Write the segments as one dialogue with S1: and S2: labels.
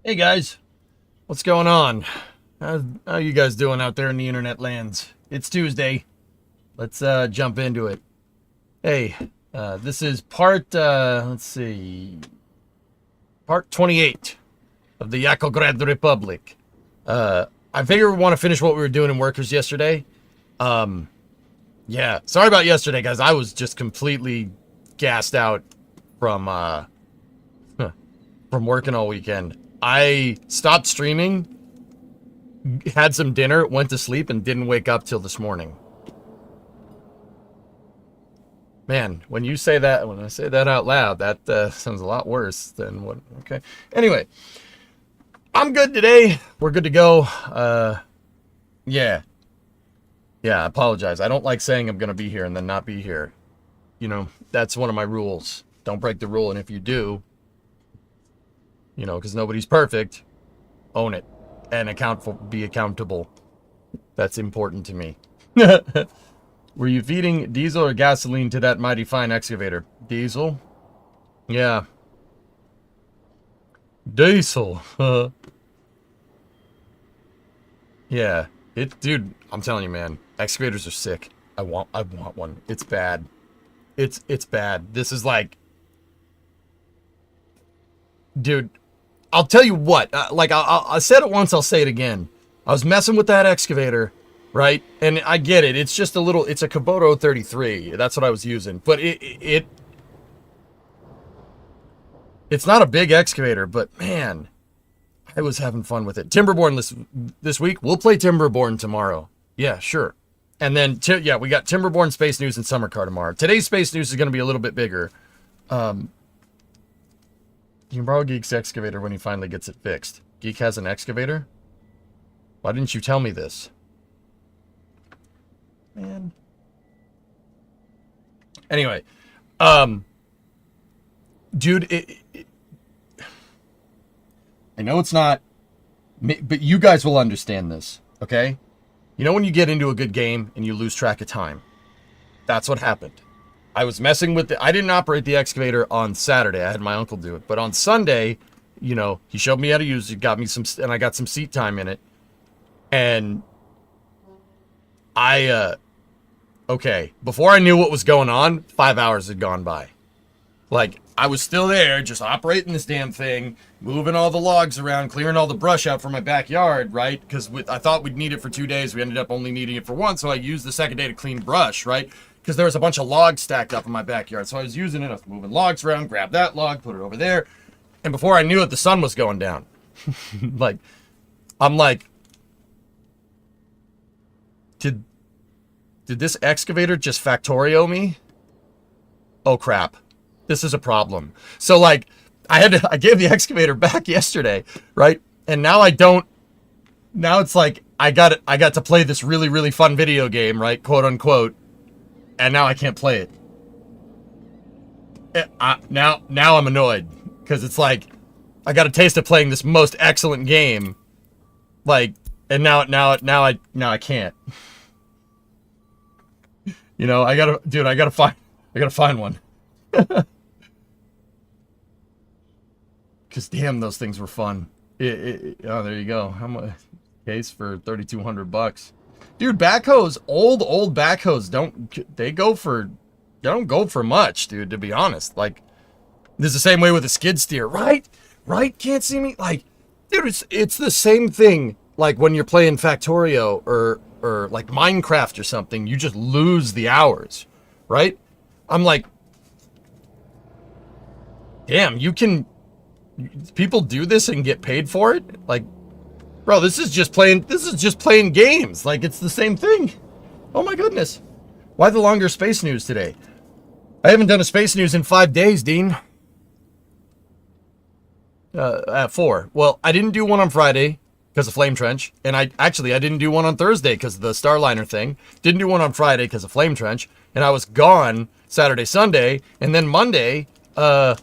S1: Hey guys, what's going on? How you guys doing out there in the internet lands? It's Tuesday. Let's jump into it. Hey, this is part, let's see, part 28 of the Yakograd Republic. I figure we want to finish what we were doing in Workers yesterday. Yeah, sorry about yesterday, guys. I was just completely gassed out from working all weekend. I stopped streaming, had some dinner, went to sleep, and didn't wake up till this morning. Man, when I say that out loud, that sounds a lot worse than what, okay. Anyway, I'm good today. We're good to go. Yeah, I apologize. I don't like saying I'm going to be here and then not be here. You know, that's one of my rules. Don't break the rule, and if you do, you know, because nobody's perfect, own it and be accountable. That's important to me. Were you feeding diesel or gasoline to that mighty fine excavator? Diesel? Yeah. Diesel. Yeah. Dude, I'm telling you, man. Excavators are sick. I want one. It's bad. It's bad. This is like, dude, I'll tell you what, I said it once, I'll say it again. I was messing with that excavator, right? And I get it. It's just it's a Kubota 33. That's what I was using. But it's not a big excavator, but man, I was having fun with it. Timberborn this week. We'll play Timberborn tomorrow. Yeah, sure. And then, we got Timberborn, Space News, and Summer Car tomorrow. Today's Space News is going to be a little bit bigger. You can borrow Geek's excavator when he finally gets it fixed. Geek has an excavator? Why didn't you tell me this? Man. Anyway. Dude, I know it's not, but you guys will understand this, okay? You know when you get into a good game and you lose track of time? That's what happened. I was messing with I didn't operate the excavator on Saturday. I had my uncle do it. But on Sunday, you know, he showed me how to use it, got me and I got some seat time in it. And okay, before I knew what was going on, 5 hours had gone by. Like, I was still there, just operating this damn thing, moving all the logs around, clearing all the brush out for my backyard, right? Because I thought we'd need it for 2 days. We ended up only needing it for one, so I used the second day to clean brush, right? Because there was a bunch of logs stacked up in my backyard. So I was using it, I was moving logs around, grab that log, put it over there. And before I knew it, the sun was going down. I'm like, did this excavator just Factorio me? Oh crap. This is a problem. So like, I gave the excavator back yesterday, right? And now now it's like, I got to play this really, really fun video game, right? Quote unquote. And now I can't play it. Now I'm annoyed because it's like I got a taste of playing this most excellent game, like, and now I can't. You know, I gotta find one. Cause damn, those things were fun. Oh, there you go. How much case for $3,200? Dude, backhoes, old backhoes don't go for much, dude, to be honest. Like, this is the same way with a skid steer, right? Right? Can't see me? Like, dude, it's the same thing like when you're playing Factorio or like Minecraft or something, you just lose the hours, right? I'm like, damn, people do this and get paid for it? Like, bro, this is just playing games. Like, it's the same thing. Oh my goodness. Why the longer Space News today? I haven't done a Space News in 5 days, Dean. At 4. Well, I didn't do one on Friday because of Flame Trench. And I didn't do one on Thursday because of the Starliner thing. Didn't do one on Friday because of Flame Trench. And I was gone Saturday, Sunday. And then Monday, I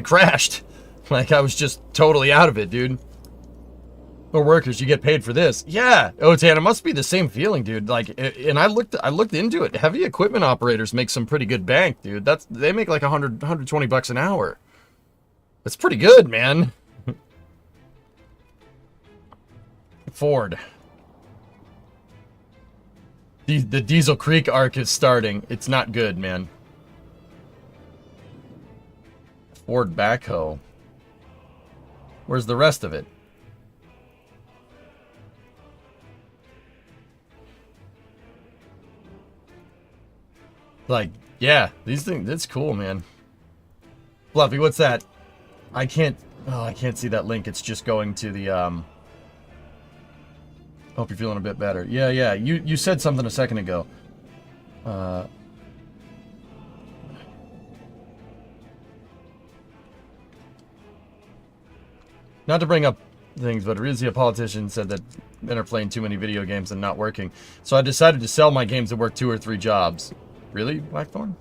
S1: crashed. Like, I was just totally out of it, dude. Or Workers, you get paid for this. Yeah. Oh, Tan, it must be the same feeling, dude. Like, and I looked into it. Heavy equipment operators make some pretty good bank, dude. They make like $120 an hour. That's pretty good, man. Ford. The Diesel Creek arc is starting. It's not good, man. Ford backhoe. Where's the rest of it? Like, yeah, these things, that's cool, man. Fluffy, what's that? I can't see that link. It's just going to the, hope you're feeling a bit better. Yeah, you said something a second ago. Not to bring up things, but a politician said that men are playing too many video games and not working. So I decided to sell my games and work 2 or 3 jobs. Really, Blackthorn?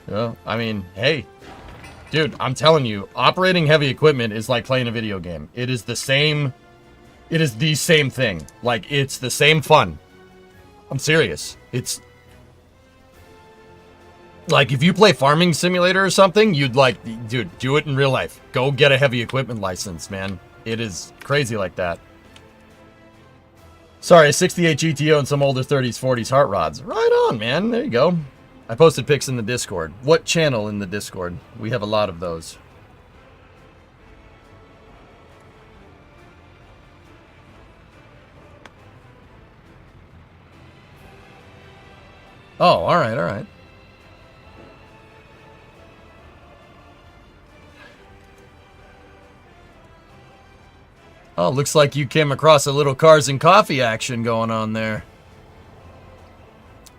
S1: Yeah, I mean, hey. Dude, I'm telling you, operating heavy equipment is like playing a video game. It is the same... It is the same thing. Like, it's the same fun. I'm serious. It's... Like, if you play Farming Simulator or something, you'd like... Dude, do it in real life. Go get a heavy equipment license, man. It is crazy like that. Sorry, a 68 GTO and some older 30s, 40s heart rods. Right on, man. There you go. I posted pics in the Discord. What channel in the Discord? We have a lot of those. Oh, alright, alright. Oh, looks like you came across a little cars and coffee action going on there.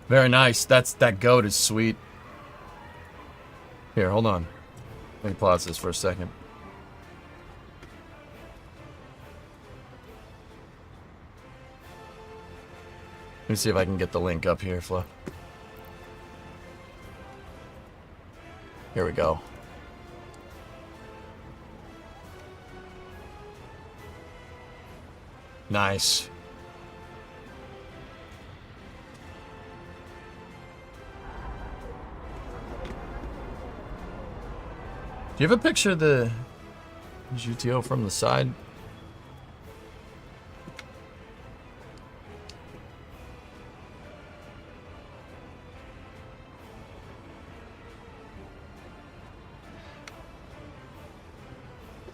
S1: Very nice. That goat is sweet. Here, hold on. Let me pause this for a second. Let me see if I can get the link up here, Flo. Here we go. Nice. Do you have a picture of the GTO from the side?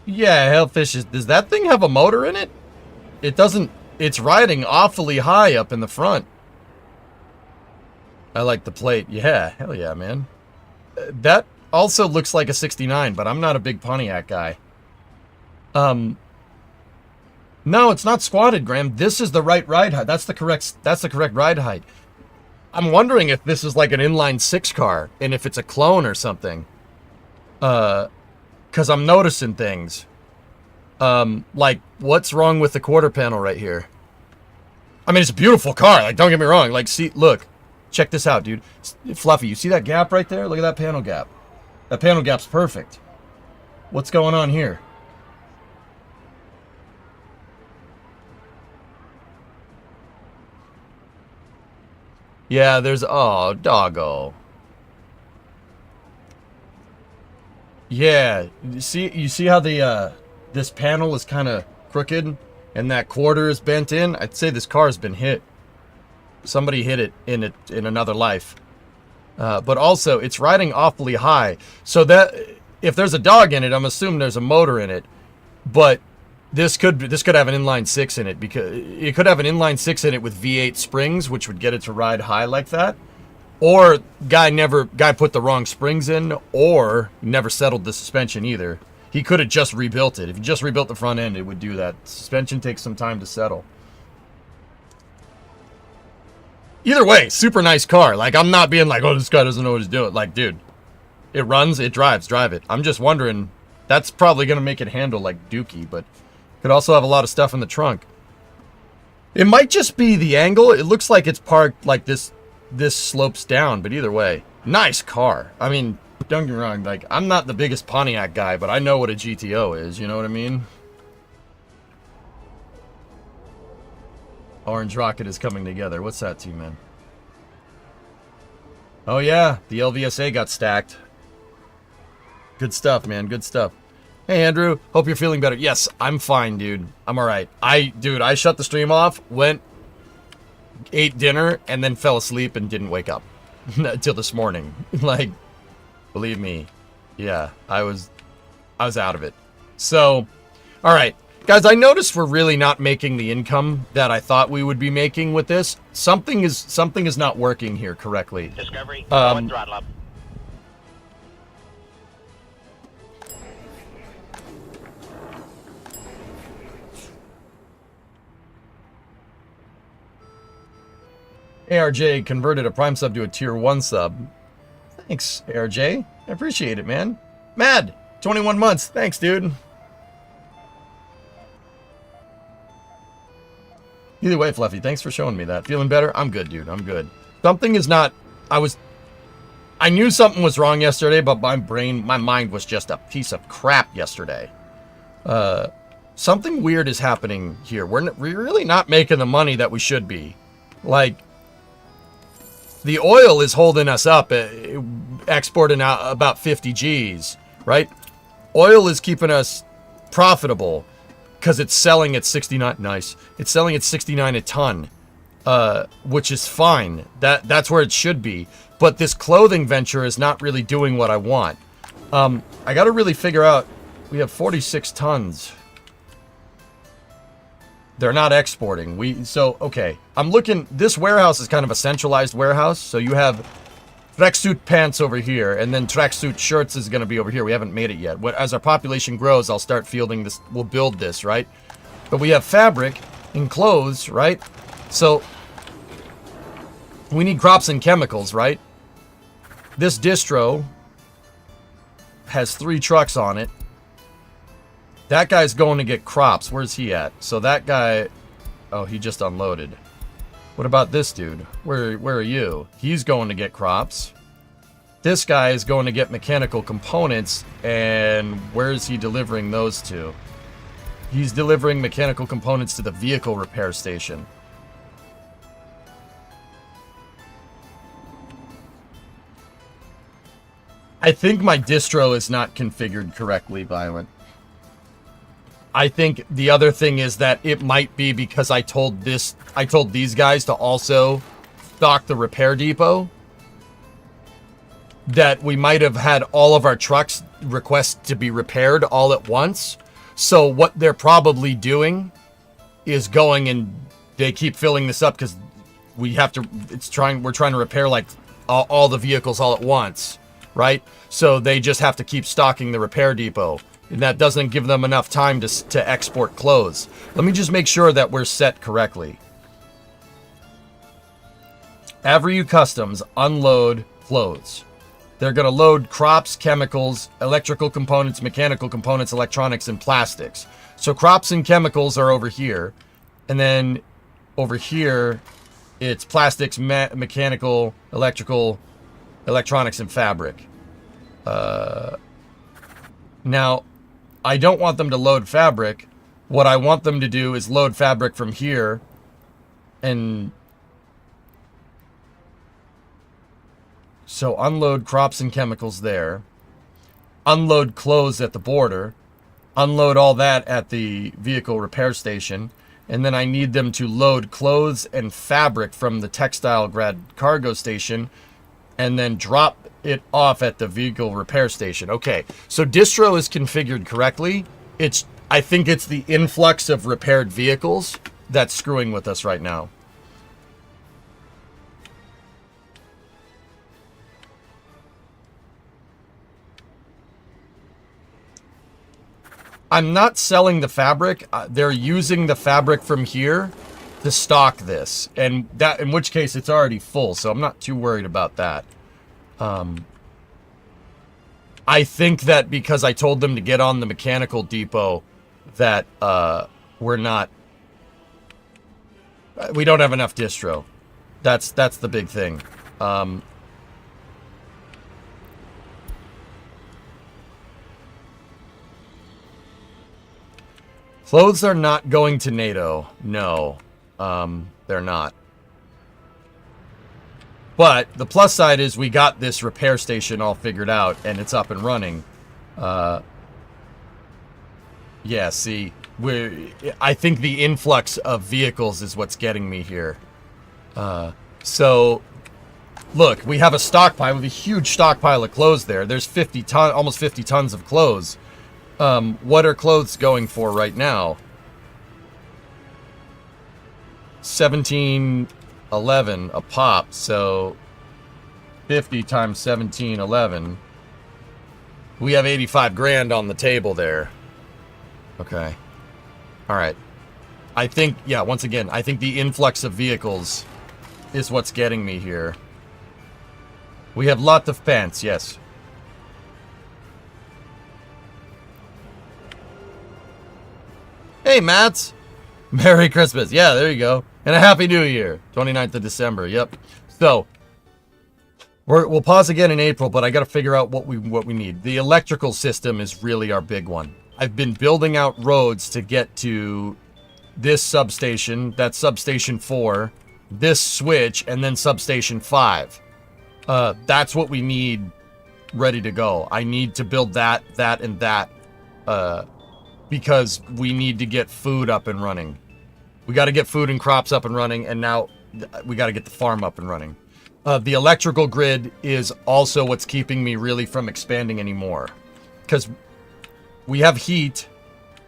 S1: Yeah, Hellfish, does that thing have a motor in it? It doesn't, it's riding awfully high up in the front. I like the plate. Yeah, hell yeah, man. That also looks like a 69, but I'm not a big Pontiac guy. No, it's not squatted, Graham. This is the right ride height. That's the correct ride height. I'm wondering if this is like an inline 6 car and if it's a clone or something. Cause I'm noticing things. Like, what's wrong with the quarter panel right here? I mean, it's a beautiful car. Like, don't get me wrong. Like, see, look. Check this out, dude. Fluffy, you see that gap right there? Look at that panel gap. That panel gap's perfect. What's going on here? Yeah, there's... Oh, doggo. Yeah. You see how the, this panel is kind of crooked and that quarter is bent in? I'd say this car has been hit. Somebody hit it in another life. But also, it's riding awfully high. So that if there's a dog in it, I'm assuming there's a motor in it. But this could have an inline 6 in it, because it could have an inline 6 in it with V8 springs, which would get it to ride high like that. Or guy put the wrong springs in, or never settled the suspension either. He could have just rebuilt it. If he just rebuilt the front end, it would do that. Suspension takes some time to settle. Either way, super nice car. Like, I'm not being like, oh, this guy doesn't know what he's doing. Like, dude, it runs, it drives, drive it. I'm just wondering, that's probably going to make it handle like Dookie, but could also have a lot of stuff in the trunk. It might just be the angle. It looks like it's parked like this slopes down, but either way, nice car. I mean, don't get me wrong, like, I'm not the biggest Pontiac guy, but I know what a GTO is, you know what I mean? Orange Rocket is coming together. What's that, T-Man? Oh yeah, the LVSA got stacked. Good stuff, man. Good stuff. Hey, Andrew. Hope you're feeling better. Yes, I'm fine, dude. I'm all right. I shut the stream off, went, ate dinner, and then fell asleep and didn't wake up until this morning. Like, believe me, yeah, I was out of it. So, all right. Guys, I noticed we're really not making the income that I thought we would be making with this. Something is not working here correctly.
S2: Discovery, throttle up.
S1: ARJ converted a Prime sub to a Tier 1 sub. Thanks, ARJ. I appreciate it, man. Mad, 21 months. Thanks, dude. Either way, Fluffy, thanks for showing me that. Feeling better? I'm good, dude. I'm good. Something is not... I knew something was wrong yesterday, but my mind was just a piece of crap yesterday. Something weird is happening here. We're really not making the money that we should be. Like, the oil is holding us up, exporting out about 50 Gs, right? Oil is keeping us profitable. Because it's selling at 69. Nice. It's selling at 69 a ton, which is fine. That's where it should be. But this clothing venture is not really doing what I want. I got to really figure out. We have 46 tons. They're not exporting. Okay. I'm looking. This warehouse is kind of a centralized warehouse. So you have tracksuit pants over here, and then tracksuit shirts is going to be over here. We haven't made it yet. As our population grows, I'll start fielding this. We'll build this, right? But we have fabric and clothes, right? So we need crops and chemicals, right? This distro has 3 trucks on it. That guy's going to get crops. Where's he at? So that guy... Oh, he just unloaded. What about this dude? Where are you? He's going to get crops. This guy is going to get mechanical components, and where is he delivering those to? He's delivering mechanical components to the vehicle repair station. I think my distro is not configured correctly, Violent. I think the other thing is that it might be because I told these guys to also stock the repair depot, that we might have had all of our trucks request to be repaired all at once. So what they're probably doing is going and they keep filling this up because we're trying to repair like all the vehicles all at once, right? So they just have to keep stocking the repair depot. And that doesn't give them enough time to export clothes. Let me just make sure that we're set correctly. Avril Customs, unload clothes. They're going to load crops, chemicals, electrical components, mechanical components, electronics, and plastics. So crops and chemicals are over here. And then over here, it's plastics, mechanical, electrical, electronics, and fabric. Now... I don't want them to load fabric. What I want them to do is load fabric from here and so unload crops and chemicals there, unload clothes at the border, unload all that at the vehicle repair station, and then I need them to load clothes and fabric from the Textilegrad cargo station and then drop it off at the vehicle repair station. Okay, so distro is configured correctly. I think it's the influx of repaired vehicles that's screwing with us right now. I'm not selling the fabric. They're using the fabric from here to stock this, and that, in which case it's already full, so I'm not too worried about that. I think that because I told them to get on the mechanical depot, that we don't have enough distro. That's the big thing. Clothes are not going to NATO. No, they're not. But the plus side is we got this repair station all figured out, and it's up and running. Yeah, see, I think the influx of vehicles is what's getting me here. So, look, we have a stockpile, we have a huge stockpile of clothes there. There's almost 50 tons of clothes. What are clothes going for right now? 1711 a pop, so 50 times 1711. We have 85 grand on the table there. Okay. All right. I think, yeah, once again, I think the influx of vehicles is what's getting me here. We have lots of pants, yes. Hey, Mats. Merry Christmas. Yeah, there you go. And a Happy New Year. 29th of December. Yep. So, we'll pause again in April, but I got to figure out what we need. The electrical system is really our big one. I've been building out roads to get to this substation, that's substation 4, this switch, and then substation 5. That's what we need ready to go. I need to build that, and that, because we need to get food up and running. We got to get food and crops up and running, and now we got to get the farm up and running. The electrical grid is also what's keeping me really from expanding anymore. Because we have heat,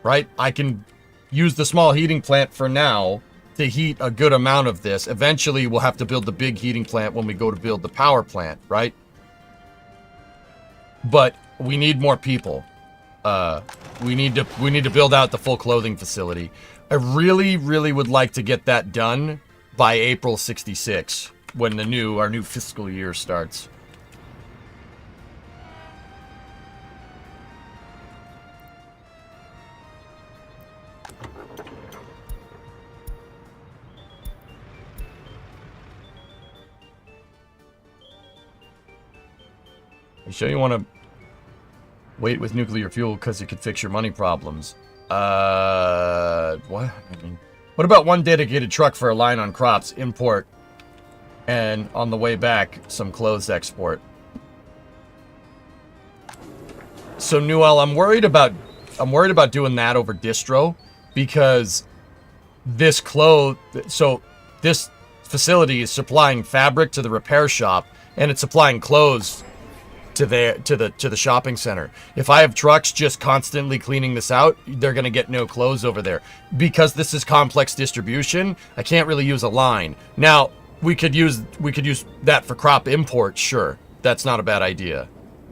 S1: right? I can use the small heating plant for now to heat a good amount of this. Eventually, we'll have to build the big heating plant when we go to build the power plant, right? But we need more people. We need to build out the full clothing facility. I really, really would like to get that done by April 66, when our new fiscal year starts. You sure you want to wait with nuclear fuel because it could fix your money problems? What? I mean, what about one dedicated truck for a line on crops, import, and on the way back, some clothes export? So Newell, I'm worried about doing that over distro because this facility is supplying fabric to the repair shop and it's supplying clothes to the shopping center. If I have trucks just constantly cleaning this out, they're going to get no clothes over there. Because this is complex distribution, I can't really use a line. Now, we could use that for crop import, sure. That's not a bad idea.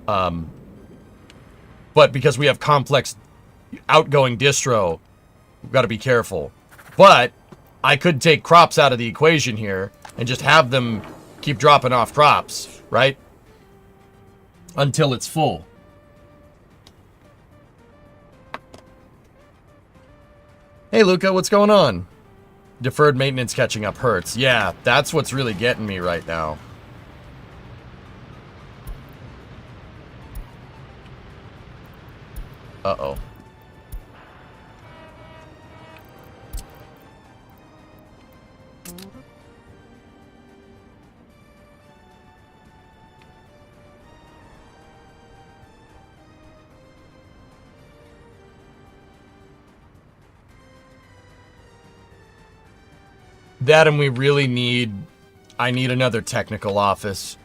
S1: But because we have complex outgoing distro, we've got to be careful. But I could take crops out of the equation here and just have them keep dropping off crops, right? Until it's full. Hey, Luca, what's going on? Deferred maintenance catching up hurts. Yeah, that's what's really getting me right now. Uh-oh. That, and we really need... I need another technical office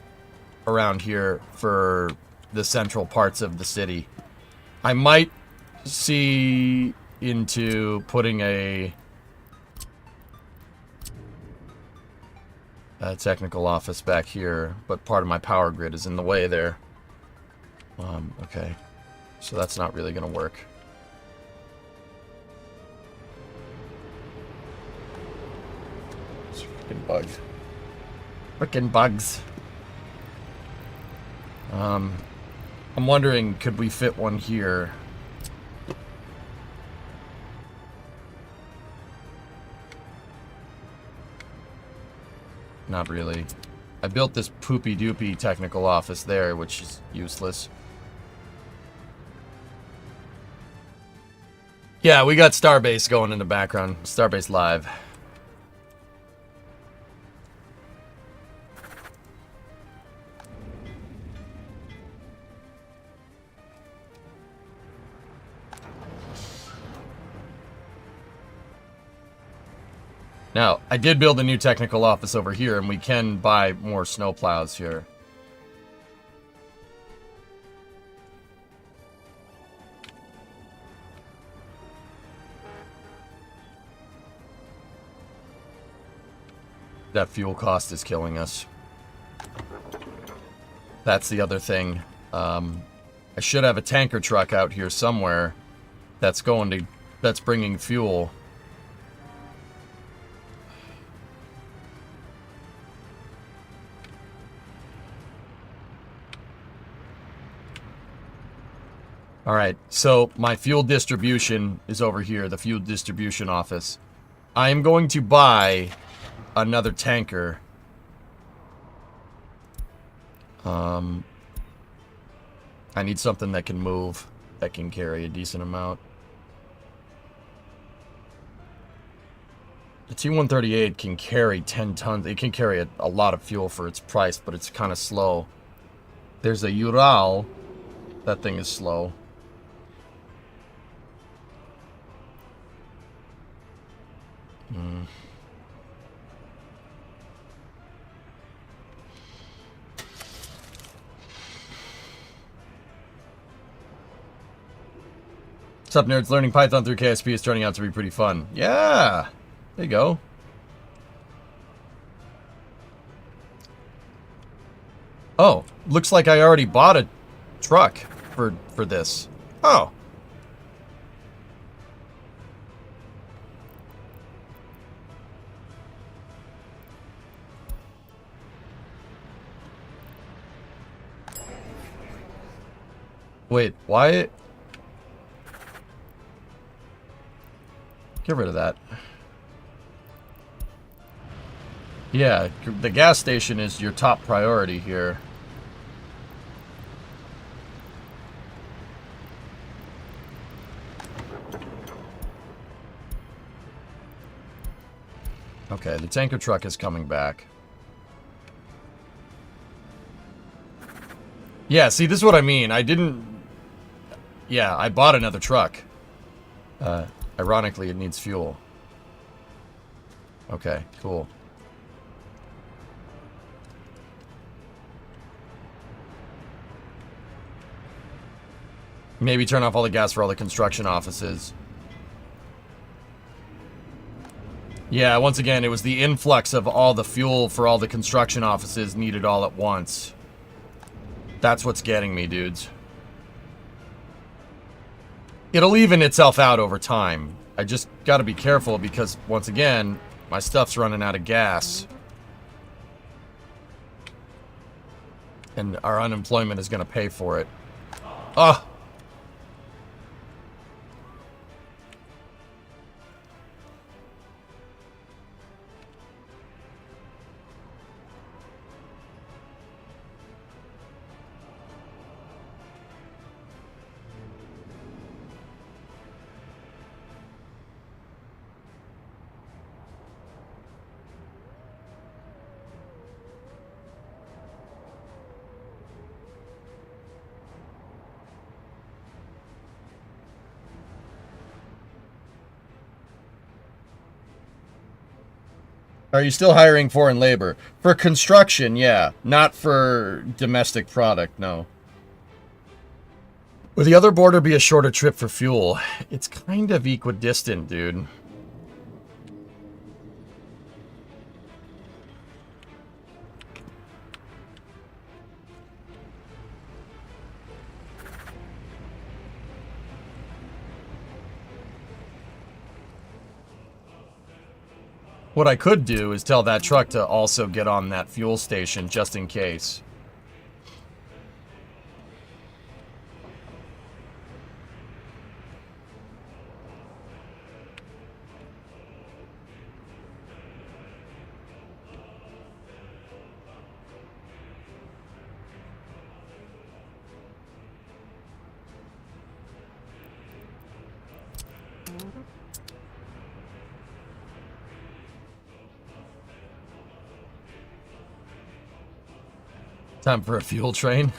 S1: around here for the central parts of the city. I might see into putting a technical office back here, but part of my power grid is in the way there. Okay. So that's not really going to work. Freaking bugs. Freaking bugs. I'm wondering, could we fit one here? Not really. I built this poopy-doopy technical office there, which is useless. Yeah, we got Starbase going in the background. Starbase Live. Now, I did build a new technical office over here, and we can buy more snowplows here. That fuel cost is killing us. That's the other thing. I should have a tanker truck out here somewhere that's bringing fuel. All right, so my fuel distribution is over here, the fuel distribution office. I am going to buy another tanker. I need something that can move, that can carry a decent amount. The T-138 can carry 10 tons. It can carry a lot of fuel for its price, but it's kind of slow. There's a Ural. That thing is slow. What's up, nerds? Learning Python through KSP is turning out to be pretty fun. Yeah! There you go. Oh, looks like I already bought a truck for this. Oh. Wait, why? Get rid of that. Yeah, the gas station is your top priority here. Okay, the tanker truck is coming back. Yeah, see, this is what I mean. Yeah, I bought another truck. Ironically, it needs fuel. Okay, cool. Maybe turn off all the gas for all the construction offices. Yeah, once again, it was the influx of all the fuel for all the construction offices needed all at once. That's what's getting me, dudes. It'll even itself out over time. I just gotta be careful because, once again, my stuff's running out of gas. And our unemployment is gonna pay for it. Oh! Are you still hiring foreign labor? For construction, yeah. Not for domestic product, no. Would the other border be a shorter trip for fuel? It's kind of equidistant, dude. What I could do is tell that truck to also get on that fuel station just in case. Time for a fuel train.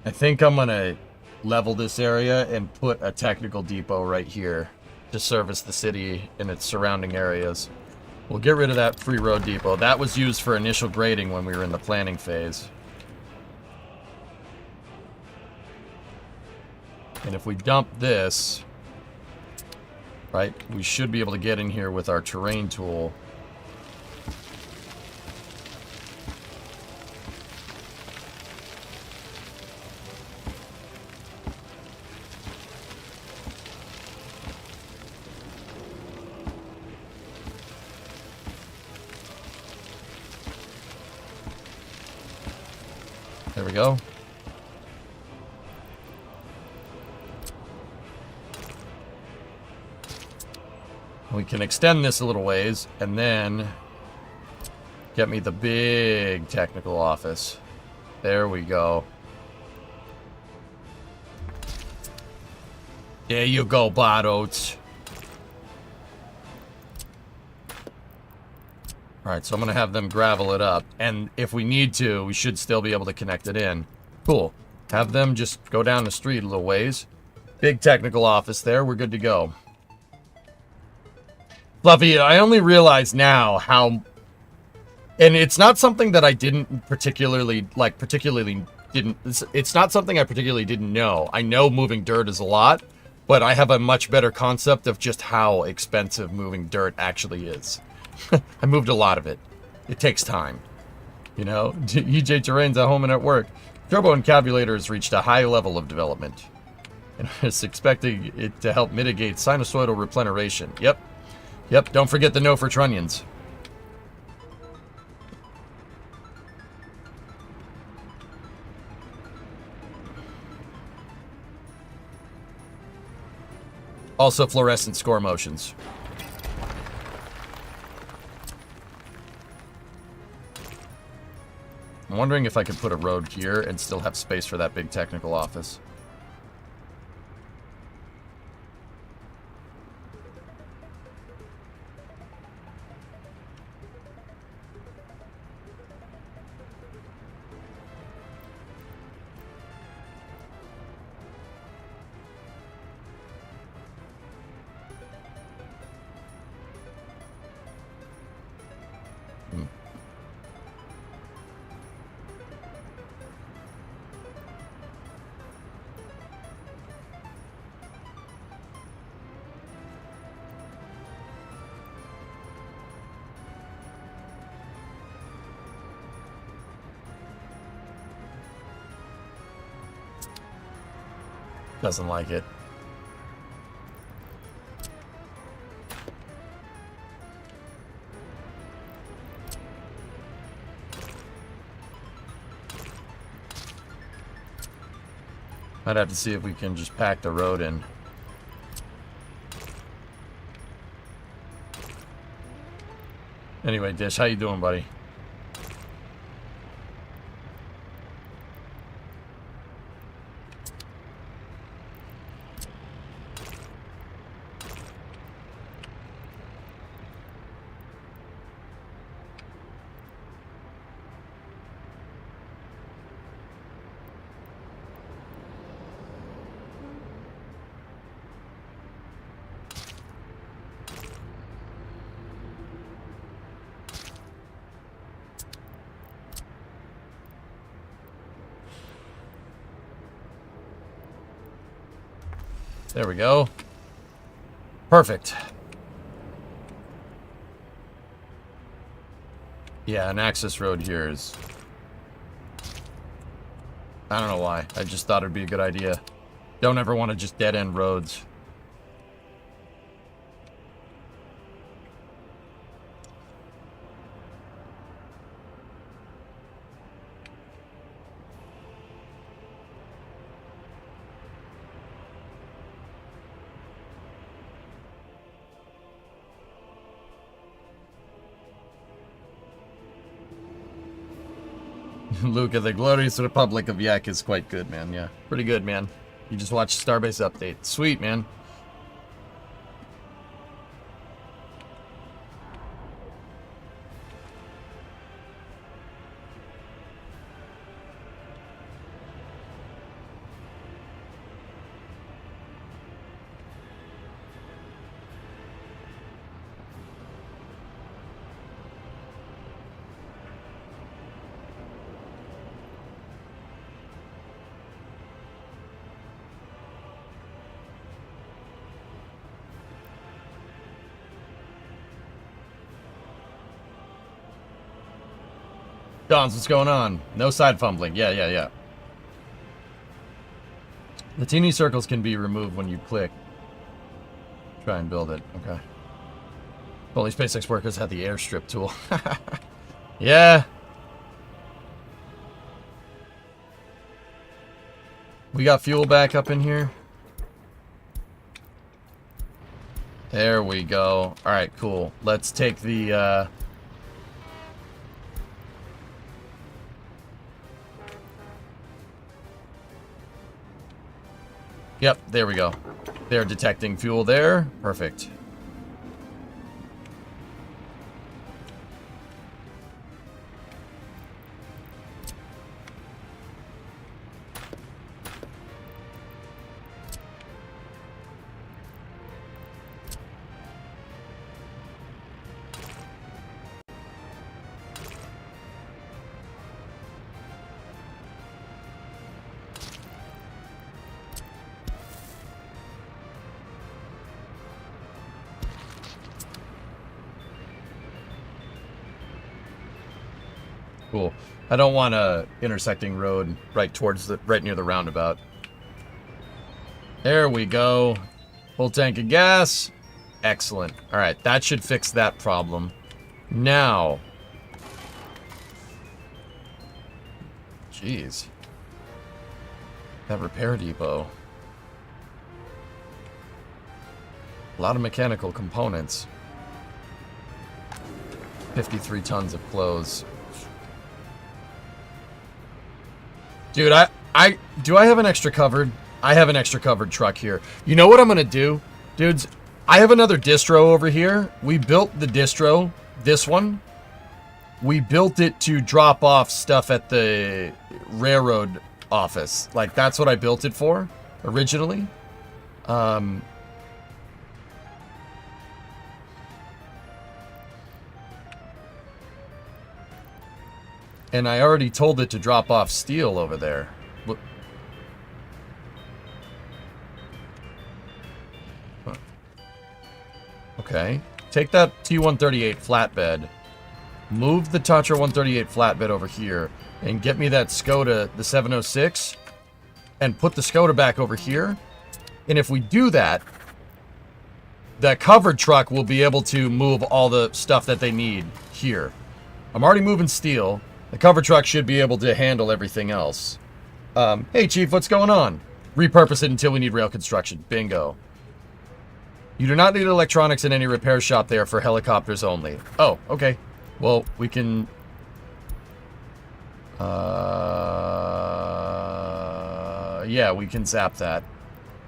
S1: I think I'm gonna level this area and put a technical depot right here to service the city and its surrounding areas. We'll get rid of that free road depot. That was used for initial grading when we were in the planning phase. And if we dump this, right, we should be able to get in here with our terrain tool. There we go. We can extend this a little ways and then get me the big technical office. There we go. There you go, Bot Oats. Alright, so I'm going to have them gravel it up. And if we need to, we should still be able to connect it in. Cool. Have them just go down the street a little ways. Big technical office there. We're good to go. Fluffy, I only realize now how... And it's not something that I didn't particularly, it's not something I particularly didn't know. I know moving dirt is a lot, but I have a much better concept of just how expensive moving dirt actually is. I moved a lot of it. It takes time. You know, EJ Terrain's at home and at work. Turbo Encabulator has reached a high level of development. And is expecting it to help mitigate sinusoidal repleneration. Yep, don't forget the no for trunnions. Also fluorescent score motions. I'm wondering if I could put a road here and still have space for that big technical office. Doesn't like it. Might have to see if we can just pack the road in. Anyway, Dish, how you doing, buddy? There we go. Perfect. Yeah, an access road here is... I don't know why. I just thought it'd be a good idea. Don't ever want to just dead-end roads. Luca, the Glorious Republic of Yak is quite good, man. Yeah, pretty good, man. You just watched Starbase update. Sweet, man. Dons, what's going on? No side fumbling. Yeah. The teeny circles can be removed when you click. Try and build it. Okay. Only SpaceX workers had the airstrip tool. Yeah. We got fuel back up in here. There we go. Alright, cool. Let's take the, Yep, there we go. They're detecting fuel there. Perfect. Cool. I don't want a intersecting road right near the roundabout. There we go. Full tank of gas. Excellent. All right, that should fix that problem. Now. Jeez. That repair depot. A lot of mechanical components. 53 tons of clothes. Dude, do I have an extra covered? I have an extra covered truck here. You know what I'm gonna do? Dudes, I have another distro over here. We built the distro, this one. We built it to drop off stuff at the railroad office. Like, that's what I built it for, originally. And I already told it to drop off steel over there. Huh. Okay. Take that T-138 flatbed. Move the Tatra 138 flatbed over here. And get me that Skoda, the 706. And put the Skoda back over here. And if we do that, that covered truck will be able to move all the stuff that they need here. I'm already moving steel. The cover truck should be able to handle everything else. Hey, Chief, what's going on? Repurpose it until we need rail construction. Bingo. You do not need electronics in any repair shop there for helicopters only. Oh, okay. Well, we can... yeah, we can zap that.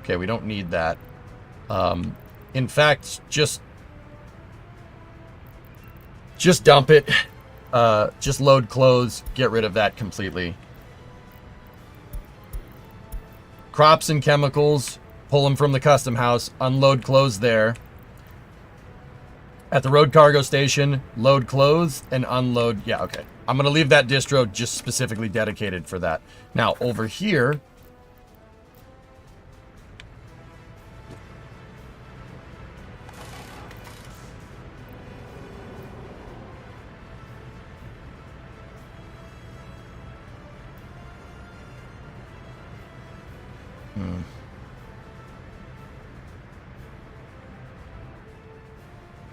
S1: Okay, we don't need that. In fact, just dump it. Just load clothes, get rid of that completely. Crops and chemicals, pull them from the custom house, unload clothes there. At the road cargo station, load clothes and unload. Yeah, okay. I'm going to leave that distro just specifically dedicated for that. Now, over here...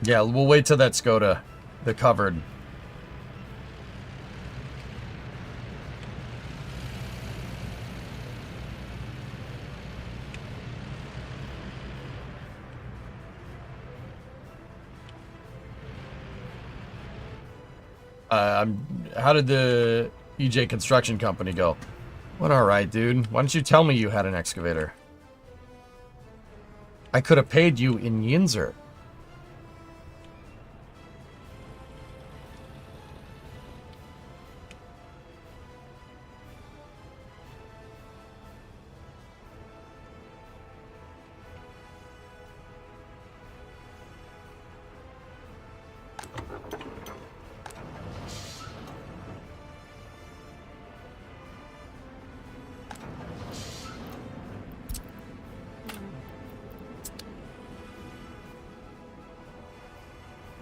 S1: Yeah, we'll wait till that Skoda, the covered. How did the EJ Construction Company go? What, all right, dude. Why don't you tell me you had an excavator? I could have paid you in Yinzer.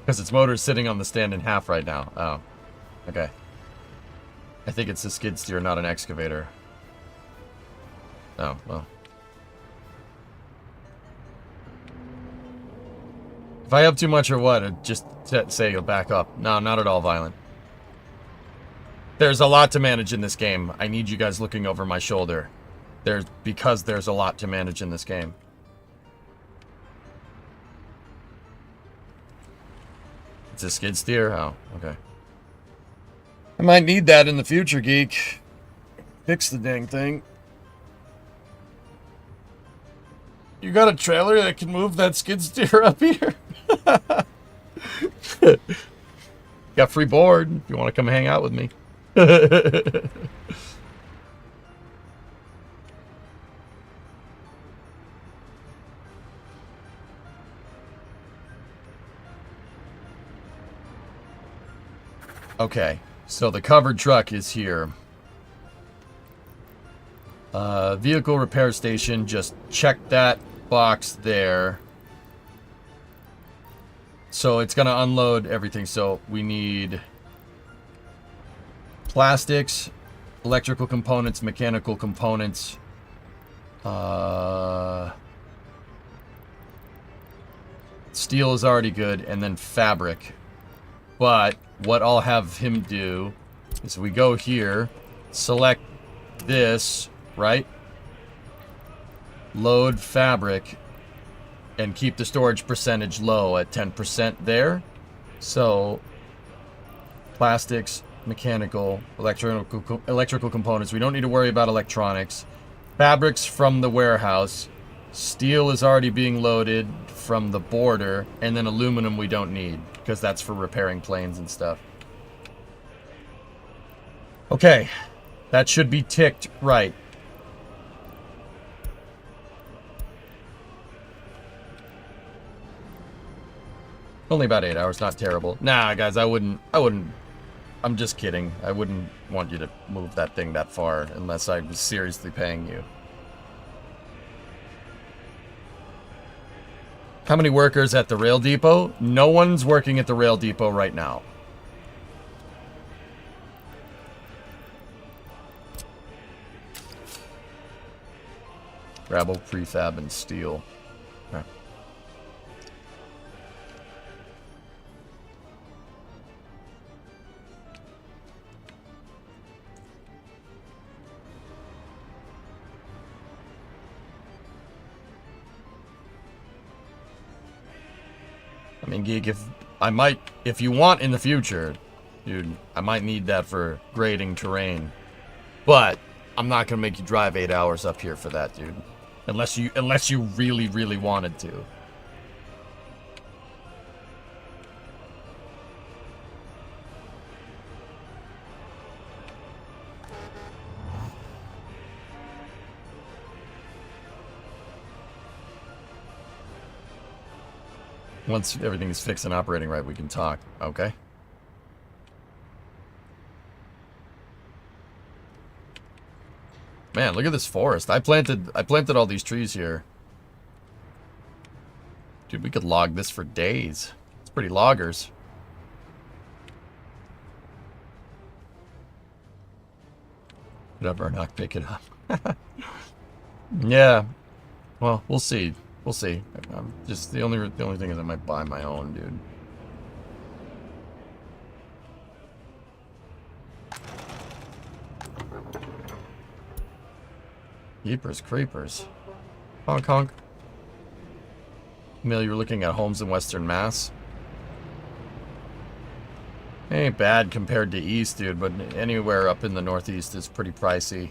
S1: Because its motor's sitting on the stand in half right now. Oh. Okay. I think it's a skid steer, not an excavator. Oh, well. If I have too much or what, just say you'll back up. No, not at all violent. There's a lot to manage in this game. I need you guys looking over my shoulder. Because there's a lot to manage in this game. It's a skid steer? Oh, okay. I might need that in the future, geek. Fix the dang thing. You got a trailer that can move that skid steer up here? Got free board if you want to come hang out with me. Okay, so the covered truck is here. Vehicle repair station, just check that box there. So it's gonna unload everything. So we need plastics, electrical components, mechanical components, steel is already good, and then fabric. But what I'll have him do is we go here, select this, right? Load fabric, and keep the storage percentage low at 10% there. So, plastics, mechanical, electrical components. We don't need to worry about electronics. Fabrics from the warehouse. Steel is already being loaded from the border. And then aluminum we don't need, because that's for repairing planes and stuff. Okay, that should be ticked right. Only about 8 hours, not terrible. Nah, guys, I wouldn't, I'm just kidding. I wouldn't want you to move that thing that far unless I was seriously paying you. How many workers at the rail depot? No one's working at the rail depot right now. Gravel, prefab, and steel. Okay. I mean, Geek, if you want in the future, dude, I might need that for grading terrain. But I'm not gonna make you drive 8 hours up here for that, dude. Unless you really, really wanted to. Once everything is fixed and operating right, we can talk, okay? Man, look at this forest. I planted all these trees here. Dude, we could log this for days. It's pretty loggers. Whatever, or not pick it up. Yeah. Well, we'll see. We'll see. Just the only thing is I might buy my own, dude. Jeepers creepers. Honk honk. Emil, you were looking at homes in Western Mass. Ain't bad compared to East, dude, but anywhere up in the Northeast is pretty pricey.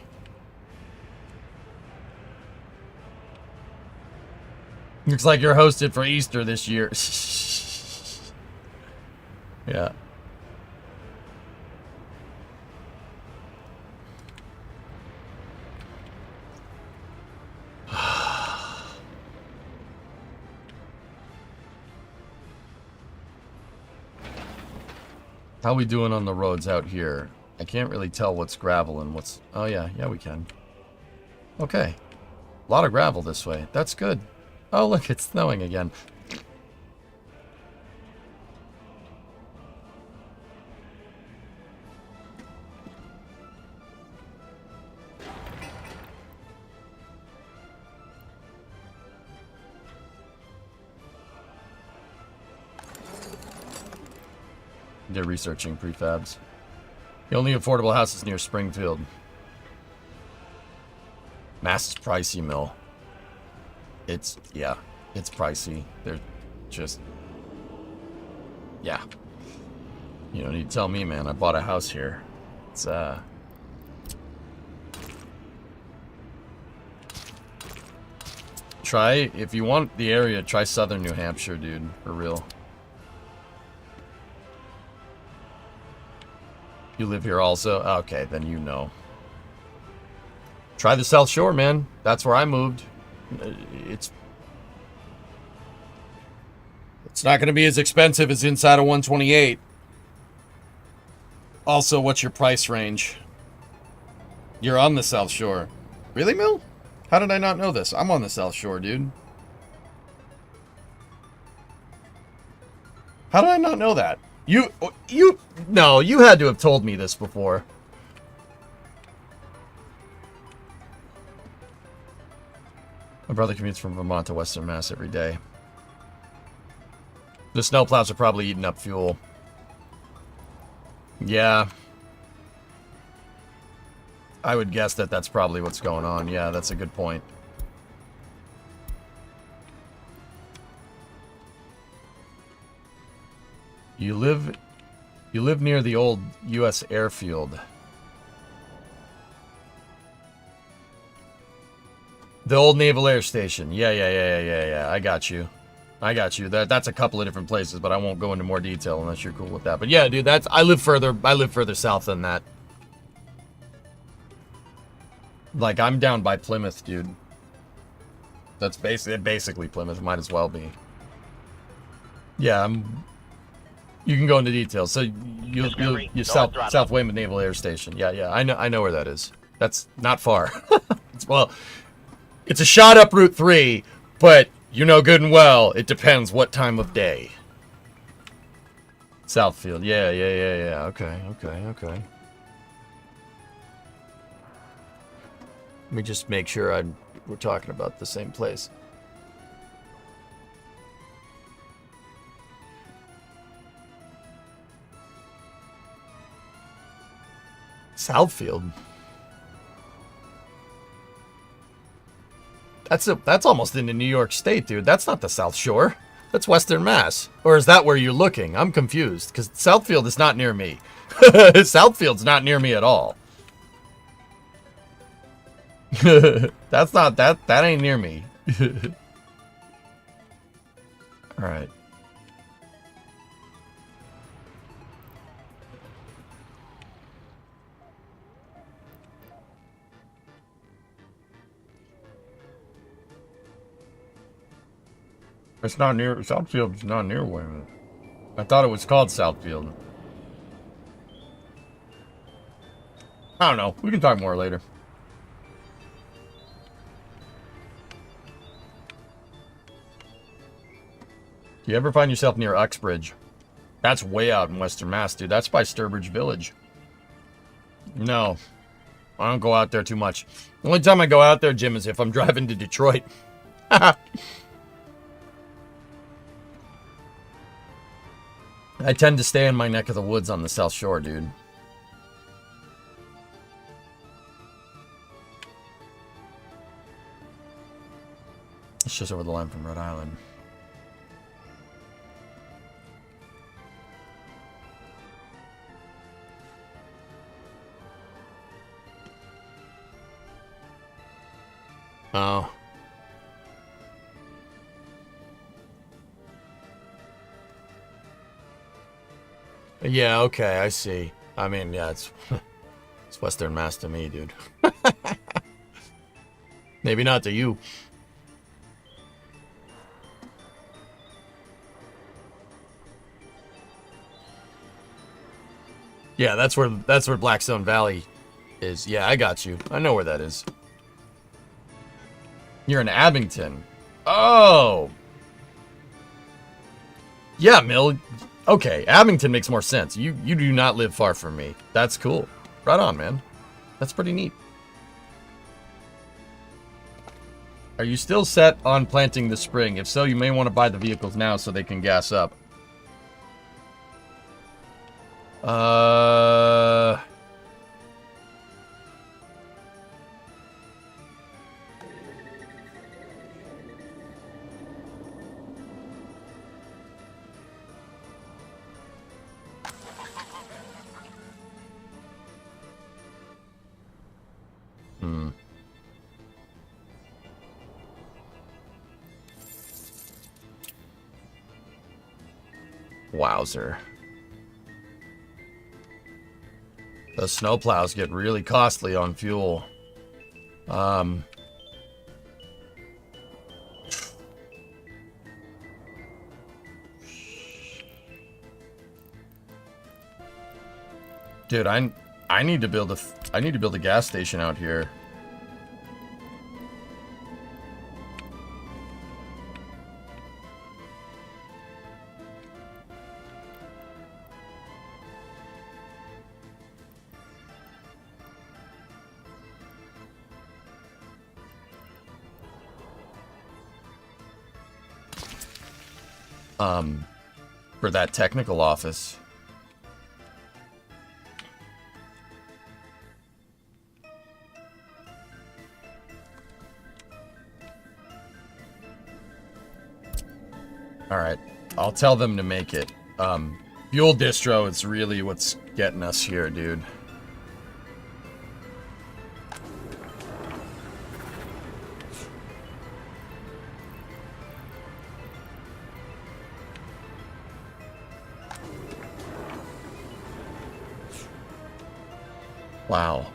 S1: Looks like you're hosted for Easter this year. Yeah. How we doing on the roads out here? I can't really tell what's gravel and what's... Oh, yeah. Yeah, we can. Okay. A lot of gravel this way. That's good. Oh, look, it's snowing again. They're researching prefabs. The only affordable house is near Springfield. Mass is pricey, Mill. It's, yeah, it's pricey. They're just, yeah. You don't need to tell me, man. I bought a house here. It's, try, if you want the area, try southern New Hampshire, dude. For real. You live here also? Okay, then you know. Try the South Shore, man. That's where I moved. It's not going to be as expensive as inside of 128. Also, what's your price range? You're on the South Shore. Really, Mill? How did I not know this? I'm on the South Shore, dude. How did I not know that? No, you had to have told me this before. My brother commutes from Vermont to Western Mass every day. The snowplows are probably eating up fuel. Yeah. I would guess that that's probably what's going on. Yeah, that's a good point. You live near the old U.S. airfield. The old Naval Air Station. Yeah. I got you. That's a couple of different places, but I won't go into more detail unless you're cool with that. But yeah, dude, I live further south than that. Like, I'm down by Plymouth, dude. That's basically Plymouth. Might as well be. Yeah, you can go into details. So you South Weymouth Naval Air Station. Yeah. I know where that is. That's not far. It's a shot up Route 3, but you know good and well it depends what time of day. Southfield. Yeah. Okay. Let me just make sure we're talking about the same place. Southfield. That's almost into New York State, dude. That's not the South Shore. That's Western Mass. Or is that where you're looking? I'm confused, because Southfield is not near me. Southfield's not near me at all. That's not, that ain't near me. Alright. It's not near, Southfield's not near Weymouth. I thought it was called Southfield. I don't know. We can talk more later. Do you ever find yourself near Uxbridge? That's way out in Western Mass, dude. That's by Sturbridge Village. No. I don't go out there too much. The only time I go out there, Jim, is if I'm driving to Detroit. I tend to stay in my neck of the woods on the South Shore, dude. It's just over the line from Rhode Island. Oh. Yeah, okay, I see. I mean, yeah, it's Western Mass to me, dude. Maybe not to you. Yeah, that's where Blackstone Valley is. Yeah, I got you. I know where that is. You're in Abington. Oh. Yeah, Mill. Okay, Abington makes more sense. You do not live far from me. That's cool. Right on, man. That's pretty neat. Are you still set on planting this spring? If so, you may want to buy the vehicles now so they can gas up. Uh... Hmm. Wowzer. Those snowplows get really costly on fuel. Dude, I need to build a gas station out here. For that technical office. Alright, I'll tell them to make it. Fuel distro is really what's getting us here, dude. Wow.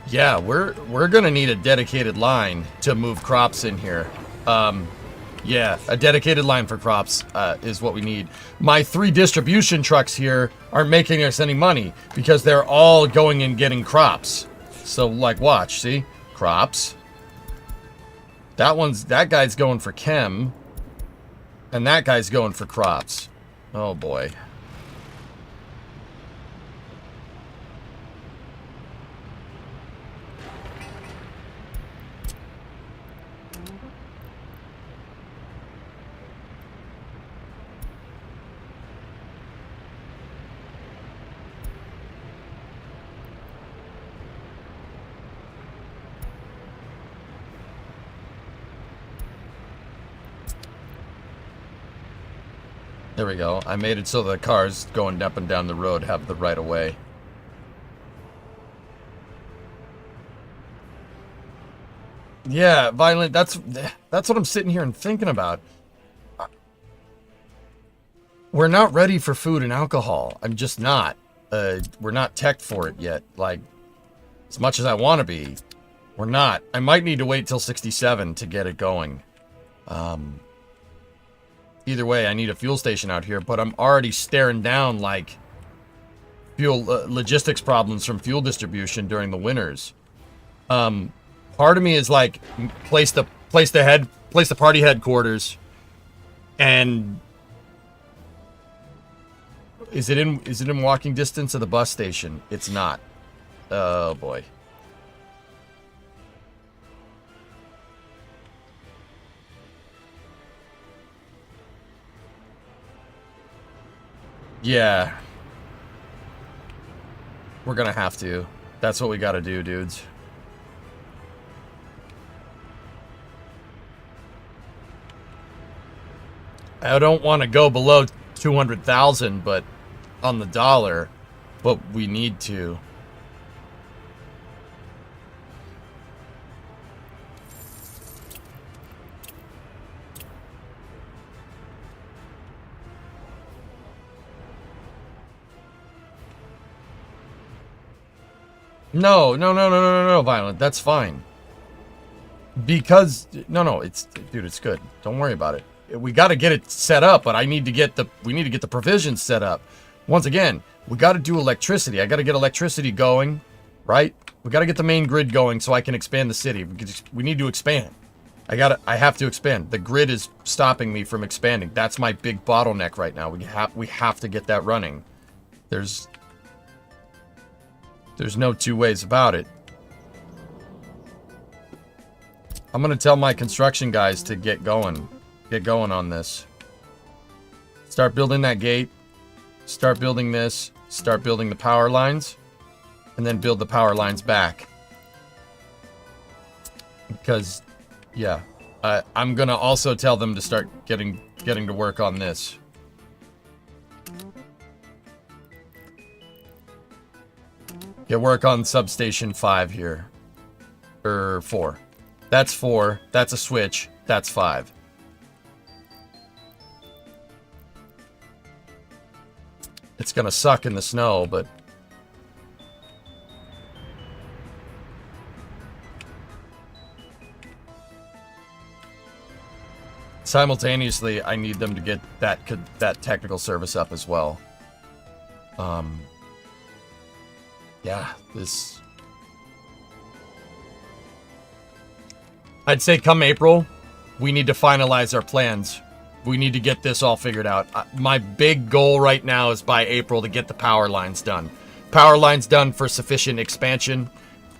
S1: Yeah, we're gonna need a dedicated line to move crops in here. Yeah, a dedicated line for crops is what we need. My 3 distribution trucks here aren't making us any money because they're all going and getting crops. So, like, watch, see? Crops. That guy's going for chem. And that guy's going for crops. Oh, boy. There we go. I made it so the cars going up and down the road have the right of way. Yeah, Violent, that's what I'm sitting here and thinking about. We're not ready for food and alcohol. I'm just not. We're not teched for it yet. Like, as much as I want to be, we're not. I might need to wait till 67 to get it going. Either way, I need a fuel station out here, but I'm already staring down, like, fuel logistics problems from fuel distribution during the winters. Part of me is like, place the party headquarters, and is it in walking distance of the bus station? It's not. Oh boy. Yeah. We're gonna have to. That's what we gotta do, dudes. I don't want to go below 200,000, but on the dollar, but we need to. No, Violent. That's fine. Because no, it's dude, it's good. Don't worry about it. We got to get it set up, but we need to get the provisions set up. Once again, we got to do electricity. I got to get electricity going, right? We got to get the main grid going so I can expand the city. We need to expand. I have to expand. The grid is stopping me from expanding. That's my big bottleneck right now. We have to get that running. There's no two ways about it. I'm gonna tell my construction guys to get going on this. Start building that gate. Start building this. Start building the power lines. And then build the power lines back. Because, yeah. I'm going to also tell them to start getting to work on this. Get work on substation 5 here. Or 4. That's 4. That's a switch. That's 5. It's gonna suck in the snow, but... simultaneously, I need them to get that technical service up as well. Yeah, this... I'd say come April, we need to finalize our plans. We need to get this all figured out. My big goal right now is by April to get the power lines done. Power lines done for sufficient expansion,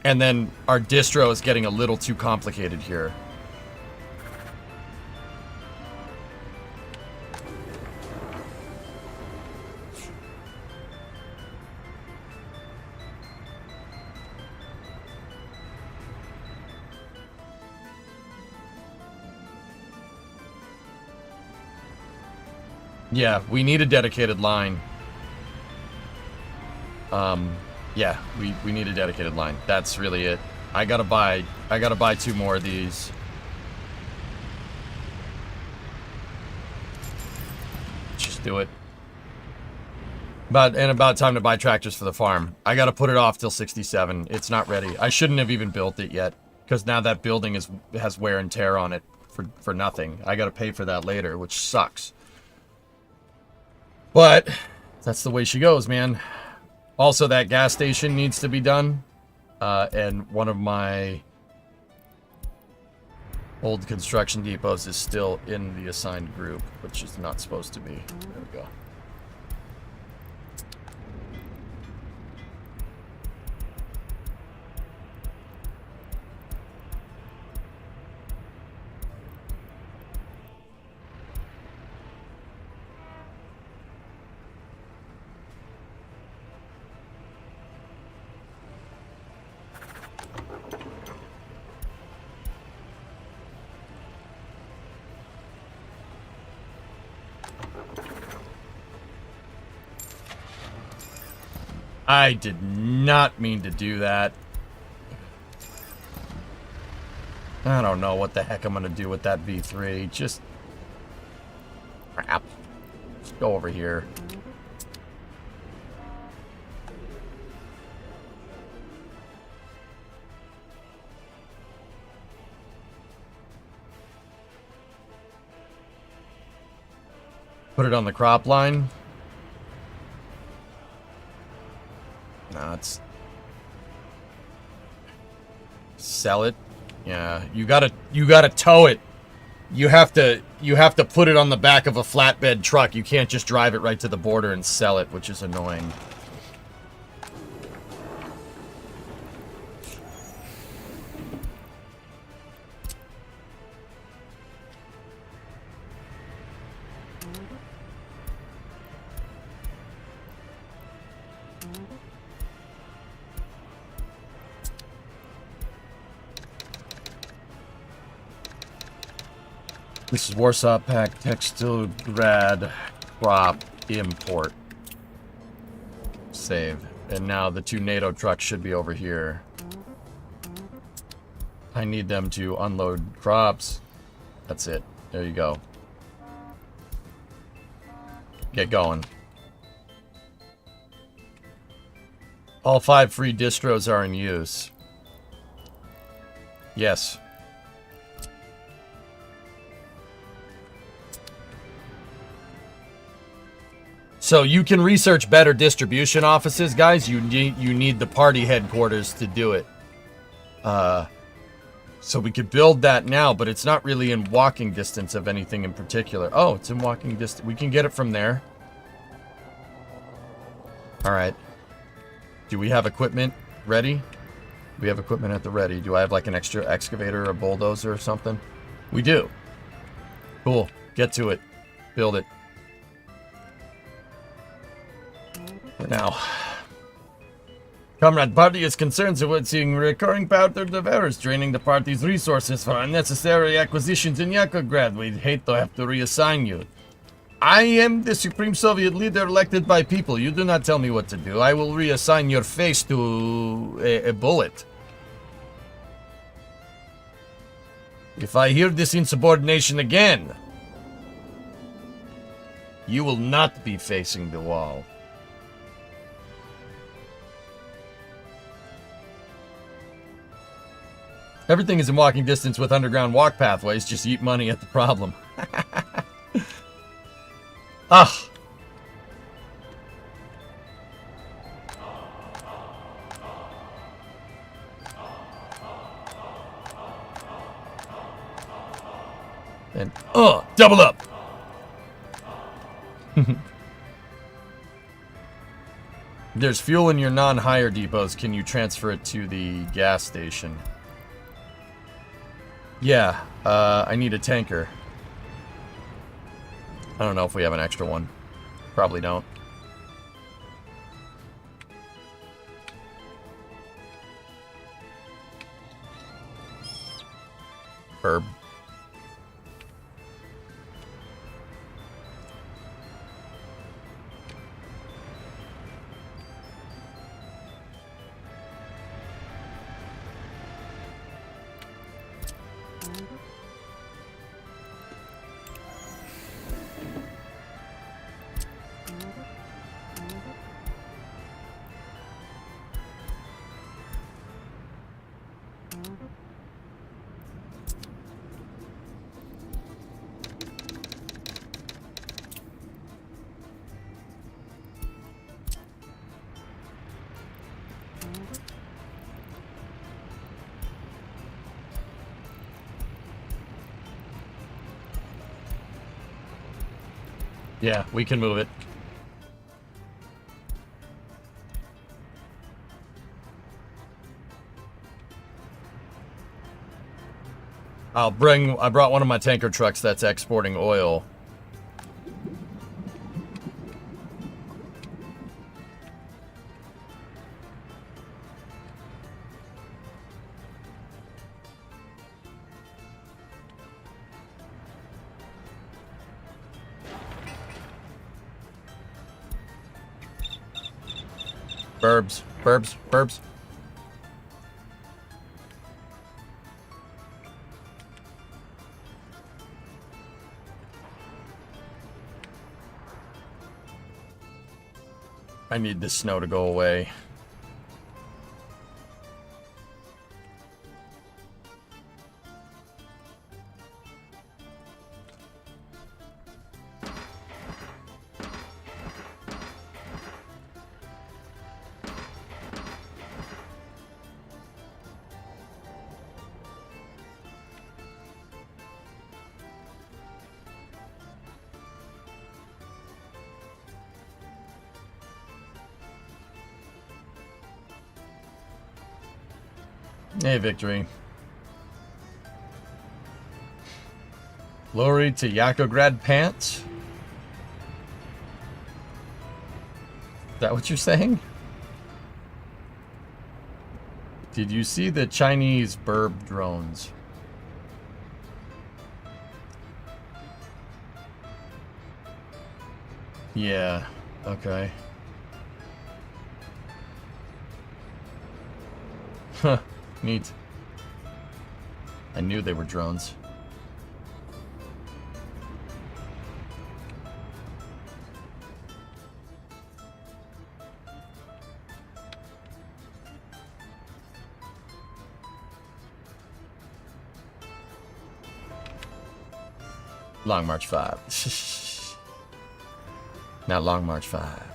S1: and then our distro is getting a little too complicated here. Yeah, we need a dedicated line. Yeah, we need a dedicated line. That's really it. I gotta buy 2 more of these. Just do it. About time to buy tractors for the farm. I gotta put it off till 67. It's not ready. I shouldn't have even built it yet, because now that building has wear and tear on it for nothing. I gotta pay for that later, which sucks. But that's the way she goes, man. Also, that gas station needs to be done. And one of my old construction depots is still in the assigned group, which is not supposed to be. There we go. I did not mean to do that. I don't know what the heck I'm going to do with that V3. Just... crap. Let's go over here. Put it on the crop line. No, it's... sell it. Yeah, you gotta tow it. You have to put it on the back of a flatbed truck. You can't just drive it right to the border and sell it, which is annoying. This is Warsaw Pack Textilgrad crop import. Save. And now the 2 NATO trucks should be over here. I need them to unload crops. That's it. There you go. Get going. All 5 free distros are in use. Yes. So you can research better distribution offices, guys. You need the party headquarters to do it. So we could build that now, but it's not really in walking distance of anything in particular. Oh, it's in walking distance. We can get it from there. All right. Do we have equipment ready? We have equipment at the ready. Do I have like an extra excavator or bulldozer or something? We do. Cool. Get to it. Build it. For now. Comrade Party is concerned about seeing recurring pattern of errors, draining the party's resources for unnecessary acquisitions in Yakograd. We'd hate to have to reassign you. I am the Supreme Soviet leader elected by people. You do not tell me what to do. I will reassign your face to a bullet. If I hear this insubordination again, you will not be facing the wall. Everything is in walking distance with underground walk pathways. Just eat money at the problem. Ah. And double up. There's fuel in your non-hire depots. Can you transfer it to the gas station? Yeah, I need a tanker. I don't know if we have an extra one. Probably don't. Herb. Yeah, we can move it. I brought one of my tanker trucks that's exporting oil. Burbs, burbs, burbs. I need this snow to go away. Hey, victory. Glory to Yakograd pants? Is that what you're saying? Did you see the Chinese burb drones? Yeah, okay. Huh. Neat. I knew they were drones. Long March 5. Not Long March 5.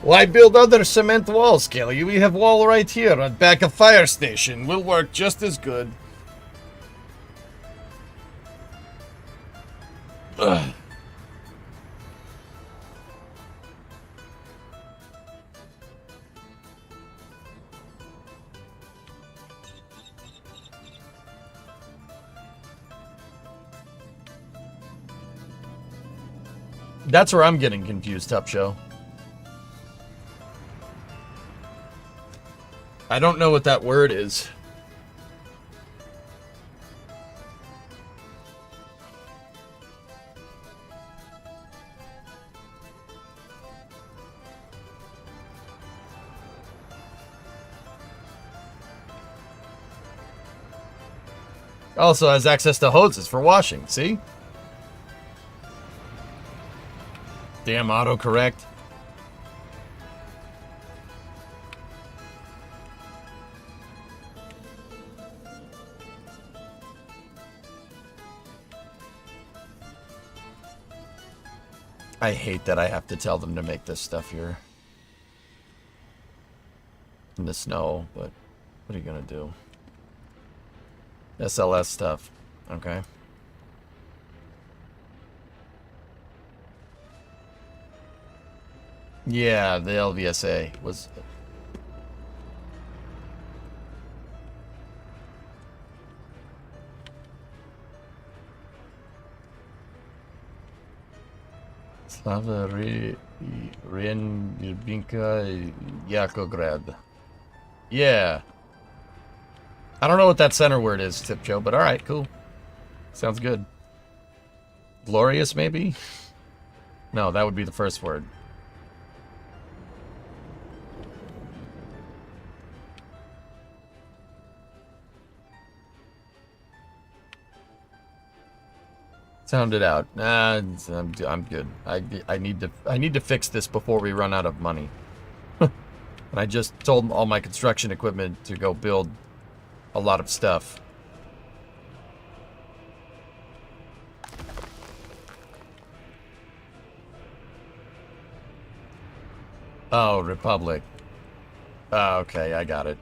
S1: Why build other cement walls, Kelly? We have wall right here at back of fire station. Will work just as good. Ugh. That's where I'm getting confused, Top Show. I don't know what that word is. Also has access to hoses for washing, see? Damn autocorrect. I hate that I have to tell them to make this stuff here. In the snow, but what are you gonna do? SLS stuff. Okay. Yeah, the LVSA was... Slava Renbinka Yakograd. Yeah. I don't know what that center word is, Tip Joe, but alright, cool. Sounds good. Glorious, maybe? No, that would be the first word. Sound it out. Nah, I'm good. I need to fix this before we run out of money. And I just told all my construction equipment to go build a lot of stuff. Oh, Republic. Oh, okay, I got it.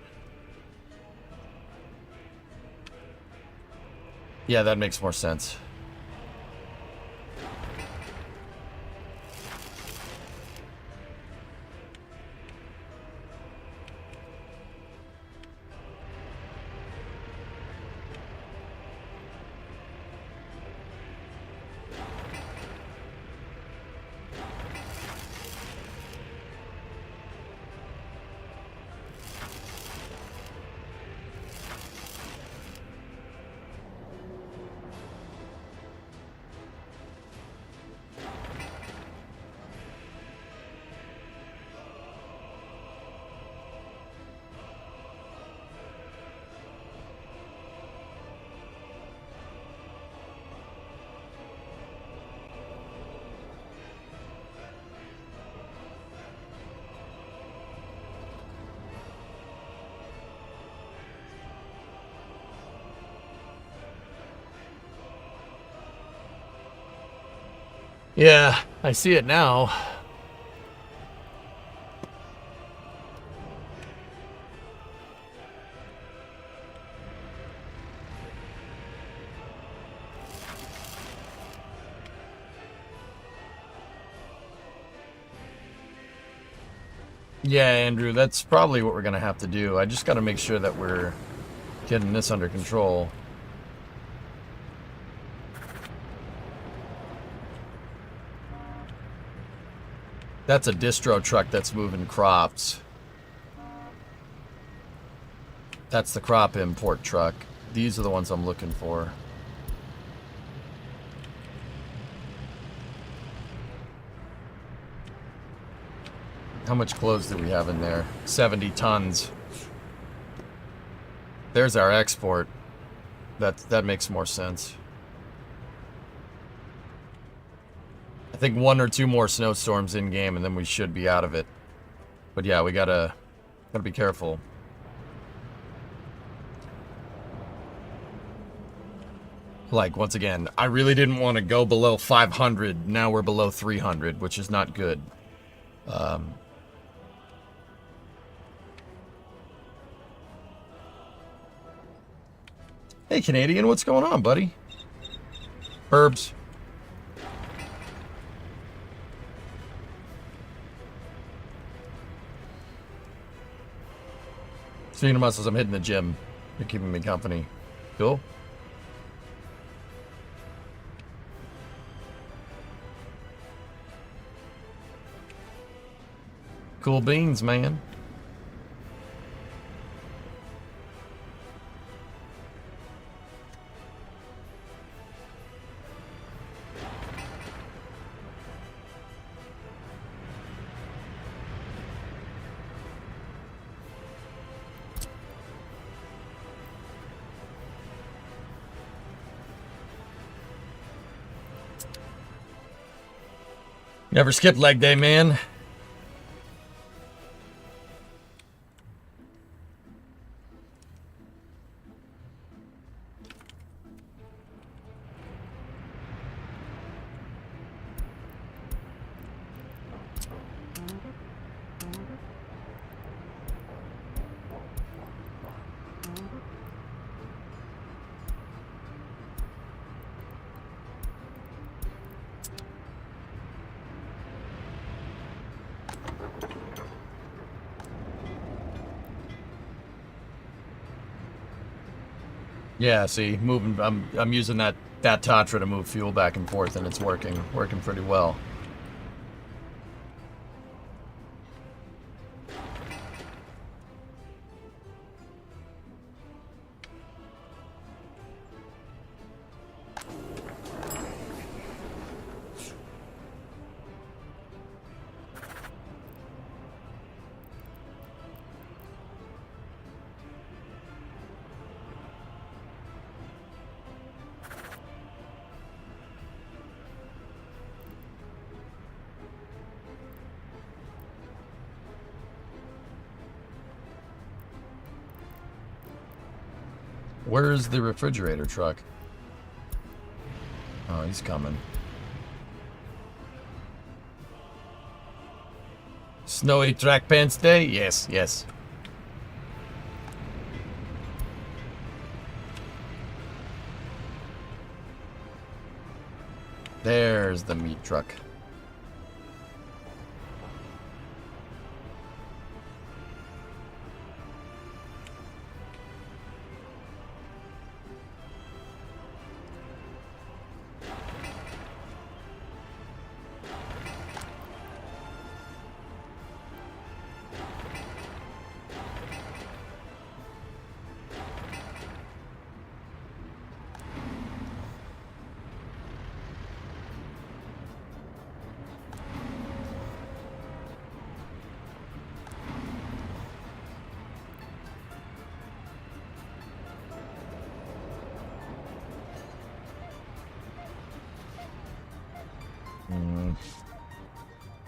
S1: Yeah, that makes more sense. Yeah, I see it now. Yeah, Andrew, that's probably what we're going to have to do. I just got to make sure that we're getting this under control. That's a distro truck that's moving crops. That's the crop import truck. These are the ones I'm looking for. How much clothes do we have in there? 70 tons. There's our export. That makes more sense. I think 1 or 2 more snowstorms in game and then we should be out of it. But yeah, we gotta be careful. Like, once again, I really didn't want to go below 500. Now we're below 300, which is not good. Hey, Canadian, what's going on, buddy? Herbs. Speaking of muscles, I'm hitting the gym. You're keeping me company. Cool. Cool beans, man. Never skip leg day, man. Yeah, see, moving. I'm using that Tatra to move fuel back and forth, and it's working pretty well. Where's the refrigerator truck? Oh, he's coming. Snowy track pants day? Yes, yes. There's the meat truck.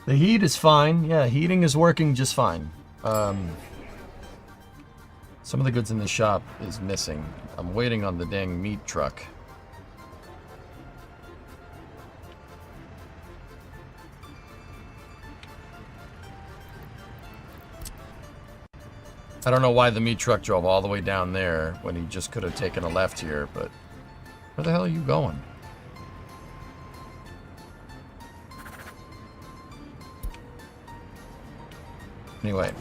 S1: The heat is fine. Yeah, heating is working just fine. Some of the goods in the shop is missing. I'm waiting on the dang meat truck. I don't know why the meat truck drove all the way down there when he just could have taken a left here, but where the hell are you going? Anyway.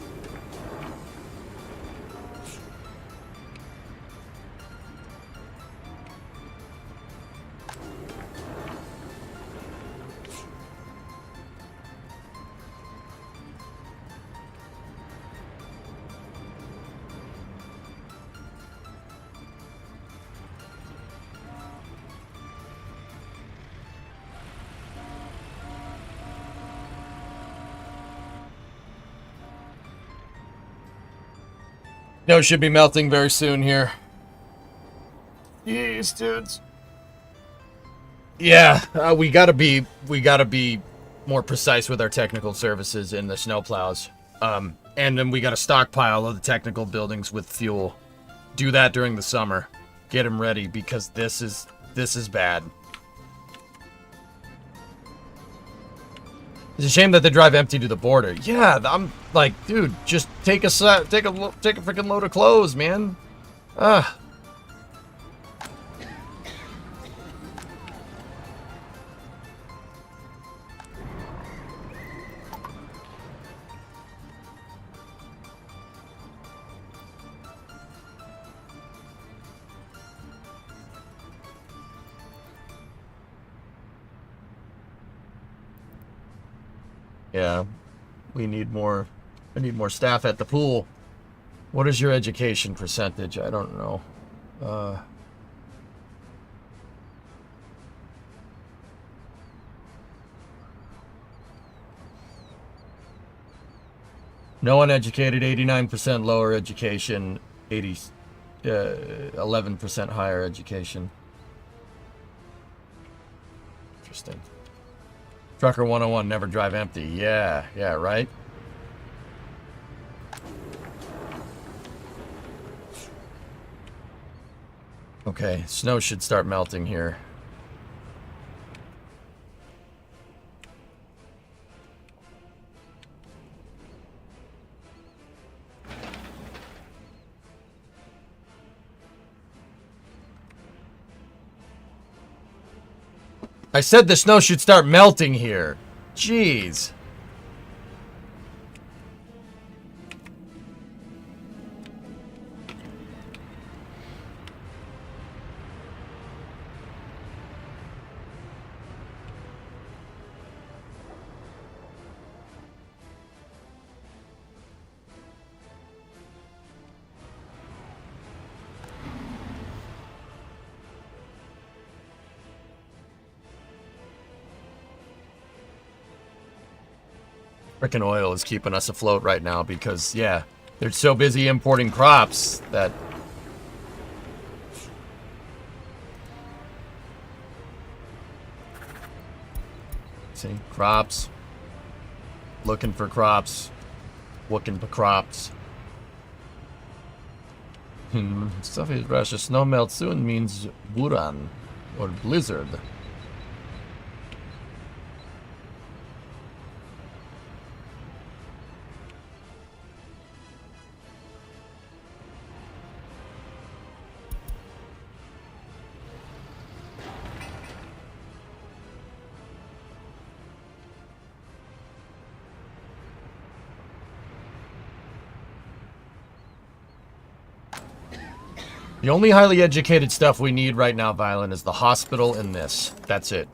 S1: No, it should be melting very soon here. Yes, dudes. Yeah, we gotta be more precise with our technical services in the snowplows. And then we got a stockpile of the technical buildings with fuel. Do that during the summer. Get them ready because this is bad. It's a shame that they drive empty to the border. Yeah, I'm like, dude, just take a freaking load of clothes, man. Ah. Yeah, we need more I need more staff at the pool. What is your education percentage? I don't know. No uneducated, 89% lower education, 11% higher education. Interesting. Trucker 101, never drive empty. Yeah, right? Okay, snow should start melting here. I said the snow should start melting here. Jeez. Frickin' oil is keeping us afloat right now because, yeah, they're so busy importing crops that... See, crops. Looking for crops. Looking for crops. Stuff is Russia. Snow melt soon means buran or blizzard. The only highly educated stuff we need right now, Violent, is the hospital and this. That's it.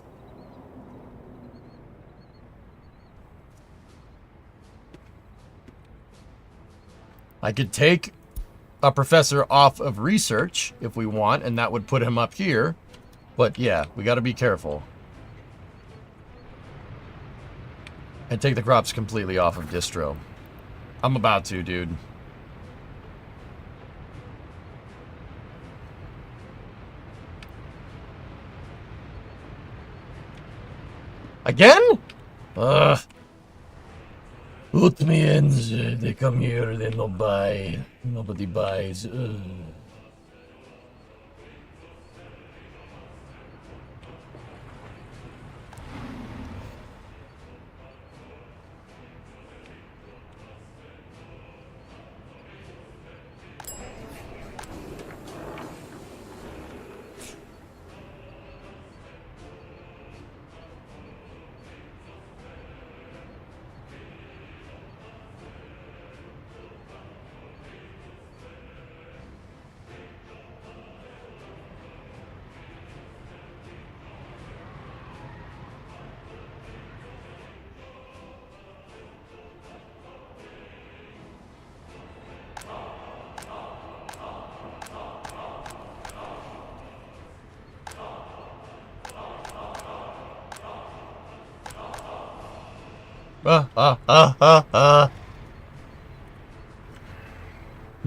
S1: I could take a professor off of research if we want, and that would put him up here. But yeah, we gotta be careful. And take the crops completely off of distro. I'm about to, dude. Again? Ugh. Utmians, they come here, they no buy. Nobody buys. Ugh.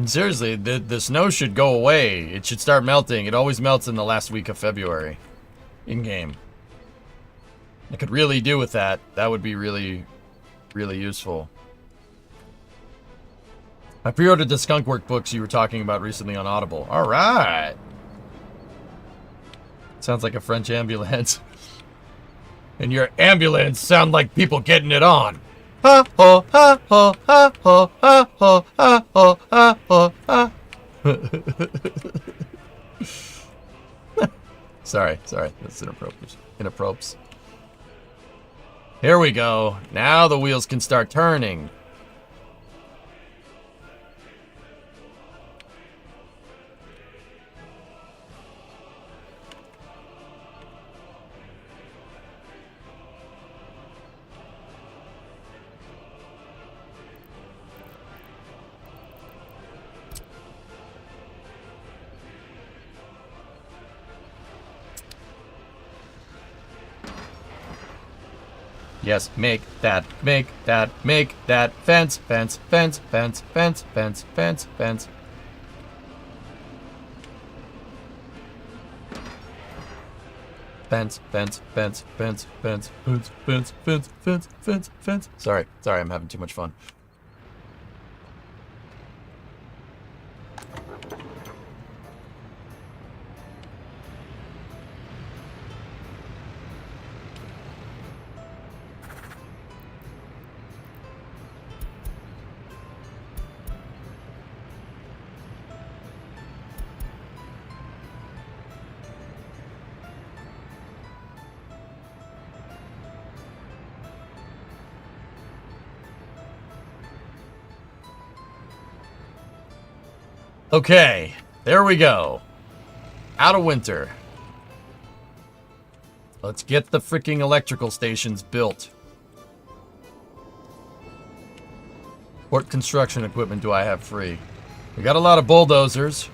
S1: Seriously, the snow should go away. It should start melting. It always melts in the last week of February. In-game. I could really do with that. That would be really, really useful. I pre-ordered the Skunkwork books you were talking about recently on Audible. Alright! Sounds like a French ambulance. And your ambulance sound like people getting it on. Ha ho ha ho ha ho ha ho ha ho ha ho ha. Sorry, that's inappropriate. Here we go. Now the wheels can start turning. Yes, make that fence, fence, fence, fence, fence, fence, fence, fence. Fence, fence, fence, fence, fence, fence, fence, fence, fence, fence, fence. Sorry, I'm having too much fun. Okay, there we go. Out of winter. Let's get the freaking electrical stations built. What construction equipment do I have free? We got a lot of bulldozers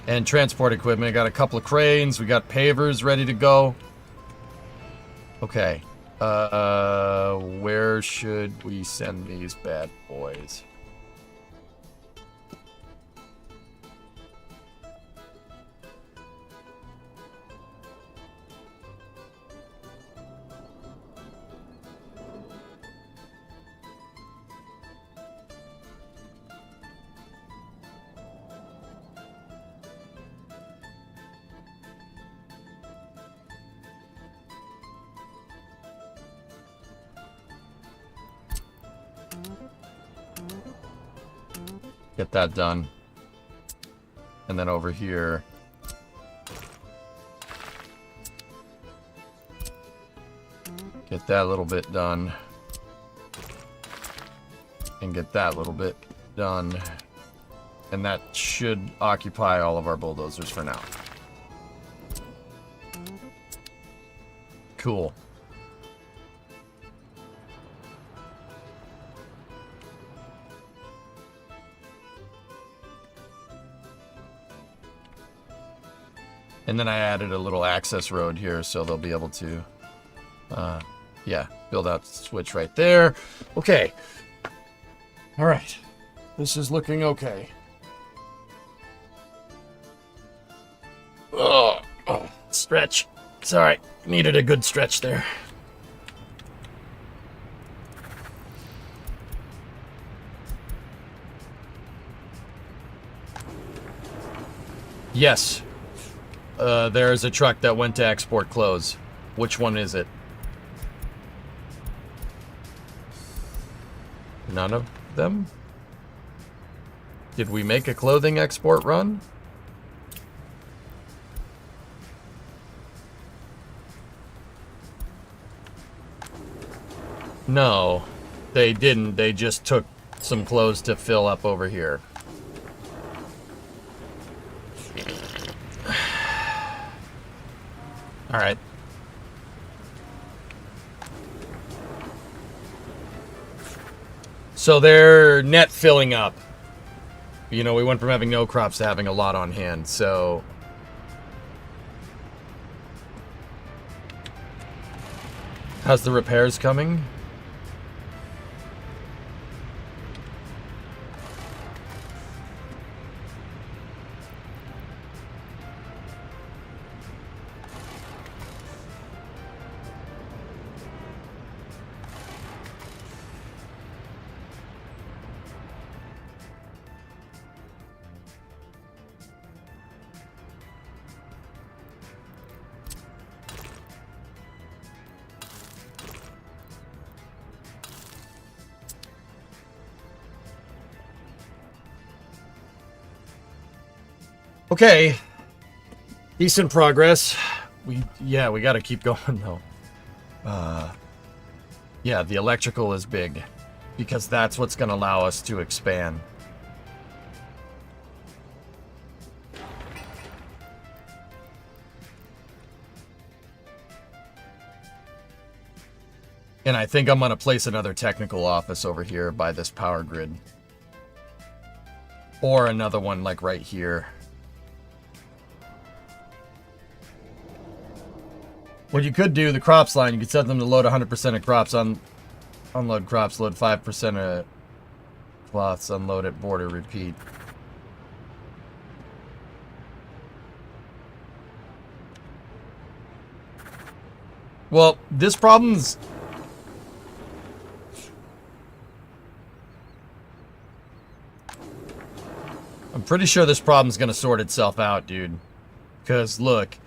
S1: and transport equipment. I got a couple of cranes. We got pavers ready to go. Okay. Where should we send these bad boys? Get that done. And then over here. Get that little bit done. And get that little bit done. And that should occupy all of our bulldozers for now. Cool. And then I added a little access road here so they'll be able to, yeah, build out the switch right there. Okay. All right. This is looking okay. Oh, stretch. Sorry. Needed a good stretch there. Yes. There's a truck that went to export clothes. Which one is it? None of them? Did we make a clothing export run? No, they didn't. They just took some clothes to fill up over here. All right. So they're net filling up. You know, we went from having no crops to having a lot on hand, so... How's the repairs coming? Okay, decent progress. We got to keep going though. Yeah, the electrical is big because that's what's going to allow us to expand. And I think I'm going to place another technical office over here by this power grid. Or another one like right here. What you could do, the crops line, you could set them to load 100% of crops, unload crops, load 5% of cloths, unload at border, repeat. Well, this problem's... I'm pretty sure this problem's gonna sort itself out, dude. Because, look,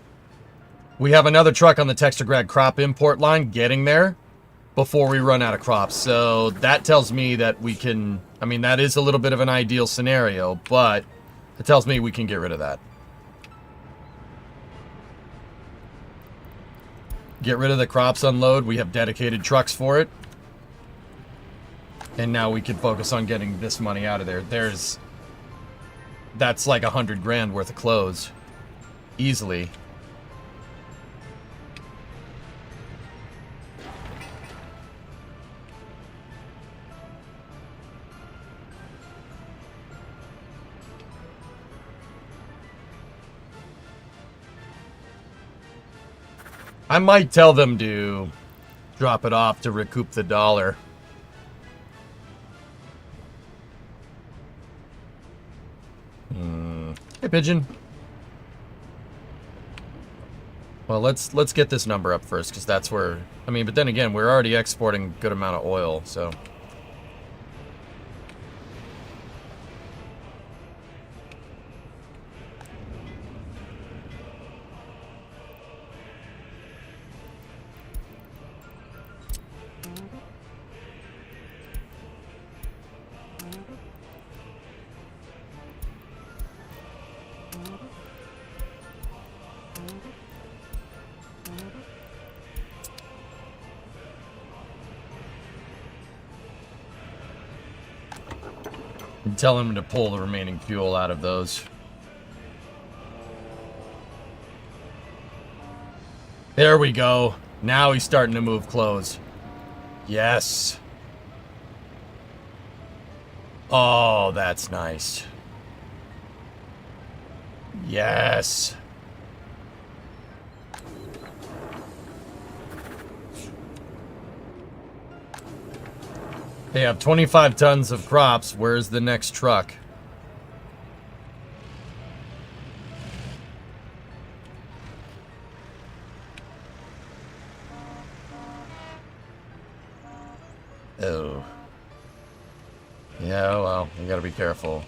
S1: we have another truck on the Yakograd crop import line getting there before we run out of crops. So that tells me that we can... I mean, that is a little bit of an ideal scenario, but it tells me we can get rid of that. Get rid of the crops unload. We have dedicated trucks for it. And now we can focus on getting this money out of there. That's like 100 grand worth of clothes. Easily. I might tell them to drop it off to recoup the dollar. Hey, Pigeon. Well, let's get this number up first, because that's where... I mean, but then again, we're already exporting a good amount of oil, so... and tell him to pull the remaining fuel out of those. There we go. Now he's starting to move clothes. Yes. Oh, that's nice. Yes. They have 25 tons of crops. Where's the next truck? Oh. Yeah, well, we gotta be careful.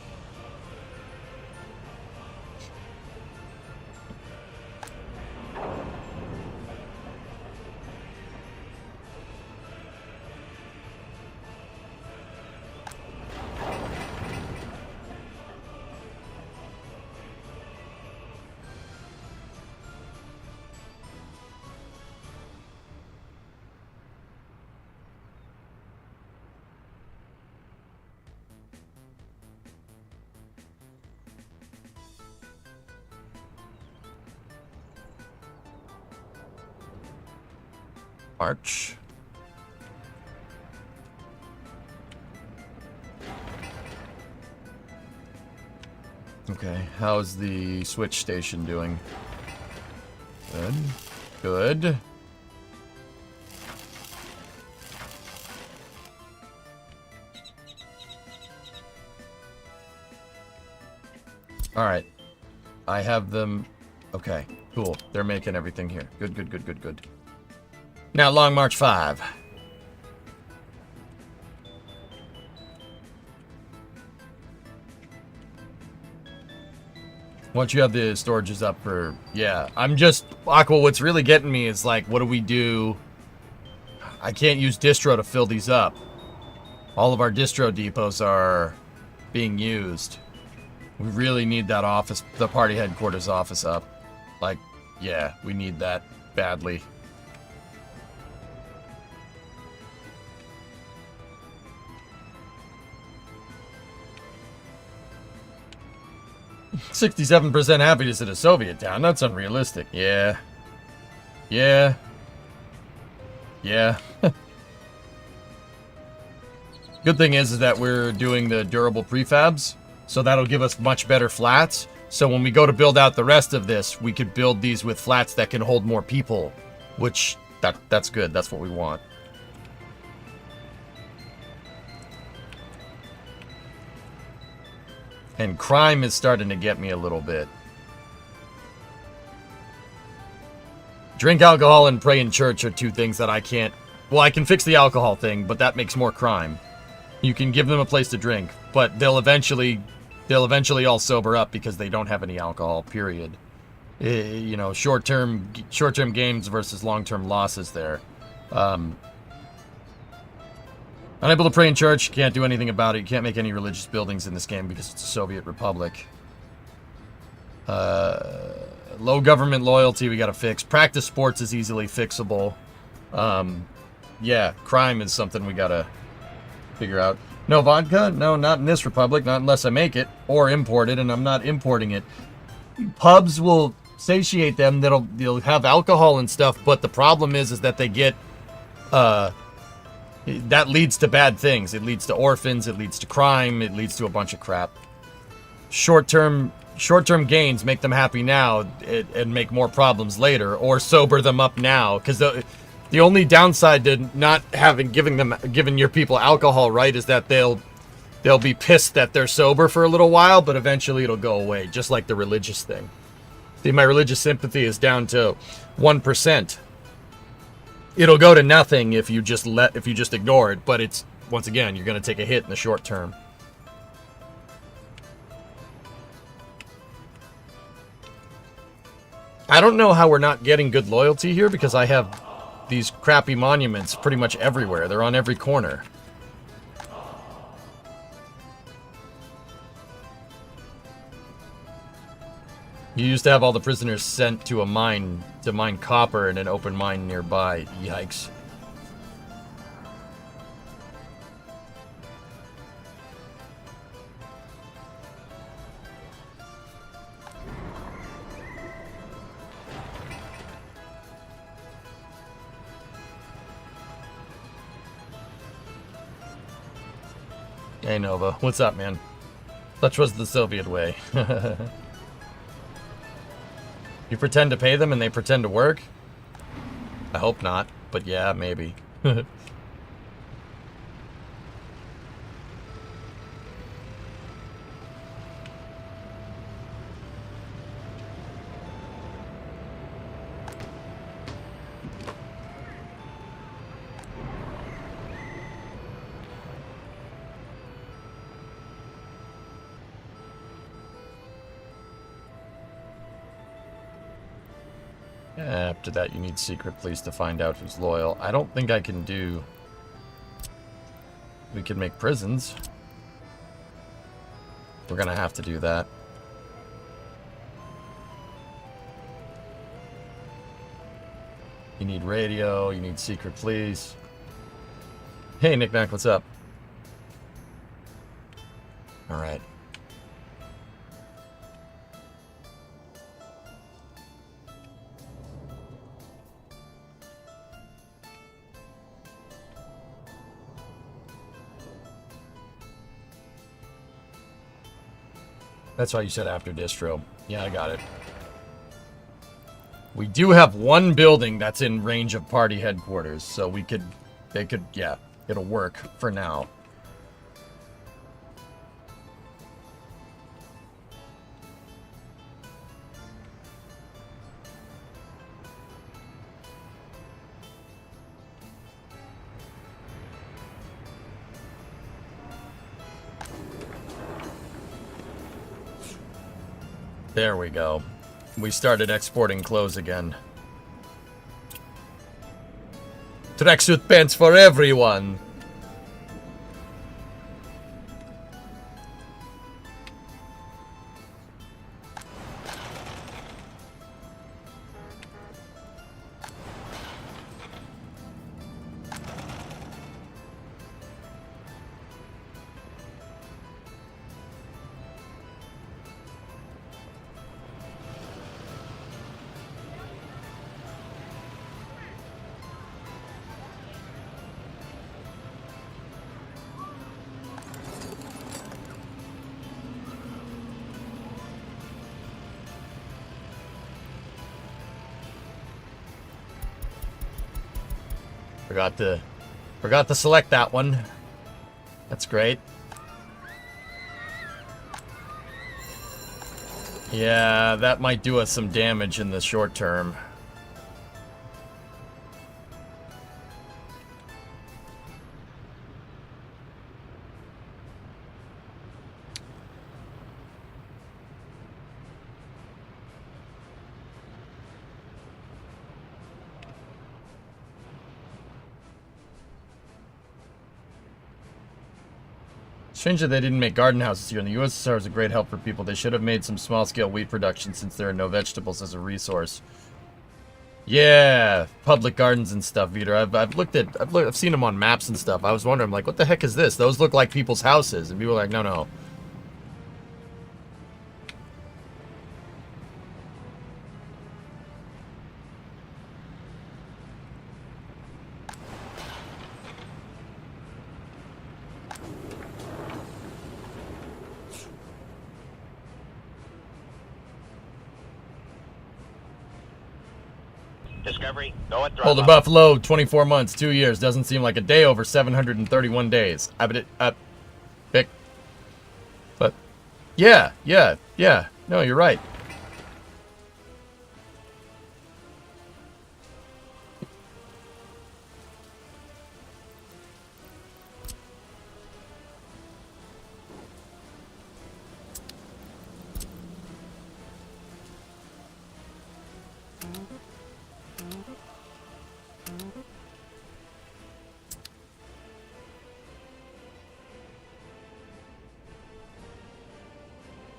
S1: March. Okay, how's the switch station doing? Good. Good. Alright. I have them... Okay, cool. They're making everything here. Good, good, good, good, good. Now, Long March 5. Once you have the storages up for... Yeah, I'm just... Aqua, what's really getting me is, like, what do we do? I can't use distro to fill these up. All of our distro depots are being used. We really need that office, the party headquarters office up. Like, yeah, we need that badly. 67% happiness in a Soviet town. That's unrealistic. Yeah. Yeah. Yeah. Good thing is that we're doing the durable prefabs, so that'll give us much better flats. So when we go to build out the rest of this, we could build these with flats that can hold more people. which that's good. That's what we want. And crime is starting to get me a little bit. Drink alcohol and pray in church are two things that I can't... Well, I can fix the alcohol thing, but that makes more crime. You can give them a place to drink, but they'll eventually all sober up because they don't have any alcohol, period. You know, short-term gains versus long-term losses there. Unable to pray in church, can't do anything about it. You can't make any religious buildings in this game because it's a Soviet republic. Low government loyalty, we gotta fix. Practice sports is easily fixable. Yeah, crime is something we gotta figure out. No vodka? No, not in this republic, not unless I make it or import it, and I'm not importing it. Pubs will satiate them, they'll have alcohol and stuff, but the problem is that they get, that leads to bad things. It leads to orphans, it leads to crime, it leads to a bunch of crap. Short-term gains make them happy now and make more problems later, or sober them up now, because the only downside to not giving your people alcohol, right, is that they'll be pissed that they're sober for a little while, but eventually it'll go away, just like the religious thing. See, my religious sympathy is down to 1%. It'll go to nothing if you just ignore it, but it's, once again, you're going to take a hit in the short term. I don't know how we're not getting good loyalty here, because I have these crappy monuments pretty much everywhere. They're on every corner. You used to have all the prisoners sent to a mine to mine copper in an open mine nearby. Yikes. Hey Nova, what's up, man? Such was the Soviet way. You pretend to pay them and they pretend to work? I hope not, but yeah, maybe. After that, you need secret police to find out who's loyal. I don't think I can do... We can make prisons. We're gonna have to do that. You need radio, you need secret police. Hey, Nick Mac, what's up? Alright. That's why you said after distro. Yeah, I got it. We do have one building that's in range of party headquarters, so yeah, it'll work for now. There we go. We started exporting clothes again. Tracksuit pants for everyone! Forgot to select that one. That's great. Yeah, that might do us some damage in the short term. Strange that they didn't make garden houses here. And the USSR is a great help for people. They should have made some small-scale wheat production since there are no vegetables as a resource. Yeah, public gardens and stuff, Vito. I've seen them on maps and stuff. I was wondering, like, what the heck is this? Those look like people's houses, and people are like, no, no.
S2: Discovery, go and
S1: Hold a buffalo, 24 months, 2 years. Doesn't seem like a day over 731 days. Pick. But, yeah. No, you're right.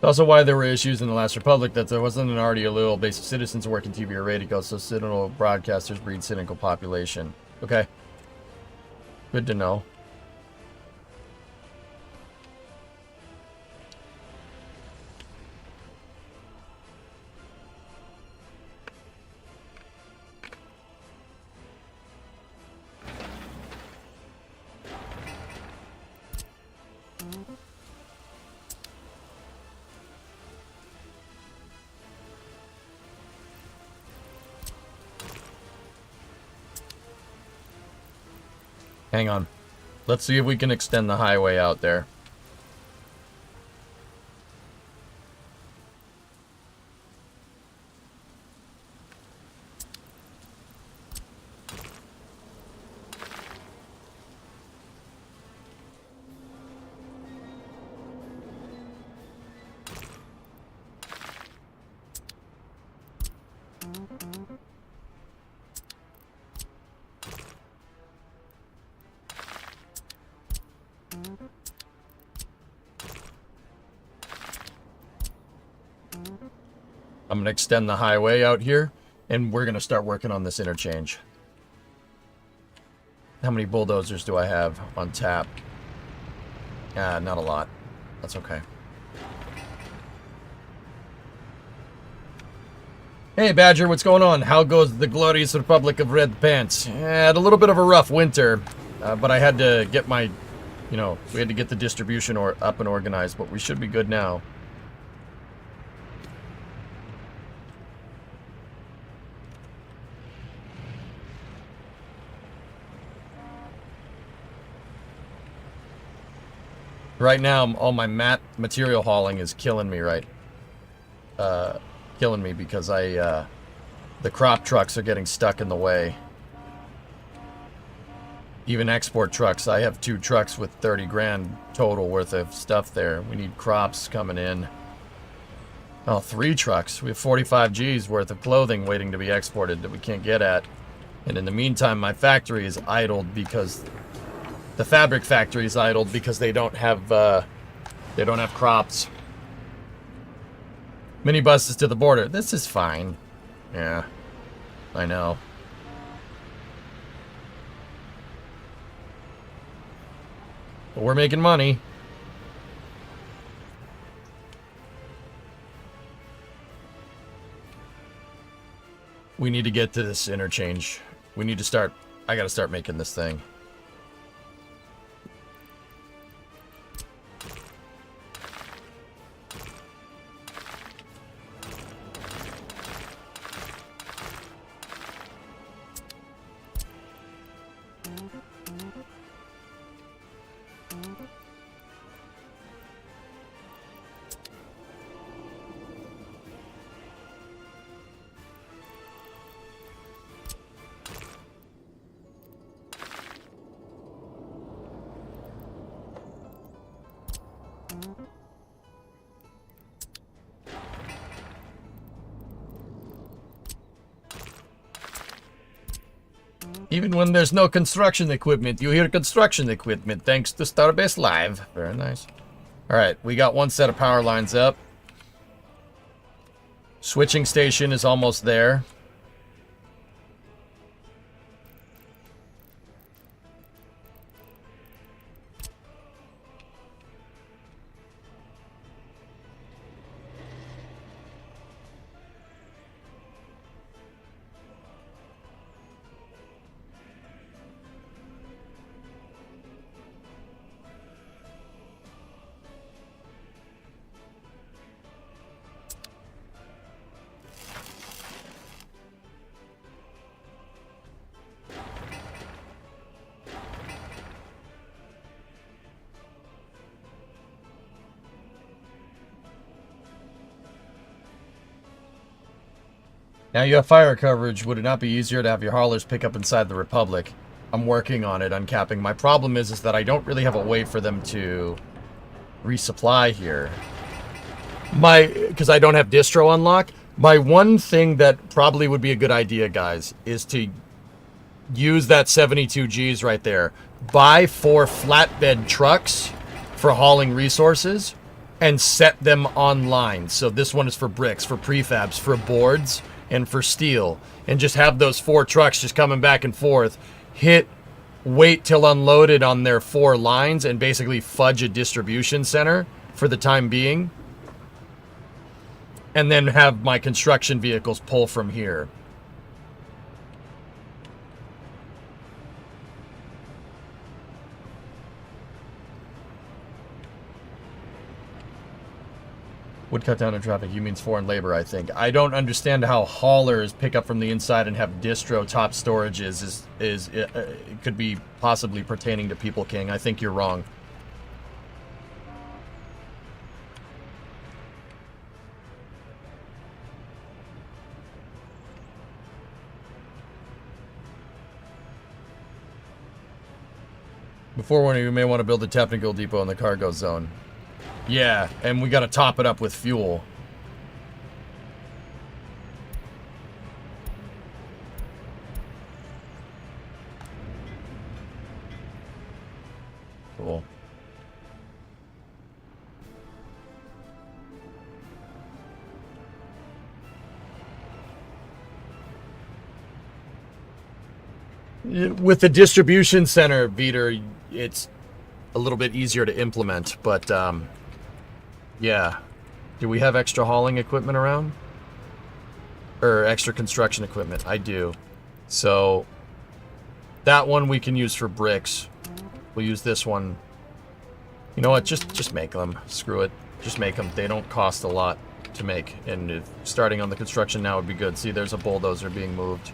S1: Also why there were issues in the last republic that there wasn't an already a loyal base of citizens working TV or radio, so cynical broadcasters breed cynical population. Okay. Good to know. Hang on. Let's see if we can extend the highway out there. I'm going to extend the highway out here, and we're going to start working on this interchange. How many bulldozers do I have on tap? Not a lot. That's okay. Hey, Badger, what's going on? How goes the glorious Republic of Red Pants? Had a little bit of a rough winter, but I had to get my, we had to get the distribution up and organized, but we should be good now. Right now, all my material hauling is killing me, killing me because the crop trucks are getting stuck in the way. Even export trucks, I have 2 trucks with 30 grand total worth of stuff there. We need crops coming in. Oh, 3 trucks. We have 45 G's worth of clothing waiting to be exported that we can't get at. And in the meantime, my factory is idled because the fabric factory is idled because they don't have crops. Minibuses to the border. This is fine. Yeah, I know. But we're making money. We need to get to this interchange. We need to start. I gotta start making this thing. Even when there's no construction equipment, you hear construction equipment thanks to Starbase Live. Very nice. Alright, we got one set of power lines up. Switching station is almost there. Now you have fire coverage. Would it not be easier to have your haulers pick up inside the Republic? I'm working on it, uncapping. My problem is that I don't really have a way for them to resupply here. Because I don't have distro unlock. My one thing that probably would be a good idea, guys, is to use that 72 Gs right there. Buy 4 flatbed trucks for hauling resources and set them online. So this one is for bricks, for prefabs, for boards, and for steel, and just have those 4 trucks just coming back and forth, wait till unloaded on their 4 lines, and basically fudge a distribution center for the time being, and then have my construction vehicles pull from here. Would cut down on traffic. You means foreign labor, I think. I don't understand how haulers pick up from the inside and have distro top storages it could be possibly pertaining to People King. I think you're wrong. Before one, you may want to build a technical depot in the cargo zone. Yeah, and we got to top it up with fuel. Cool. With the distribution center, Veter, it's a little bit easier to implement, but yeah. Do we have extra hauling equipment around? Or extra construction equipment? I do. So that one we can use for bricks. We'll use this one. You know what? Just make them. Screw it. Just make them. They don't cost a lot to make. And if starting on the construction now would be good. See, there's a bulldozer being moved.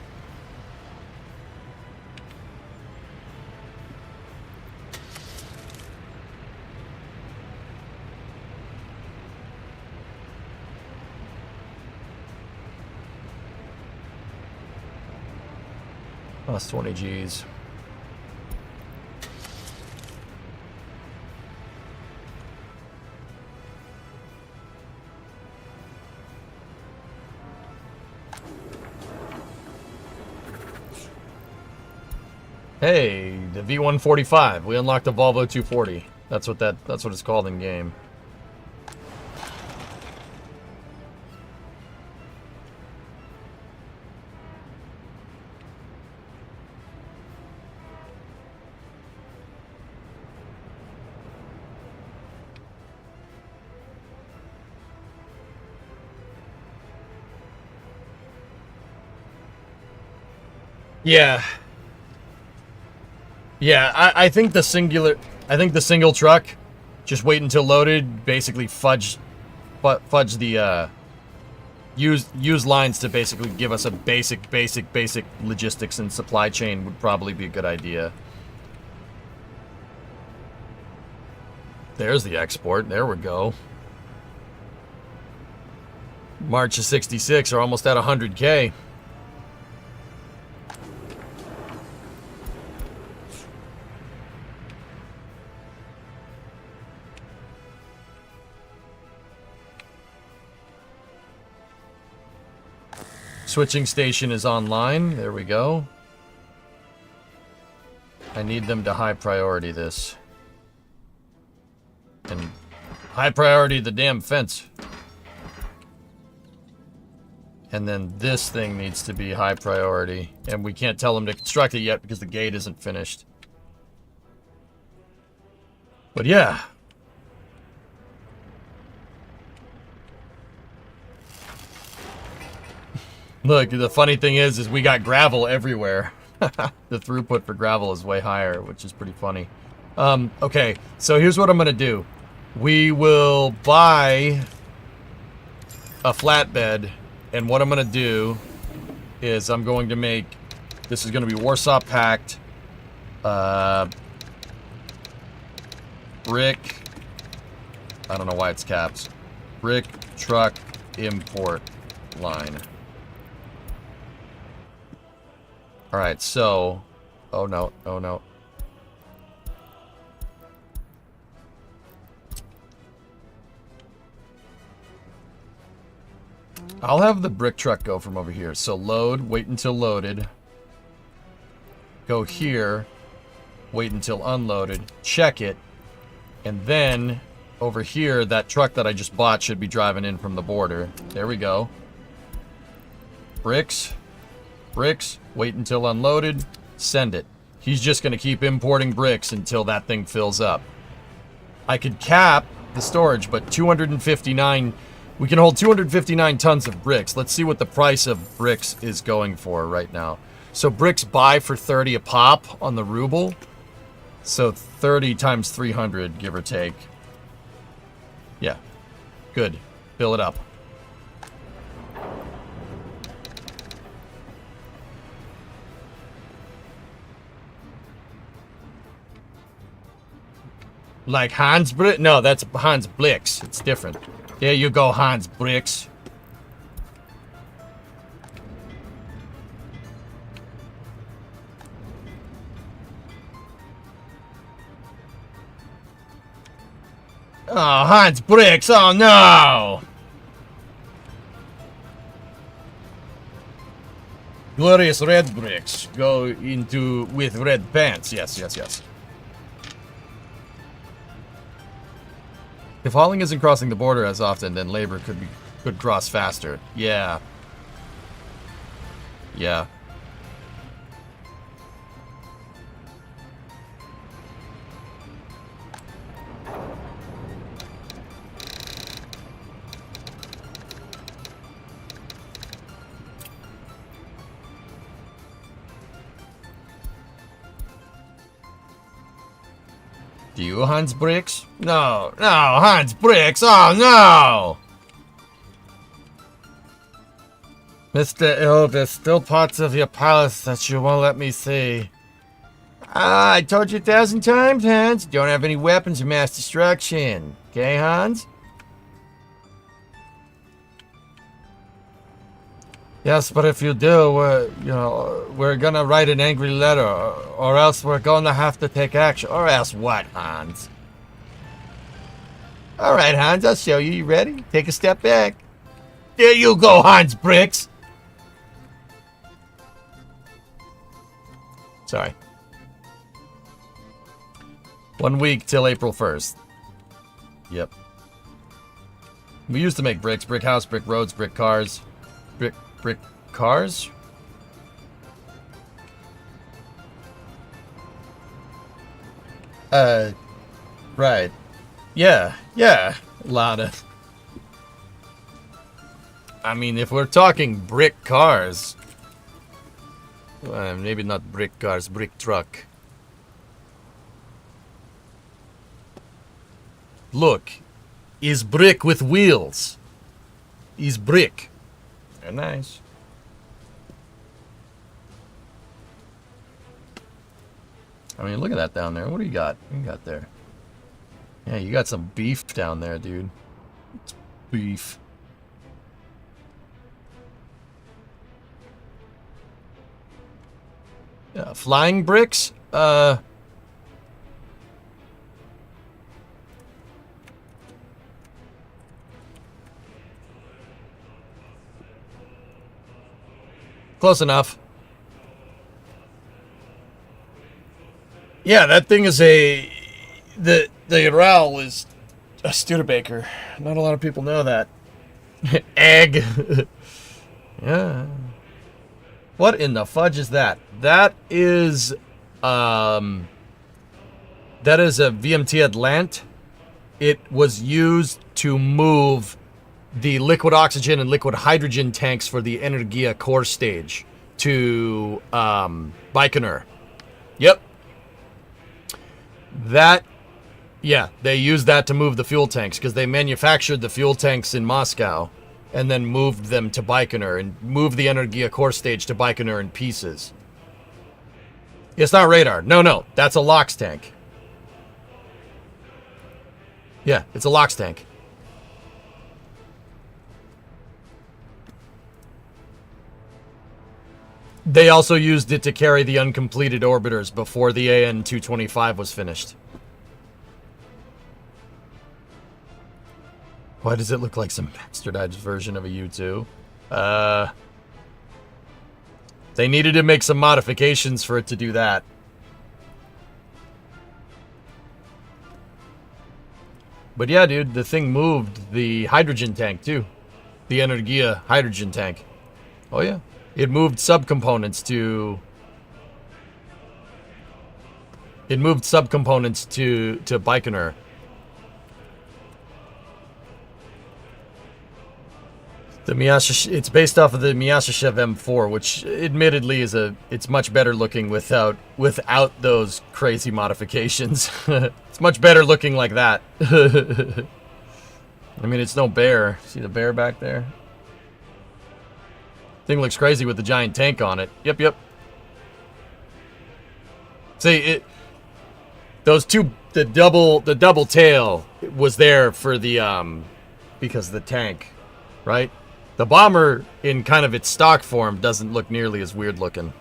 S1: Plus 20 Gs. Hey, the V145. We unlocked the Volvo 240. That's what it's called in game. Yeah. Yeah, I think the single truck, just wait until loaded, basically fudge the use lines to basically give us a basic logistics and supply chain would probably be a good idea. There's the export. There we go. March of 66 are almost at 100K. Switching station is online. There we go. I need them to high priority this. And high priority the damn fence. And then this thing needs to be high priority. And we can't tell them to construct it yet because the gate isn't finished. But yeah. Look, the funny thing is we got gravel everywhere. The throughput for gravel is way higher, which is pretty funny. Okay, so here's what I'm going to do. We will buy a flatbed, and what I'm going to do is I'm going to make... This is going to be Warsaw packed. Brick... I don't know why it's caps. Brick truck import line. Alright, so... Oh no, oh no. I'll have the brick truck go from over here. So load, wait until loaded. Go here, wait until unloaded, check it, and then over here, that truck that I just bought should be driving in from the border. There we go. Bricks. Bricks, wait until unloaded, send it. He's just going to keep importing bricks until that thing fills up. I could cap the storage, but 259... We can hold 259 tons of bricks. Let's see what the price of bricks is going for right now. So bricks buy for 30 a pop on the ruble. So 30 times 300, give or take. Yeah. Good. Fill it up. Like Hans Brick? No, that's Hans Blix. It's different. There you go, Hans Bricks. Oh, Hans Bricks. Oh, no. Glorious red bricks. Go into with red pants. Yes, yes, yes. If hauling isn't crossing the border as often, then labor could cross faster. Yeah. Yeah. Do you, Hans Bricks? No, no, Hans Bricks, oh no! Mr. Ill, there's still parts of your palace that you won't let me see. Ah, I told you 1,000 times, Hans. Don't have any weapons of mass destruction. Okay, Hans? Yes, but if you do, we're gonna write an angry letter, or else we're gonna have to take action. Or else what, Hans? All right, Hans, I'll show you. You ready? Take a step back. There you go, Hans Bricks. Sorry. 1 week till April 1st. Yep. We used to make bricks. Brick house, brick roads, brick cars. Brick cars? Right. Yeah, a lot of... I mean, if we're talking brick cars... maybe not brick cars, brick truck. Look, is brick with wheels. Is brick. They're nice. I mean, look at that down there. What do you got? What do you got there? Yeah, you got some beef down there, dude. It's beef. Flying bricks? Close enough. Yeah, that thing is the Ural is a Studebaker. Not a lot of people know that. Egg. Yeah. What in the fudge is that? That is a VMT Atlant. It was used to move the liquid oxygen and liquid hydrogen tanks for the Energia core stage to Baikonur. Yep. Yeah, they used that to move the fuel tanks because they manufactured the fuel tanks in Moscow and then moved them to Baikonur and moved the Energia core stage to Baikonur in pieces. It's not radar. No, that's a LOX tank. Yeah, it's a LOX tank. They also used it to carry the uncompleted orbiters before the AN-225 was finished. Why does it look like some bastardized version of a U-2? They needed to make some modifications for it to do that. But yeah, dude, the thing moved the hydrogen tank, too. The Energia hydrogen tank. Oh, yeah. It moved subcomponents to Baikonur. It's based off of the Myasishchev M4, which admittedly it's much better looking without those crazy modifications. It's much better looking like that. I mean, it's no bear. See the bear back there? Thing looks crazy with the giant tank on it. Yep. See, the double tail was there for the because of the tank, right? The bomber in kind of its stock form doesn't look nearly as weird looking.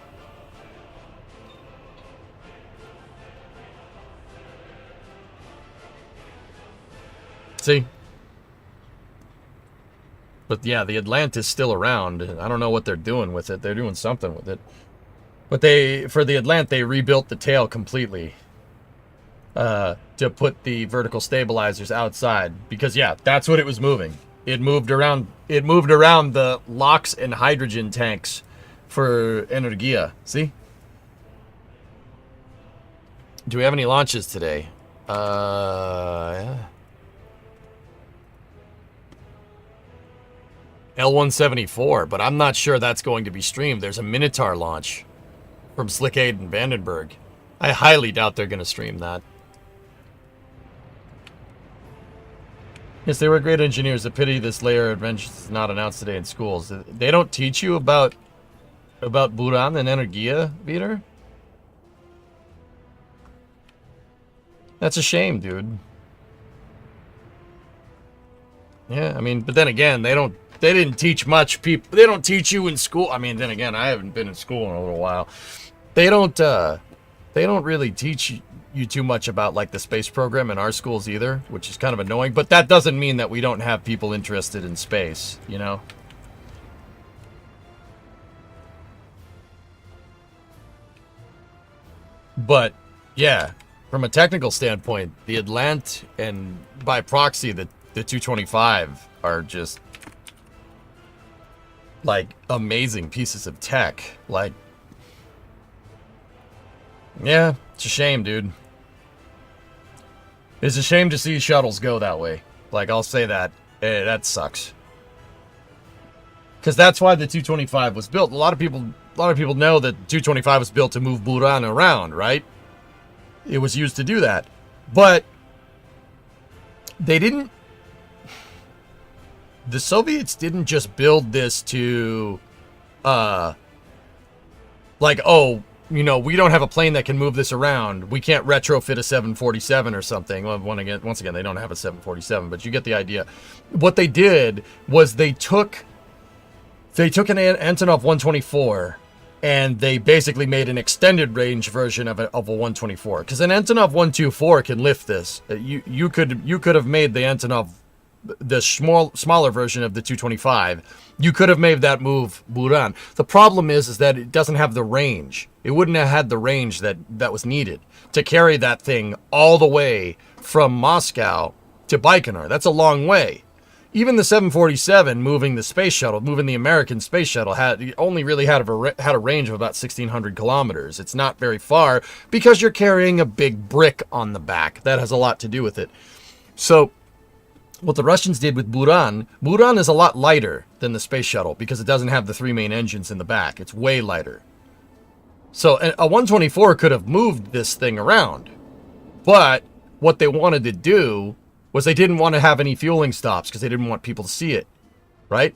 S1: See? But yeah, the Atlantis is still around. I don't know what they're doing with it. They're doing something with it. But for the Atlant, they rebuilt the tail completely. To put the vertical stabilizers outside. Because yeah, that's what it was moving. It moved around the LOX and hydrogen tanks for Energia. See? Do we have any launches today? Yeah. L-174, but I'm not sure that's going to be streamed. There's a Minotaur launch from Slickade and Vandenberg. I highly doubt they're going to stream that. Yes, they were great engineers. A pity this layer adventure is not announced today in schools. They don't teach you about Buran and Energia, Peter? That's a shame, dude. Yeah, I mean, but then again, they didn't teach much people. They don't teach you in school. I mean, then again, I haven't been in school in a little while. They don't really teach you too much about like the space program in our schools either, which is kind of annoying, but that doesn't mean that we don't have people interested in space, you know? But yeah, from a technical standpoint, the Atlant and by proxy the 225 are just like amazing pieces of tech. Like, yeah, it's a shame, dude. It's a shame to see shuttles go that way. Like, I'll say that. That sucks. Because that's why the 225 was built. A lot of people know that 225 was built to move Buran around, right? It was used to do that. But they didn't... The Soviets didn't just build this to... like, oh, you know, we don't have a plane that can move this around. We can't retrofit a 747 or something. Well, once again, they don't have a 747, but you get the idea. What they did was they took an Antonov 124 and they basically made an extended range version of a 124. Because an Antonov 124 can lift this. You could have made the Antonov, the smaller version of the 225. You could have made that move Buran. The problem is that it doesn't have the range. It wouldn't have had the range that was needed to carry that thing all the way from Moscow to Baikonur. That's a long way. Even the 747 moving the space shuttle, moving the American space shuttle, only really had a range of about 1,600 kilometers. It's not very far because you're carrying a big brick on the back. That has a lot to do with it. So what the Russians did with Buran is a lot lighter than the space shuttle because it doesn't have the 3 main engines in the back. It's way lighter. So a 124 could have moved this thing around. But what they wanted to do was they didn't want to have any fueling stops because they didn't want people to see it, right?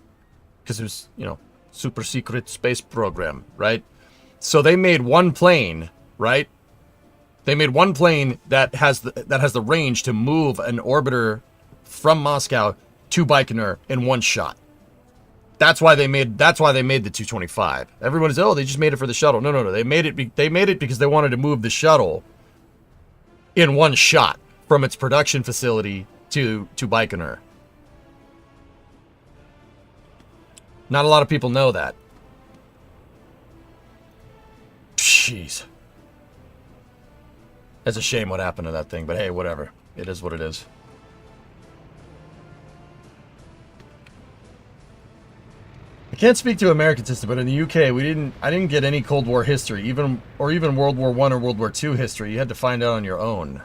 S1: Because it was, you know, super secret space program, right? So they made one plane, right? They made one plane that has the range to move an orbiter from Moscow to Baikonur in one shot. That's why they made the 225. Everyone is, oh, they just made it for the shuttle. No. They made it because they wanted to move the shuttle in one shot from its production facility to Baikonur. Not a lot of people know that. Jeez. That's a shame what happened to that thing, but hey, whatever. It is what it is. I can't speak to American system, but in the UK, I didn't get any Cold War history, even World War I or World War II history. You had to find out on your own.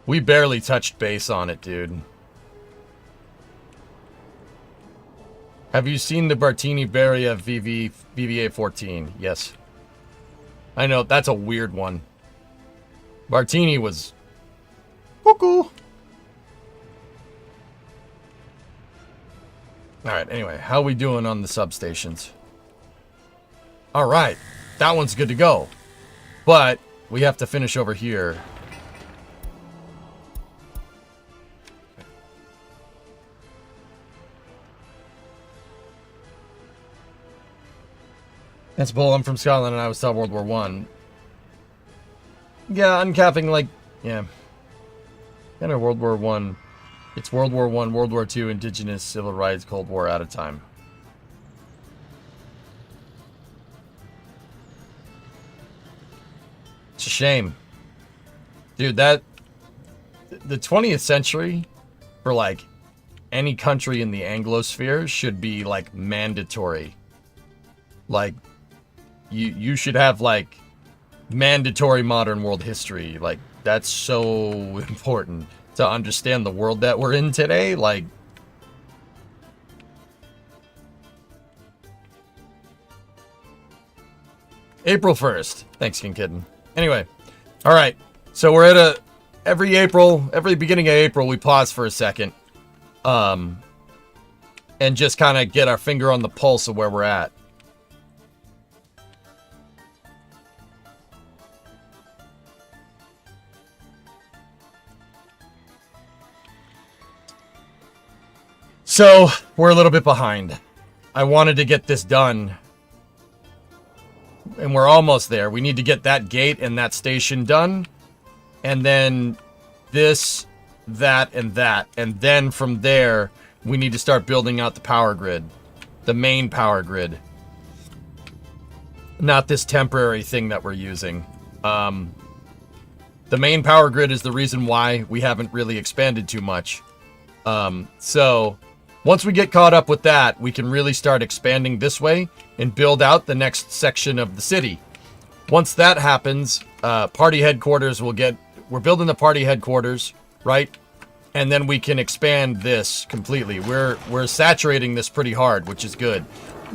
S1: We barely touched base on it, dude. Have you seen the Bartini Beria VVA-14? Yes. I know, that's a weird one. Bartini was cuckoo. Alright, anyway, how we doing on the substations? Alright, that one's good to go. But we have to finish over here. That's bull. I'm from Scotland and I was taught World War One. Yeah, uncapping, like, yeah. Kind of World War One. It's World War One, World War Two, Indigenous, Civil Rights, Cold War at a time. It's a shame. Dude, the 20th century, for, like, any country in the Anglosphere should be, like, mandatory. Like, you should have, like, mandatory modern world history. Like, that's so important to understand the world that we're in today. Like, April 1st. Thanks, King Kitten. Anyway, all right. So we're at every beginning of April, we pause for a second, and just kind of get our finger on the pulse of where we're at. So, we're a little bit behind. I wanted to get this done. And we're almost there. We need to get that gate and that station done. And then this, that, and that. And then from there, we need to start building out the power grid. The main power grid. Not this temporary thing that we're using. The main power grid is the reason why we haven't really expanded too much. So once we get caught up with that, we can really start expanding this way and build out the next section of the city. Once that happens, party headquarters we're building the party headquarters, right? And then we can expand this completely. We're saturating this pretty hard, which is good.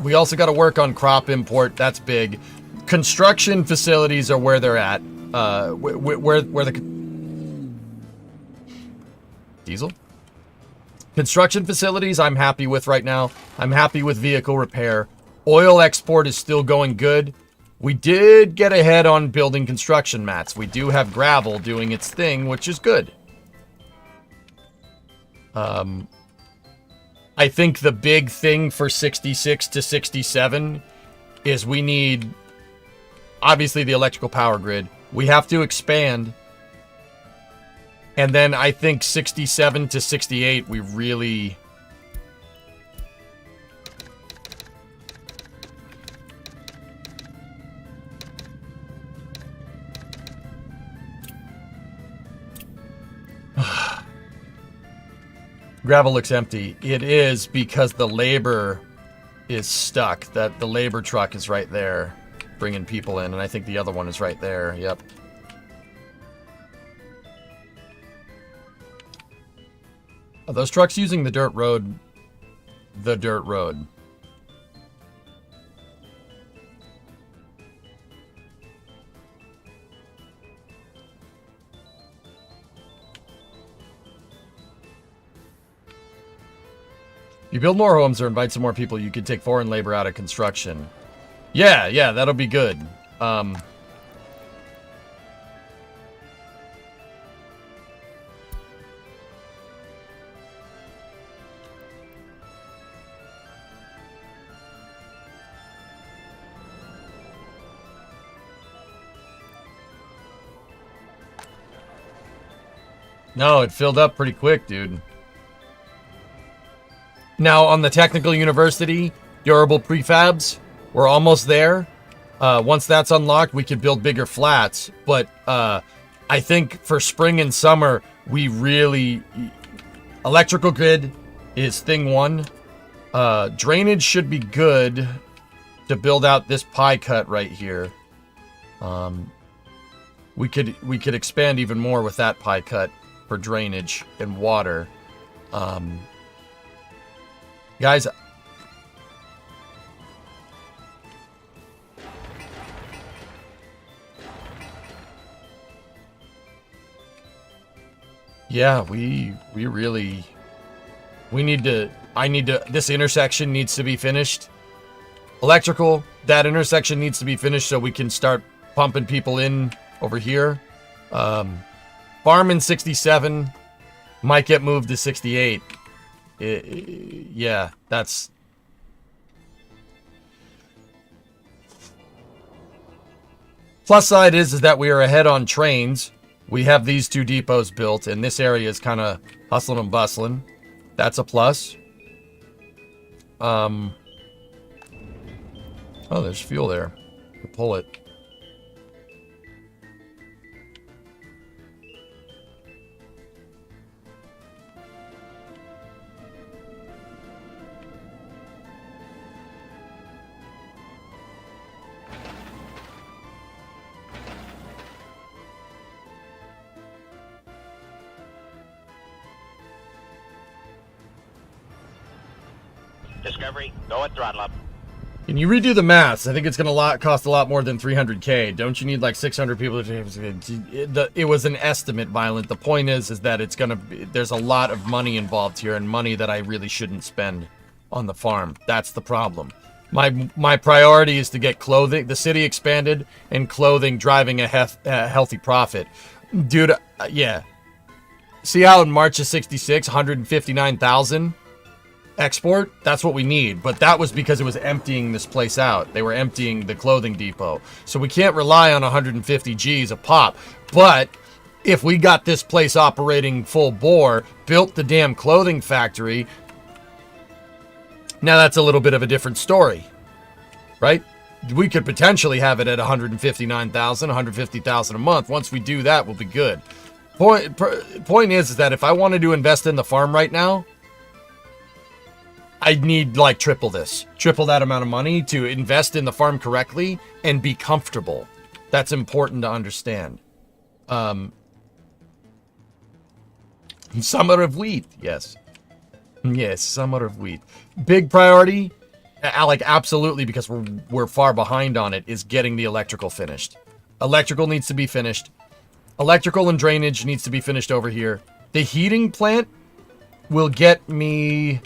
S1: We also got to work on crop import. That's big. Construction facilities are where they're at. Where the Diesel. Construction facilities, I'm happy with right now. I'm happy with vehicle repair. Oil export is still going good. We did get ahead on building construction mats. We do have gravel doing its thing, which is good. I think the big thing for 66 to 67 is we need, obviously, the electrical power grid. We have to expand. And then I think 67 to 68, we really... Gravel looks empty. It is because the labor is stuck. That the labor truck is right there, bringing people in, and I think the other one is right there. Yep. Are those trucks using the dirt road? The dirt road. You build more homes or invite some more people, you could take foreign labor out of construction. Yeah, that'll be good. No, it filled up pretty quick, dude. Now, on the Technical University, durable prefabs, we're almost there. Once that's unlocked, we could build bigger flats. But I think for spring and summer, we really... Electrical grid is thing one. Drainage should be good to build out this pie cut right here. We could expand even more with that pie cut for drainage and water. Guys, yeah, we really, this intersection needs to be finished. Electrical, that intersection needs to be finished so we can start pumping people in over here. Farm in 67 might get moved to 68. Yeah, that's... Plus side is that we are ahead on trains. We have these two depots built, and this area is kind of hustling and bustling. That's a plus. Oh, there's fuel there. We'll pull it.
S2: Discovery, go at throttle up.
S1: Can you redo the maths? I think it's going to cost a lot more than 300K. Don't you need like 600 people? It was an estimate, Violent. The point is that it's going to be, there's a lot of money involved here, and money that I really shouldn't spend on the farm. That's the problem. My priority is to get clothing, the city expanded, and clothing driving a healthy profit. Dude, yeah. See how in March of 66, 159,000? Export, that's what we need, but that was because it was emptying this place out. They were emptying the clothing depot, so we can't rely on 150 G's a pop. But if we got this place operating full bore, built the damn clothing factory, now that's a little bit of a different story, right? We could potentially have it at 159,000, 150,000 a month. Once we do that, we'll be good. Point is that if I wanted to invest in the farm right now, I need like triple that amount of money to invest in the farm correctly and be comfortable. That's important to understand. Summer of wheat, yes. Yes, summer of wheat. Big priority, like absolutely, because we're far behind on it, is getting the electrical finished. Electrical needs to be finished. Electrical and drainage needs to be finished over here. The heating plant will get me,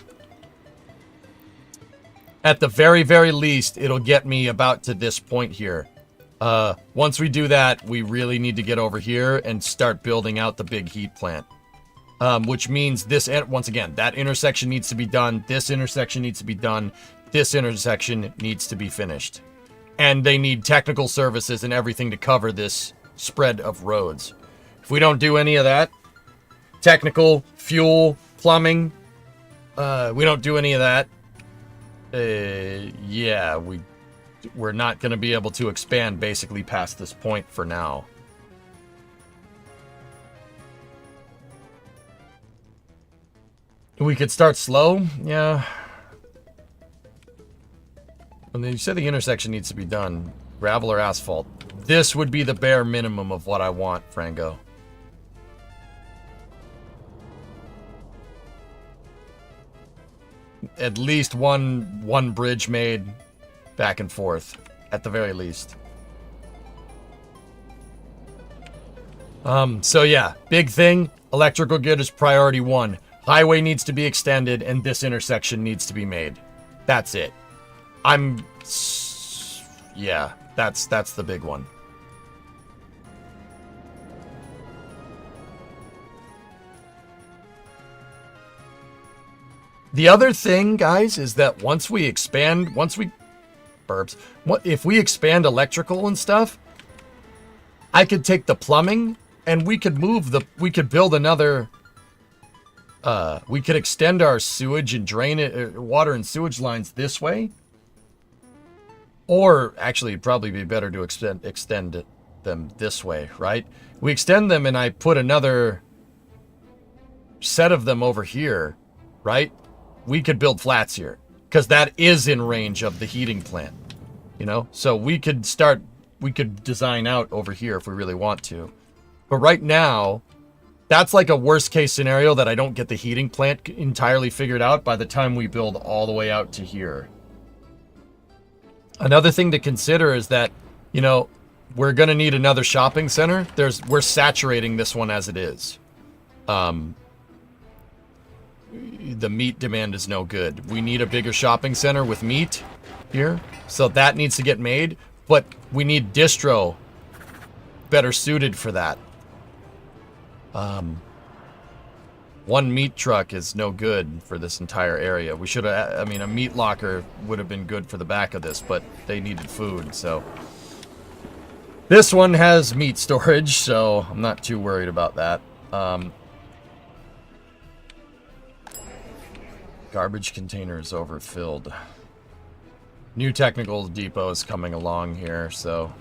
S1: at the very, very least, it'll get me about to this point here. Once we do that, we really need to get over here and start building out the big heat plant. Which means this, once again, that intersection needs to be done. This intersection needs to be done. This intersection needs to be finished. And they need technical services and everything to cover this spread of roads. If we don't do any of that, technical, fuel, plumbing, we don't do any of that, yeah, we're not going to be able to expand basically past this point for now. We could start slow, yeah. And then you said the intersection needs to be done. Gravel or asphalt. This would be the bare minimum of what I want, Frango. At least one bridge made back and forth, at the very least. So yeah, big thing, electrical grid is priority 1. Highway needs to be extended, and this intersection needs to be made. That's it. Yeah, that's the big one. The other thing, guys, is that once we expand, if we expand electrical and stuff, I could take the plumbing and we could build another. We could extend our sewage and drain it, water and sewage lines this way. Or, actually, it'd probably be better to extend them this way, right? We extend them and I put another set of them over here, right? We could build flats here. Because that is in range of the heating plant. You know? So we could design out over here if we really want to. But right now, that's like a worst case scenario that I don't get the heating plant entirely figured out by the time we build all the way out to here. Another thing to consider is that, you know, we're going to need another shopping center. We're saturating this one as it is. The meat demand is no good. We need a bigger shopping center with meat here. So that needs to get made. But we need distro better suited for that. One meat truck is no good for this entire area. We should have, I mean, a meat locker would have been good for the back of this, but they needed food, so. This one has meat storage, so I'm not too worried about that. Garbage container is overfilled. New technical depot is coming along here, so.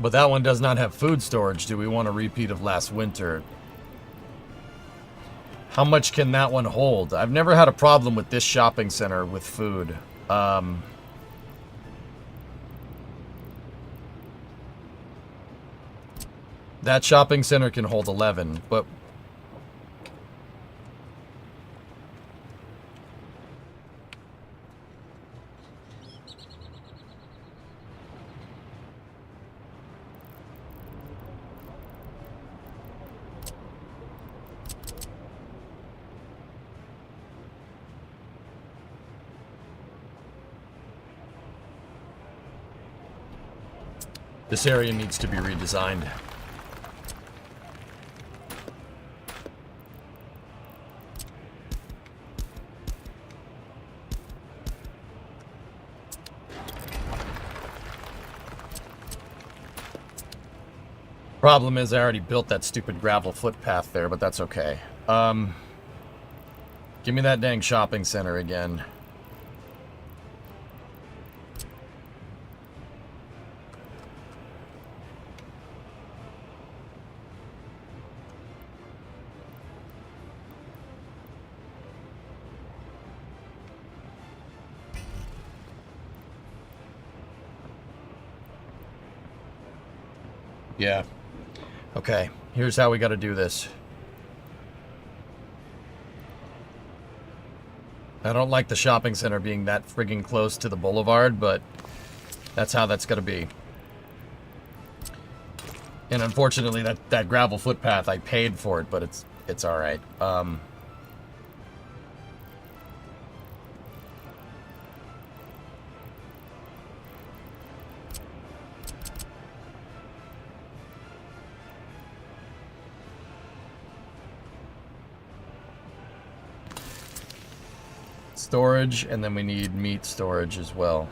S1: But that one does not have food storage. Do we want a repeat of last winter? How much can that one hold? I've never had a problem with this shopping center with food. That shopping center can hold 11, but... This area needs to be redesigned. Problem is I already built that stupid gravel footpath there, but that's okay. Give me that dang shopping center again. Yeah. Okay, here's how we got to do this. I don't like the shopping center being that friggin' close to the boulevard, but that's how that's going to be. And unfortunately, that gravel footpath, I paid for it, but it's all right. Storage, and then we need meat storage as well.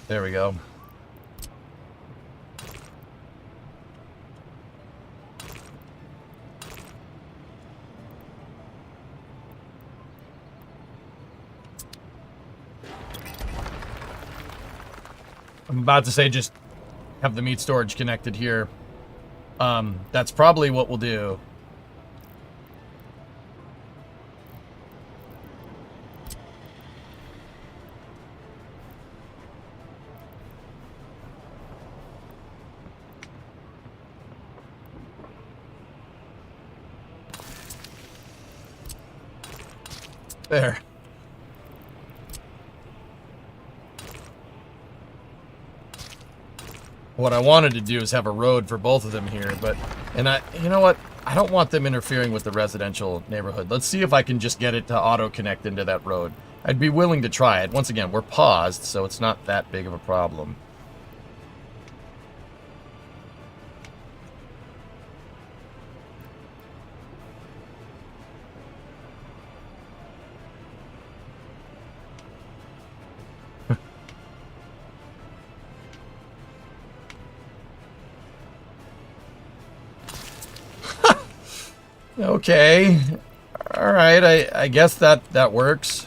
S1: There we go. I'm about to say just have the meat storage connected here. That's probably what we'll do. There. What I wanted to do is have a road for both of them here, but, you know what? I don't want them interfering with the residential neighborhood. Let's see if I can just get it to auto-connect into that road. I'd be willing to try it. Once again, we're paused, so it's not that big of a problem. Okay. All right, I guess that works.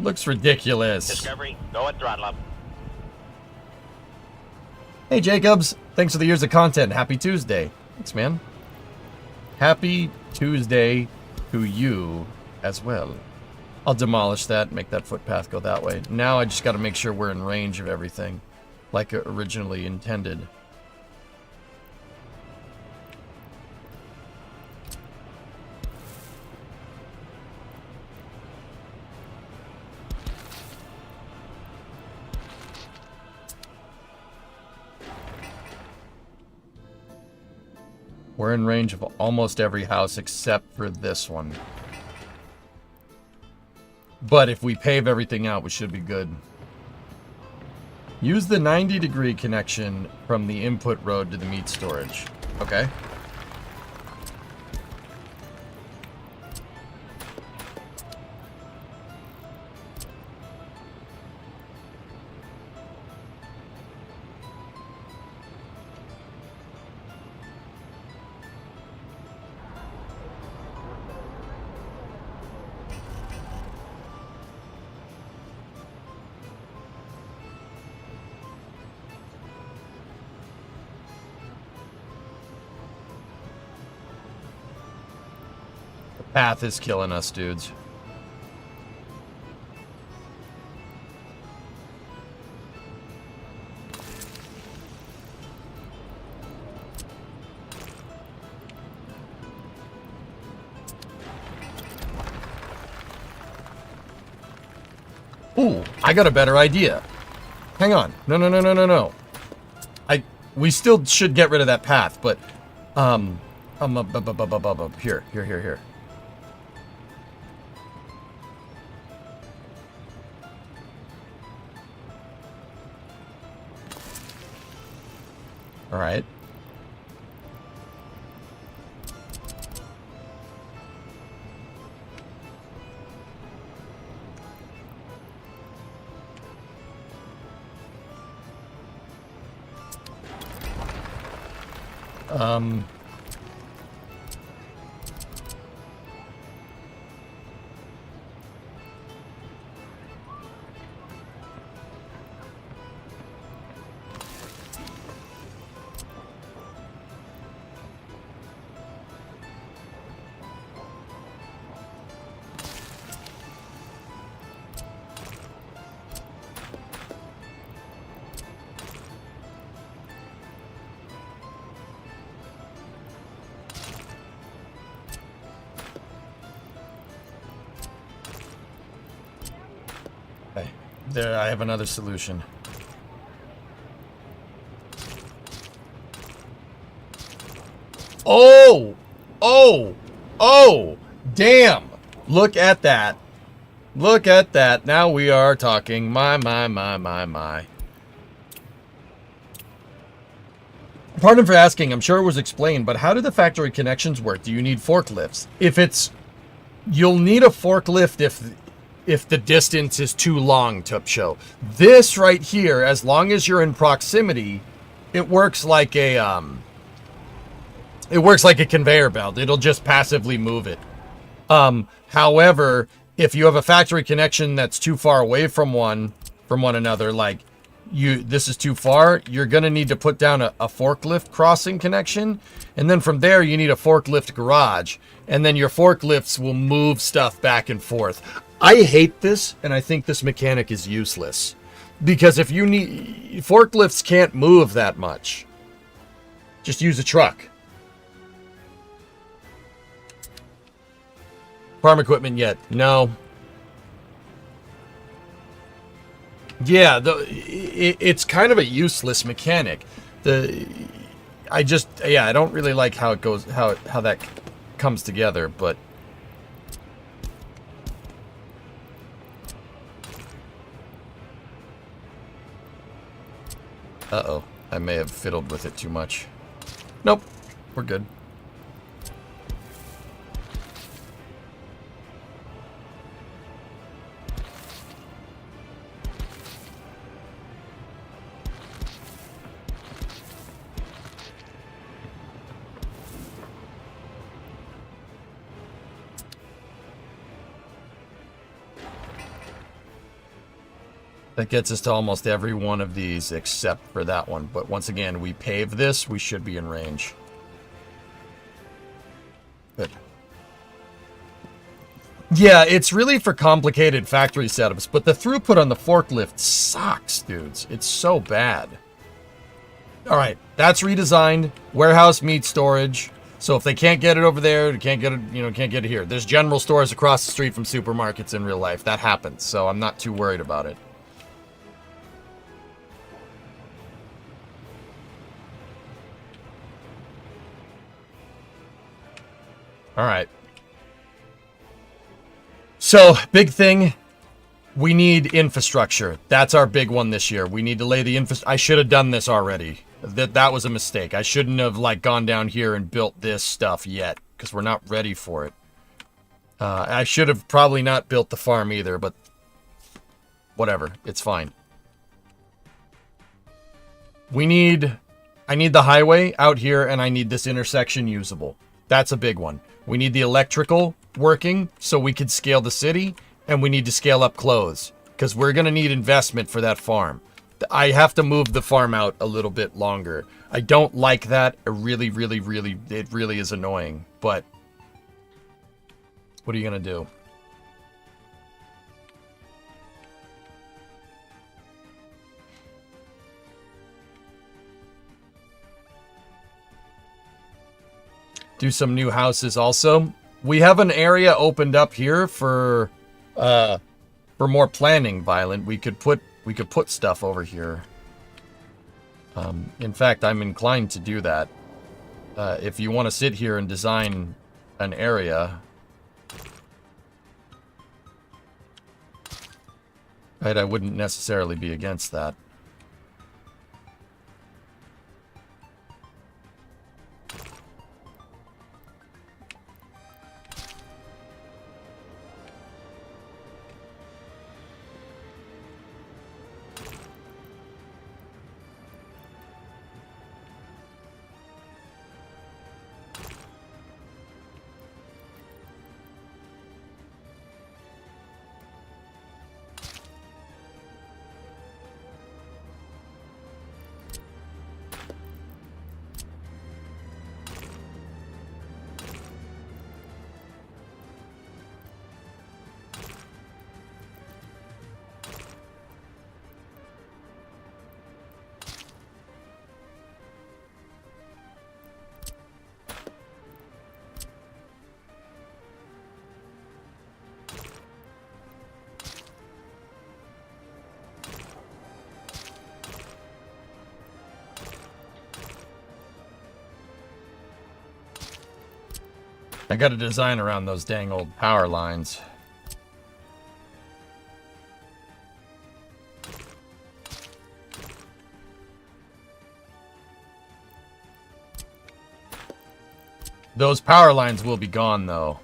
S1: Looks ridiculous.
S2: Discovery, go at throttle up.
S1: Hey, Jacobs. Thanks for the years of content. Happy Tuesday. Thanks, man. Happy Tuesday to you as well. I'll demolish that, make that footpath go that way. Now I just got to make sure we're in range of everything like originally intended. We're in range of almost every house except for this one. But if we pave everything out, we should be good. Use the 90-degree connection from the input road to the meat storage. Okay. Path is killing us, dudes. Ooh, I got a better idea. Hang on. No. We still should get rid of that path, but here. All right. Okay, there, I have another solution. Oh! Oh! Oh! Damn! Look at that. Look at that. Now we are talking. My. Pardon for asking, I'm sure it was explained, but how do the factory connections work? Do you need forklifts? You'll need a forklift if the distance is too long to show. This right here, as long as you're in proximity, it works like a conveyor belt. It'll just passively move it. However, if you have a factory connection that's too far away from one another, like this is too far, you're gonna need to put down a forklift crossing connection, and then from there you need a forklift garage, and then your forklifts will move stuff back and forth. I hate this, and I think this mechanic is useless, because if you need forklifts can't move that much. Just use a truck. Farm equipment yet? No. Yeah, it's kind of a useless mechanic. I don't really like how it goes, how that comes together, but uh-oh, I may have fiddled with it too much. Nope, we're good. That gets us to almost every one of these except for that one. But once again, we pave this, we should be in range. Good. Yeah, it's really for complicated factory setups, but the throughput on the forklift sucks, dudes. It's so bad. All right, that's redesigned. Warehouse meets storage. So if they can't get it over there, they can't get it, can't get it here. There's general stores across the street from supermarkets in real life. That happens, so I'm not too worried about it. All right. So, big thing, we need infrastructure. That's our big one this year. We need to lay the I should have done this already. That was a mistake. I shouldn't have gone down here and built this stuff yet, because we're not ready for it. I should have probably not built the farm either, but whatever. It's fine. I need the highway out here, and I need this intersection usable. That's a big one. We need the electrical working so we can scale the city, and we need to scale up clothes because we're going to need investment for that farm. I have to move the farm out a little bit longer. I don't like that. It really is annoying, but what are you going to do? Do some new houses also. We have an area opened up here for more planning, Violent. We could put stuff over here. In fact, I'm inclined to do that. If you want to sit here and design an area, right? I wouldn't necessarily be against that. I got to design around those dang old power lines. Those power lines will be gone, though.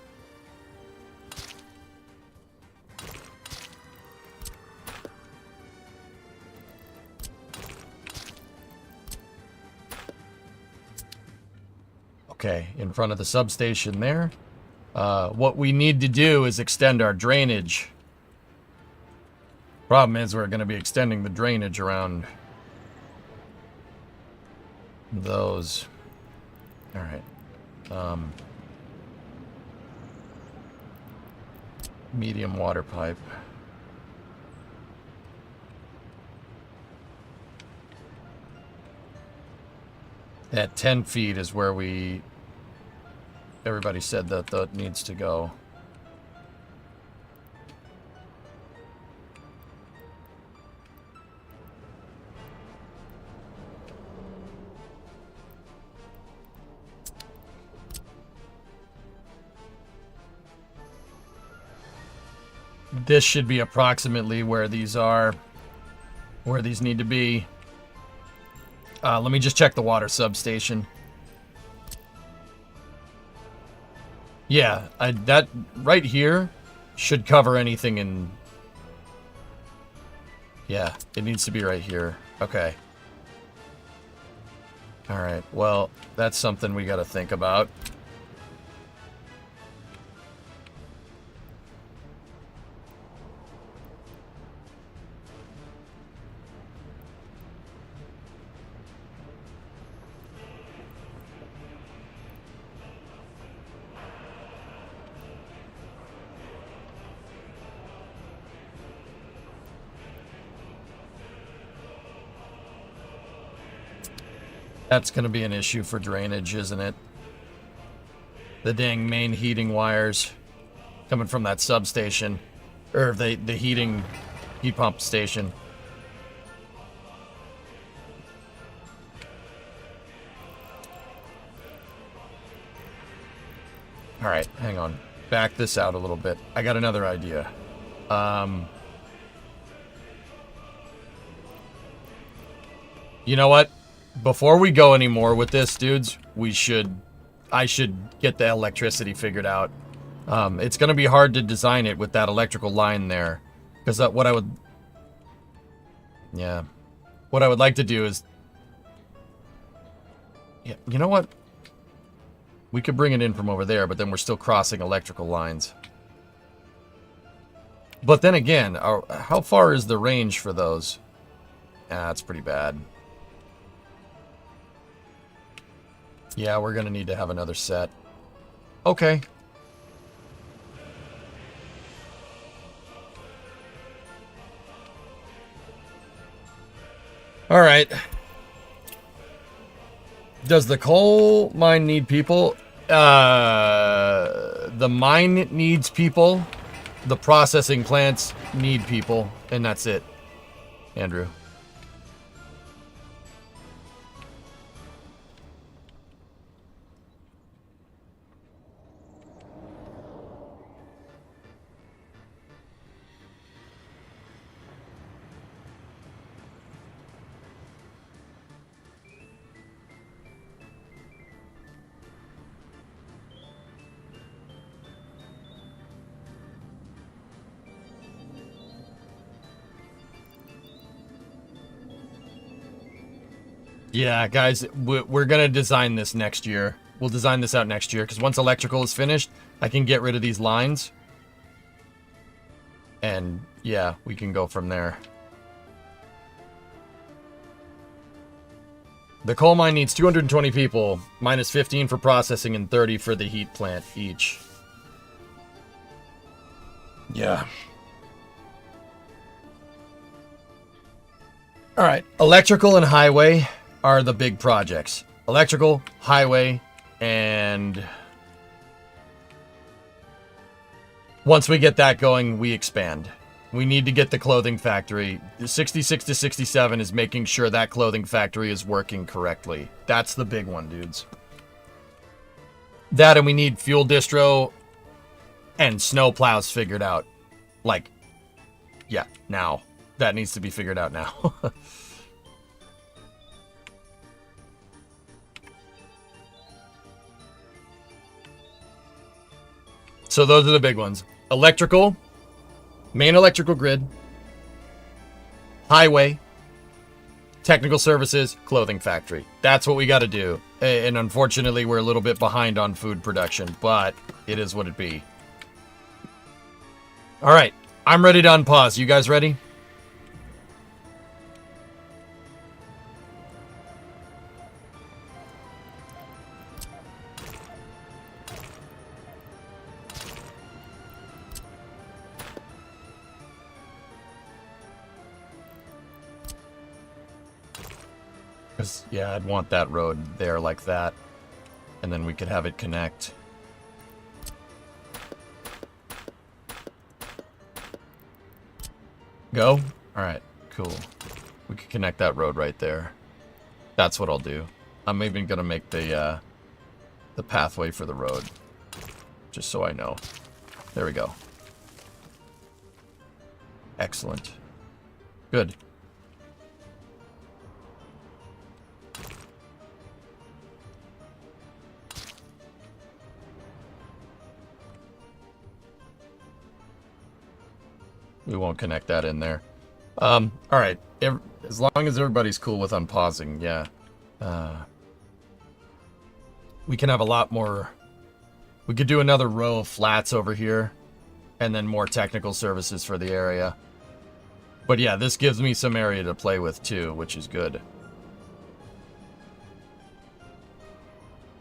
S1: Okay, in front of the substation there. What we need to do is extend our drainage. Problem is we're going to be extending the drainage around those. All right. Medium water pipe. At 10 feet is where everybody said that needs to go. This should be approximately where these are, where these need to be. Let me just check the water substation. Yeah, that right here should cover anything in... Yeah, it needs to be right here. Okay. Alright, well, that's something we gotta think about. That's going to be an issue for drainage, isn't it? The dang main heating wires coming from that substation. Or the heat pump station. Alright, hang on. Back this out a little bit. I got another idea. You know what? Before we go anymore with this, dudes, I should get the electricity figured out. It's going to be hard to design it with that electrical line there. Because what I would like to do is... Yeah, you know what? We could bring it in from over there, but then we're still crossing electrical lines. But then again, how far is the range for those? That's pretty bad. Yeah, we're going to need to have another set. Okay. All right. Does the coal mine need people? The mine needs people. The processing plants need people. And that's it. Andrew. Yeah, guys, we're going to design this next year. We'll design this out next year, because once electrical is finished, I can get rid of these lines. And, yeah, we can go from there. The coal mine needs 220 people, minus 15 for processing and 30 for the heat plant each. Yeah. All right, electrical and highway are the big projects. Electrical, highway, and once we get that going, we expand. We need to get the clothing factory. The 66 to 67 is making sure that clothing factory is working correctly. That's the big one, dudes. That, and we need fuel distro and snow plows figured out. Like, yeah, now. That needs to be figured out now. So those are the big ones. Electrical, main electrical grid, highway, technical services, clothing factory. That's what we got to do. And unfortunately, we're a little bit behind on food production, but it is what it be. All right, I'm ready to unpause. You guys ready? Because, yeah, I'd want that road there like that. And then we could have it connect. Go? Alright, cool. We could connect that road right there. That's what I'll do. I'm even going to make the pathway for the road. Just so I know. There we go. Excellent. Good. We won't connect that in there. All right. As long as everybody's cool with unpausing, yeah. We can have a lot more. We could do another row of flats over here, and then more technical services for the area. But yeah, this gives me some area to play with too, which is good.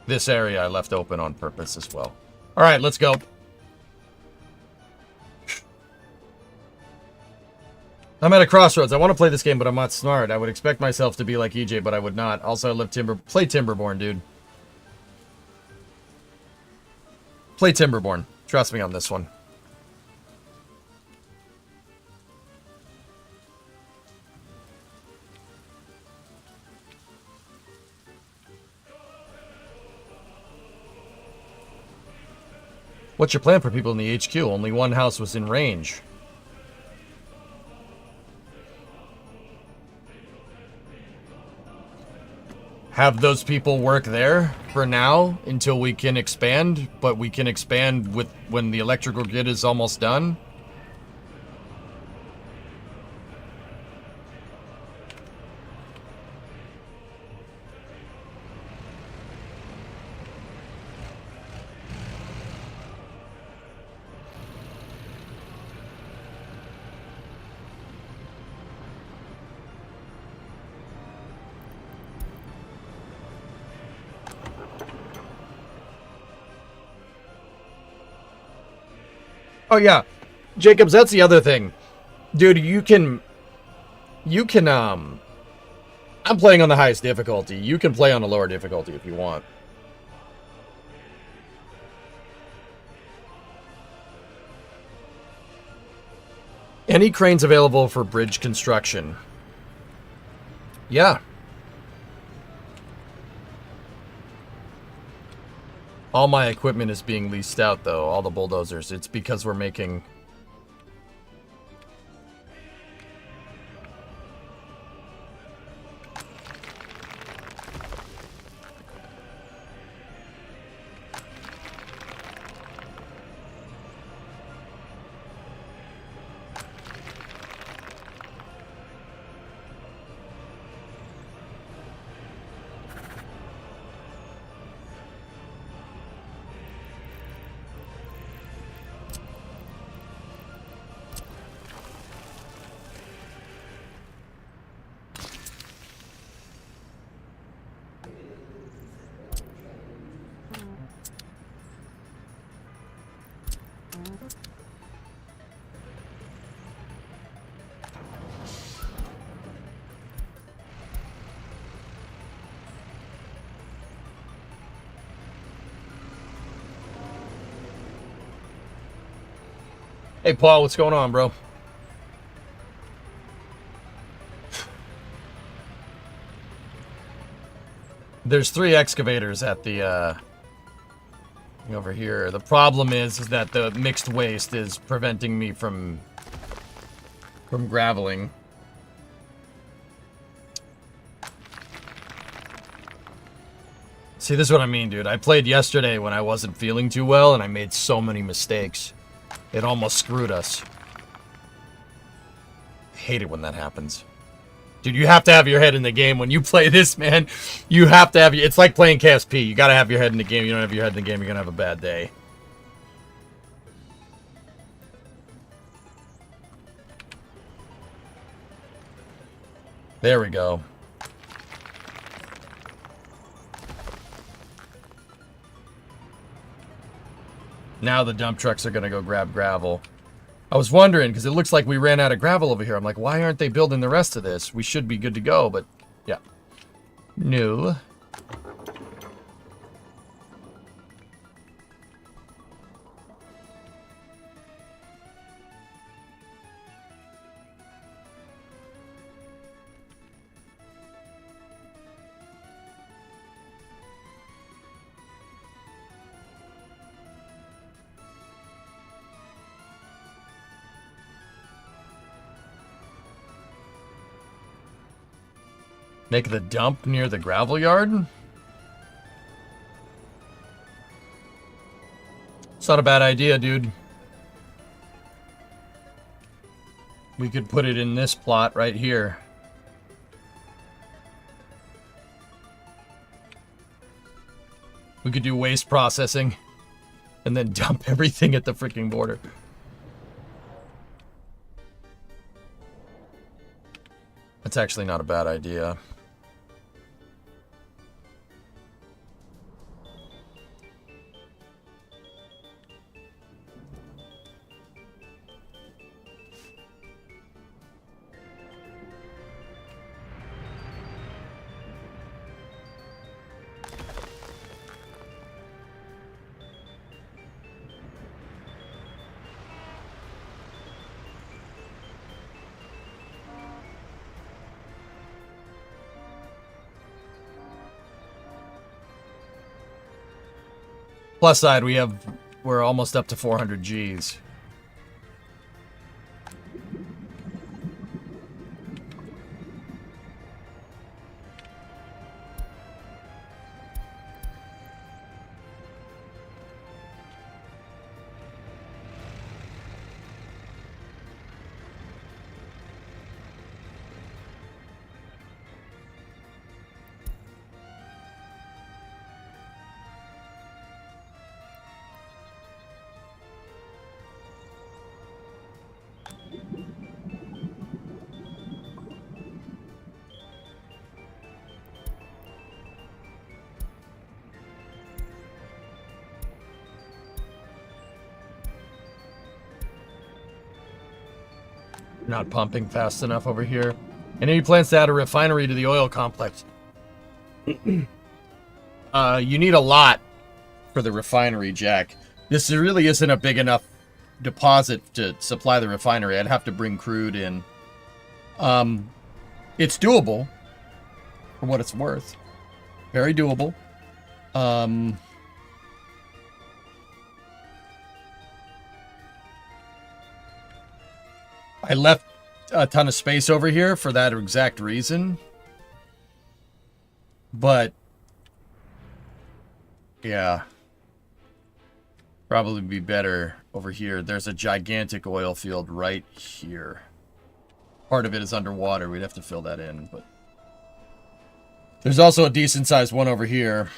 S1: This area I left open on purpose as well. All right, let's go. I'm at a crossroads. I want to play this game, but I'm not smart. I would expect myself to be like EJ, but I would not. Also, I live play Timberborn, dude. Play Timberborn. Trust me on this one. What's your plan for people in the HQ? Only one house was in range. Have those people work there for now until we can expand, but we can expand with when the electrical grid is almost done. Oh yeah, Jacobs, that's the other thing. Dude, I'm playing on the highest difficulty. You can play on a lower difficulty if you want. Any cranes available for bridge construction? Yeah. All my equipment is being leased out, though. All the bulldozers. It's because we're making... Hey, Paul, what's going on, bro? There's 3 excavators at the over here. The problem is that the mixed waste is preventing me from graveling. See, this is what I mean, dude. I played yesterday when I wasn't feeling too well, and I made so many mistakes. It almost screwed us. I hate it when that happens. Dude, you have to have your head in the game when you play this, man. You have to have... It's like playing KSP. You gotta have your head in the game. You don't have your head in the game, you're gonna have a bad day. There we go. Now the dump trucks are gonna go grab gravel. I was wondering, because it looks like we ran out of gravel over here. I'm like, why aren't they building the rest of this? We should be good to go, but yeah. No. Make the dump near the gravel yard? It's not a bad idea, dude. We could put it in this plot right here. We could do waste processing and then dump everything at the freaking border. That's actually not a bad idea. Plus side, we're almost up to 400 Gs. Not pumping fast enough over here. Any plans to add a refinery to the oil complex? You need a lot for the refinery, Jack. This really isn't a big enough deposit to supply the refinery. I'd have to bring crude in. It's doable, for what it's worth. Very doable. I left a ton of space over here for that exact reason. But, yeah. Probably be better over here. There's a gigantic oil field right here. Part of it is underwater. We'd have to fill that in, but... There's also a decent-sized one over here.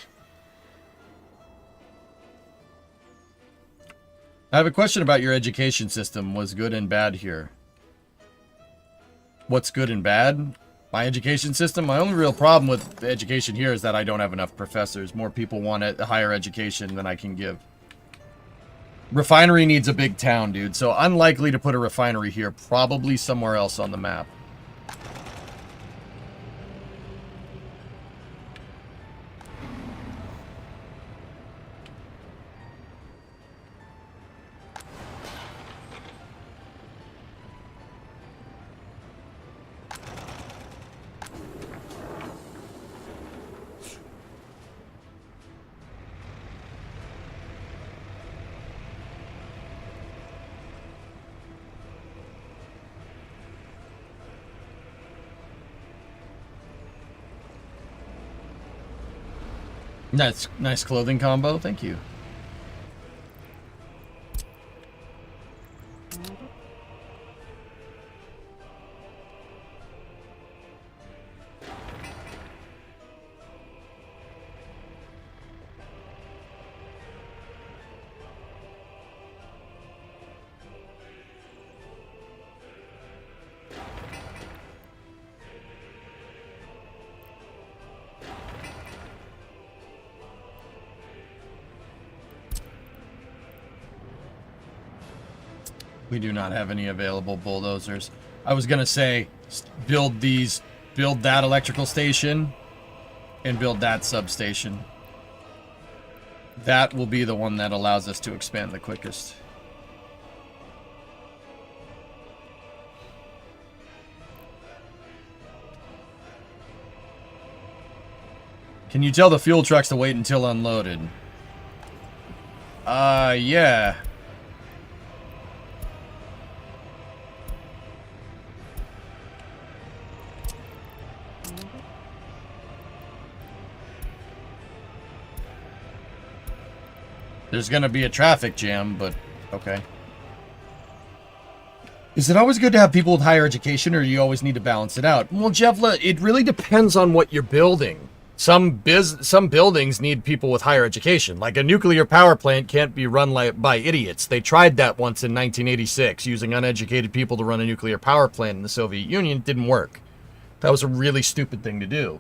S1: I have a question about your education system. Was good and bad here? What's good and bad? My education system? My only real problem with the education here is that I don't have enough professors. More people want a higher education than I can give. Refinery needs a big town, dude. So unlikely to put a refinery here. Probably somewhere else on the map. Nice clothing combo. Thank you. We do not have any available bulldozers. I was gonna say, build that electrical station, and build that substation. That will be the one that allows us to expand the quickest. Can you tell the fuel trucks to wait until unloaded? Yeah. There's gonna be a traffic jam, but okay. Is it always good to have people with higher education, or do you always need to balance it out? Well, Jevla, it really depends on what you're building. Some buildings need people with higher education. Like a nuclear power plant can't be run by idiots. They tried that once in 1986, using uneducated people to run a nuclear power plant in the Soviet Union. It didn't work. That was a really stupid thing to do.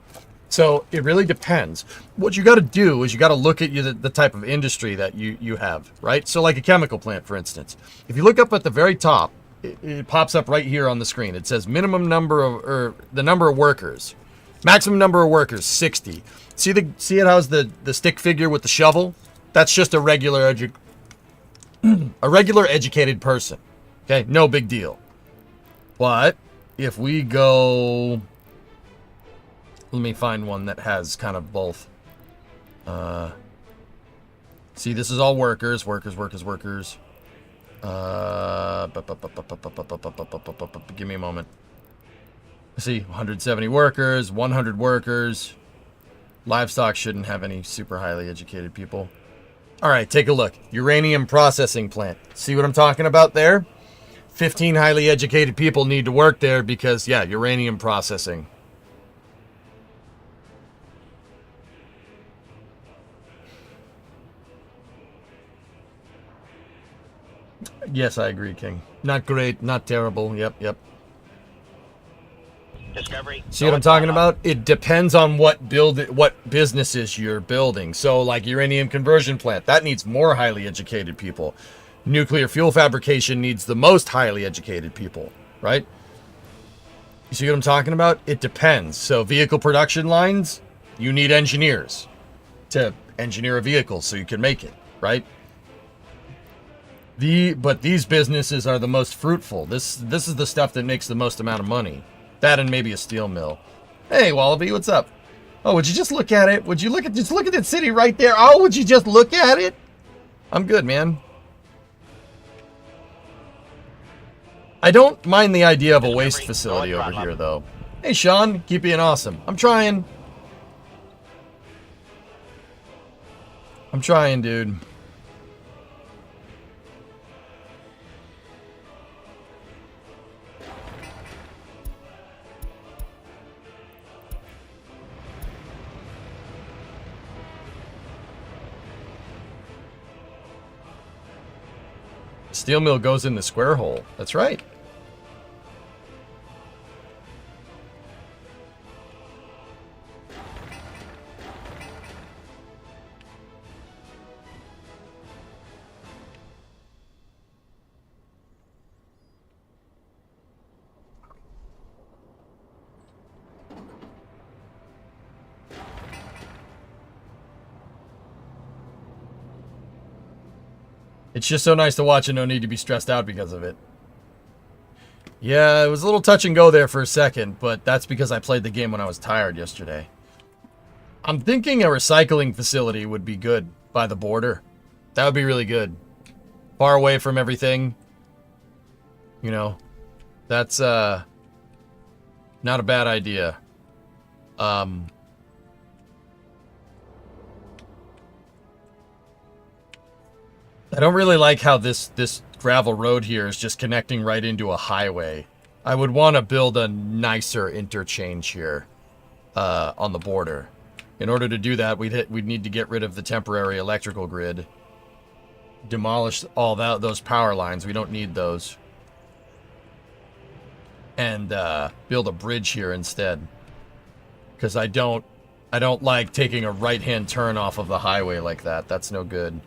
S1: So it really depends. What you got to do is you got to look at the type of industry that you have, right? So like a chemical plant, for instance. If you look up at the very top, it pops up right here on the screen. It says minimum number of, or the number of workers. Maximum number of workers, 60. See it has the stick figure with the shovel? That's just a regular educated person. Okay, no big deal. But if we go, let me find one that has kind of both. See, this is all workers. Give me a moment. See, 170 workers, 100 workers. Livestock shouldn't have any super highly educated people. All right, take a look. Uranium processing plant. See what I'm talking about there? 15 highly educated people need to work there because, yeah, uranium processing. Yes, I agree, King. Not great, not terrible. Yep.
S2: Discovery.
S1: See what I'm talking about? It depends on what businesses you're building. So like uranium conversion plant, that needs more highly educated people. Nuclear fuel fabrication needs the most highly educated people, right? You see what I'm talking about? It depends. So vehicle production lines, you need engineers to engineer a vehicle so you can make it, right? But these businesses are the most fruitful. This is the stuff that makes the most amount of money. That and maybe a steel mill. Hey, Wallaby, what's up? Oh, would you just look at it? Would you just look at that city right there? Oh, would you just look at it? I'm good, man. I don't mind the idea of a waste facility over here, though. Hey, Sean, keep being awesome. I'm trying, dude. Steel mill goes in the square hole. That's right. It's just so nice to watch and no need to be stressed out because of it. Yeah, it was a little touch and go there for a second, but that's because I played the game when I was tired yesterday. I'm thinking a recycling facility would be good by the border. That would be really good. Far away from everything. You know, that's not a bad idea. I don't really like how this gravel road here is just connecting right into a highway. I would want to build a nicer interchange here on the border. In order to do that, we'd need to get rid of the temporary electrical grid. Demolish all those power lines. We don't need those. And build a bridge here instead. Because I don't like taking a right-hand turn off of the highway like that. That's no good.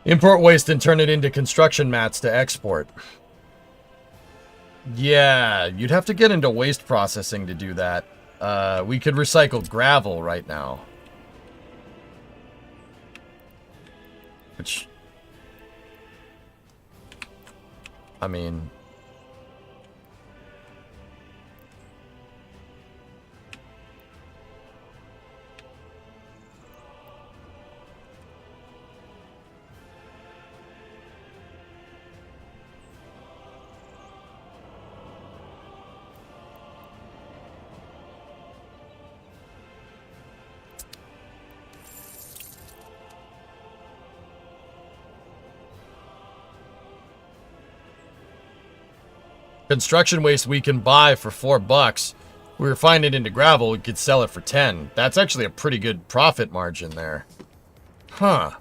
S1: Import waste and turn it into construction mats to export. Yeah, you'd have to get into waste processing to do that. We could recycle gravel right now. Which... I mean... Construction waste we can buy for $4. We refine it into gravel, we could sell it for 10. That's actually a pretty good profit margin there. Huh.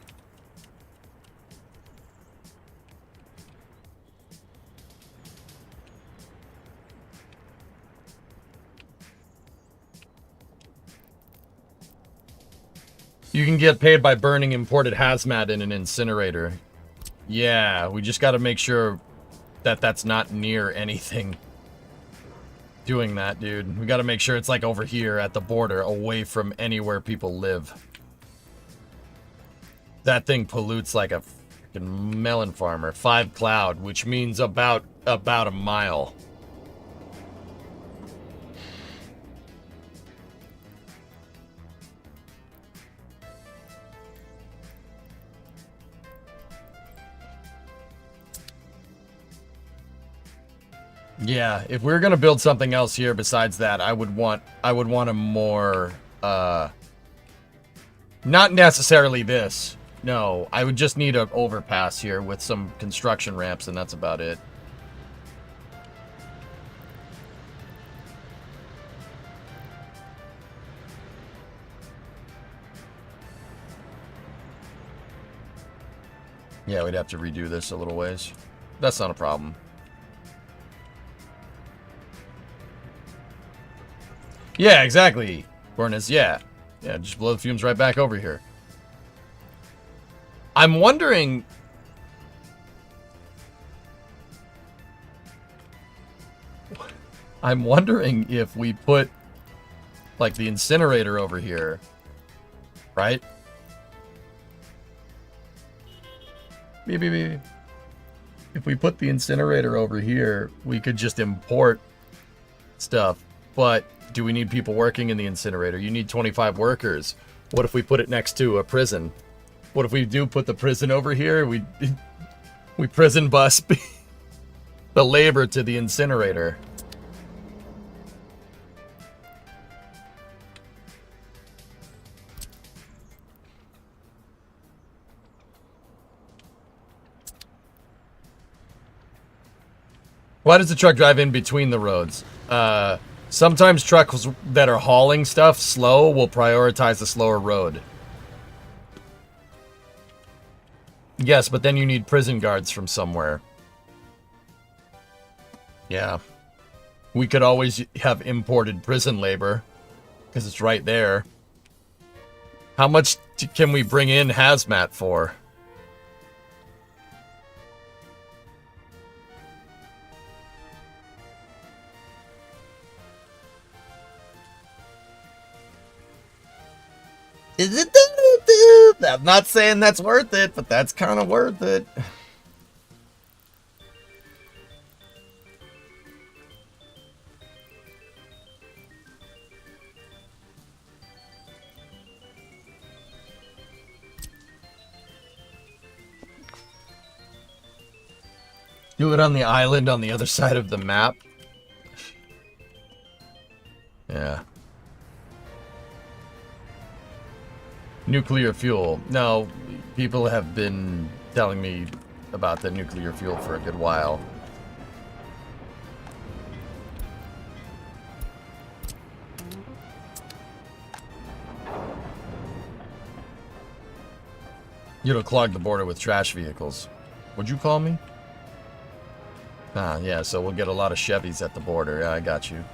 S1: You can get paid by burning imported hazmat in an incinerator. Yeah, we just got to make sure that that's not near anything doing that, dude. We got to make sure it's like over here at the border, away from anywhere people live. That thing pollutes like a freaking melon farmer. 5 cloud, which means about a mile. Yeah, if we're gonna build something else here besides that, I would want a more not necessarily this. No, I would just need an overpass here with some construction ramps, and that's about it. Yeah, we'd have to redo this a little ways. That's not a problem. Yeah, exactly. Bornus, yeah. Yeah, just blow the fumes right back over here. I'm wondering... if we put, like, the incinerator over here, right? Beep, beep, beep. If we put the incinerator over here, we could just import stuff. But do we need people working in the incinerator? You need 25 workers. What if we put it next to a prison? What if we do put the prison over here? We prison bus the labor to the incinerator. Why does the truck drive in between the roads? Sometimes trucks that are hauling stuff slow will prioritize the slower road. Yes, but then you need prison guards from somewhere. Yeah. We could always have imported prison labor, because it's right there. How much can we bring in hazmat for? Is it? I'm not saying that's worth it, but that's kind of worth it. Do it on the island on the other side of the map. Yeah. Nuclear fuel. No, people have been telling me about the nuclear fuel for a good while. You don't clog the border with trash vehicles. Would you call me? Ah, yeah, so we'll get a lot of Chevys at the border. Yeah, I got you.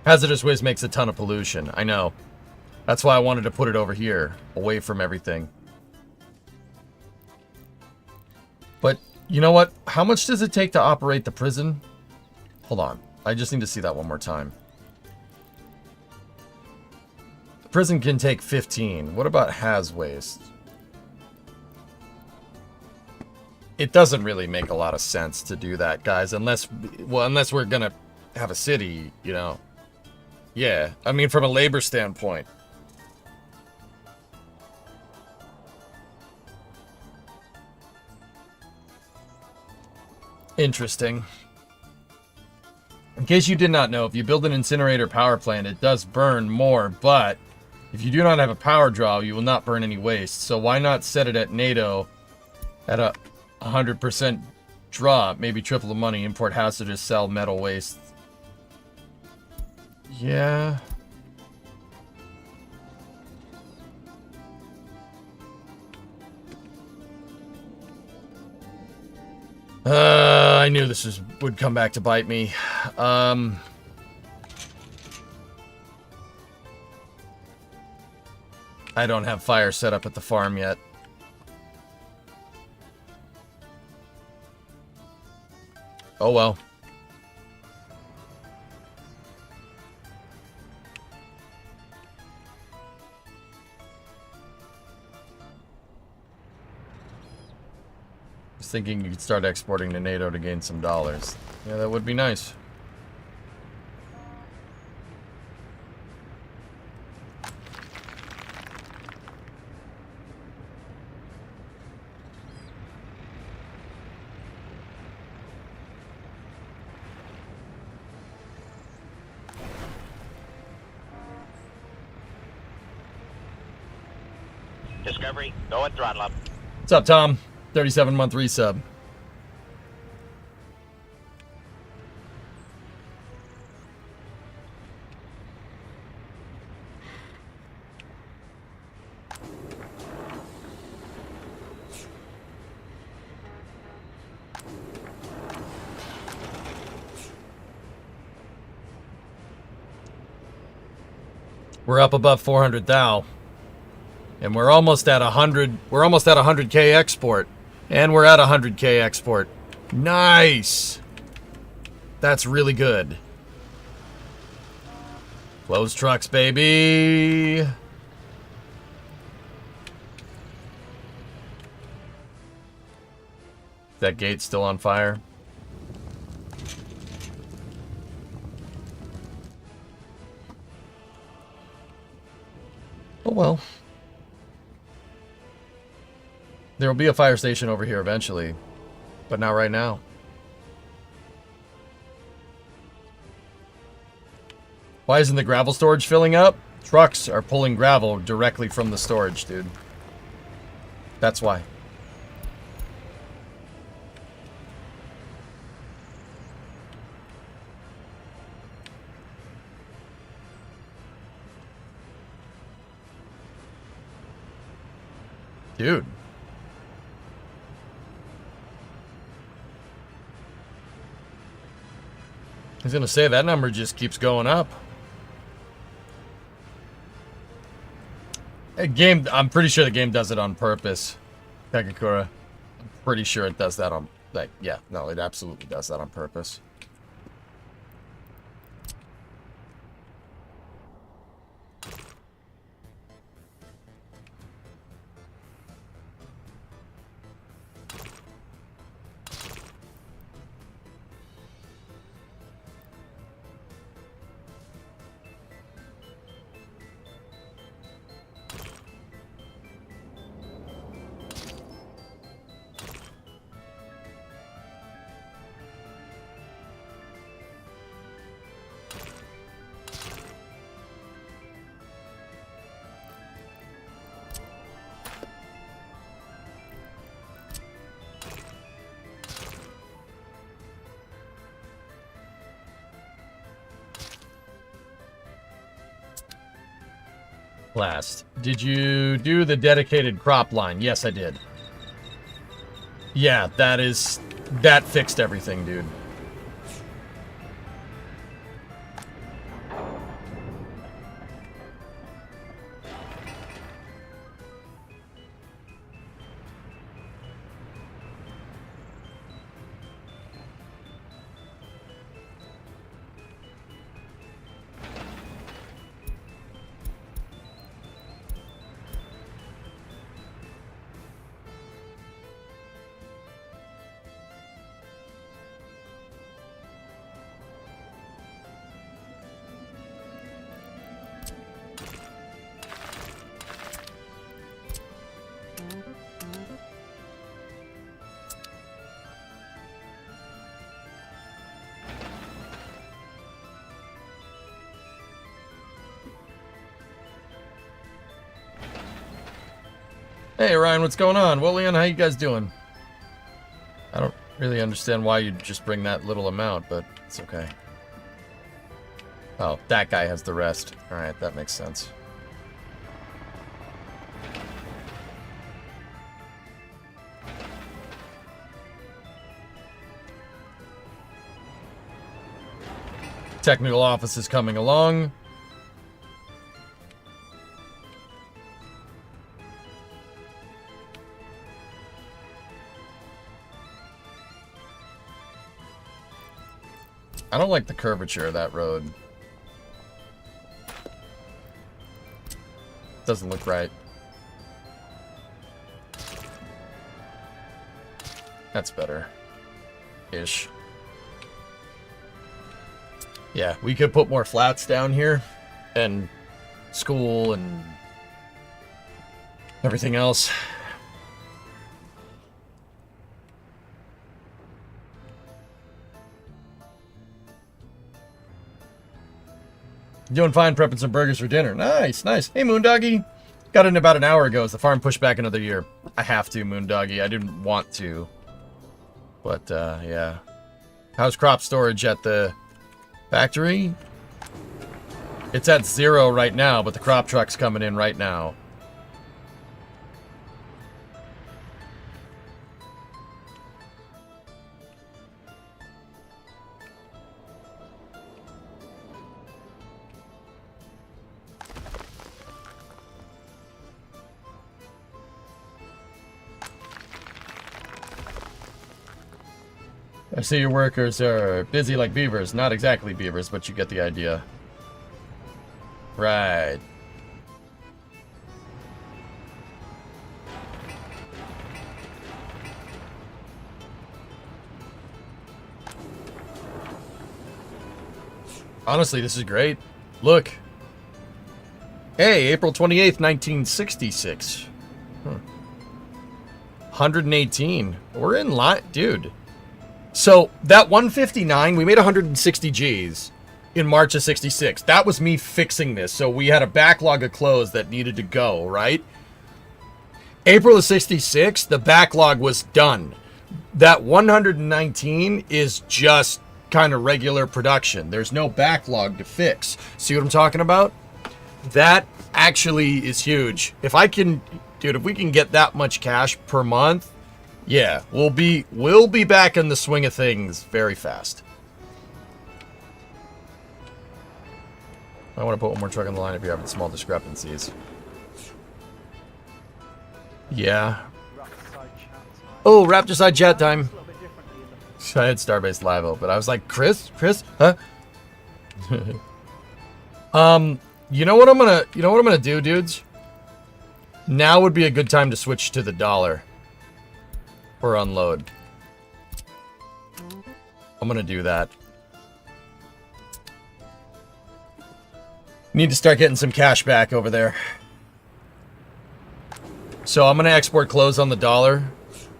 S1: Hazardous waste makes a ton of pollution. I know. That's why I wanted to put it over here, away from everything. But, you know what? How much does it take to operate the prison? Hold on. I just need to see that one more time. The prison can take 15. What about haz waste? It doesn't really make a lot of sense to do that, guys, unless we're gonna have a city, you know. Yeah, I mean, from a labor standpoint. Interesting. In case you did not know, if you build an incinerator power plant, it does burn more, but if you do not have a power draw, you will not burn any waste. So why not set it at NATO at a 100% draw, maybe triple the money, import hazardous, sell metal waste. Yeah. I knew this would come back to bite me. I don't have fire set up at the farm yet. Oh well. I was thinking you could start exporting to NATO to gain some dollars. Yeah, that would be nice.
S2: Discovery, go and throttle up.
S1: What's up, Tom? 37-month resub. We're up above 400 thou. And we're almost at 100. We're almost at 100K export. And we're at 100K export. Nice. That's really good. Close trucks, baby. That gate's still on fire. Oh well. There will be a fire station over here eventually, but not right now. Why isn't the gravel storage filling up? Trucks are pulling gravel directly from the storage, dude. That's why. Dude. I was going to say, that number just keeps going up. I'm pretty sure the game does it on purpose. Yakograd. I'm pretty sure it does that on... Like, yeah, no, it absolutely does that on purpose. Last. Did you do the dedicated crop line? Yes, I did. Yeah, that fixed everything, dude. Hey Ryan, what's going on? Well, Leon, how you guys doing? I don't really understand why you'd just bring that little amount, but it's okay. Oh, that guy has the rest. Alright, that makes sense. Technical office is coming along. I don't like the curvature of that road. Doesn't look right. That's better. Ish. Yeah, we could put more flats down here. And school and everything else. Doing fine, prepping some burgers for dinner. Nice, nice. Hey, Moondoggy. Got in about an hour ago as the farm pushed back another year. I have to, Moondoggy. I didn't want to. But, yeah. How's crop storage at the factory? It's at 0 right now, but the crop truck's coming in right now. I see your workers are busy like beavers. Not exactly beavers, but you get the idea. Right. Honestly, this is great. Look. Hey, April 28th, 1966. 118. We're in line. Dude. So, that 159, we made 160 Gs in March of 66. That was me fixing this. So, we had a backlog of clothes that needed to go, right? April of 66, the backlog was done. That 119 is just kind of regular production. There's no backlog to fix. See what I'm talking about? That actually is huge. If I can dude, if we can get that much cash per month, yeah, we'll be back in the swing of things very fast. I want to put one more truck on the line if you're having small discrepancies. Yeah. Oh, Raptor side chat time. I had Starbase Live open. I was like, Chris, huh? You know what I'm gonna do, dudes? Now would be a good time to switch to the dollar or unload. I'm gonna do that. Need to start getting some cash back over there. So I'm gonna export clothes on the dollar,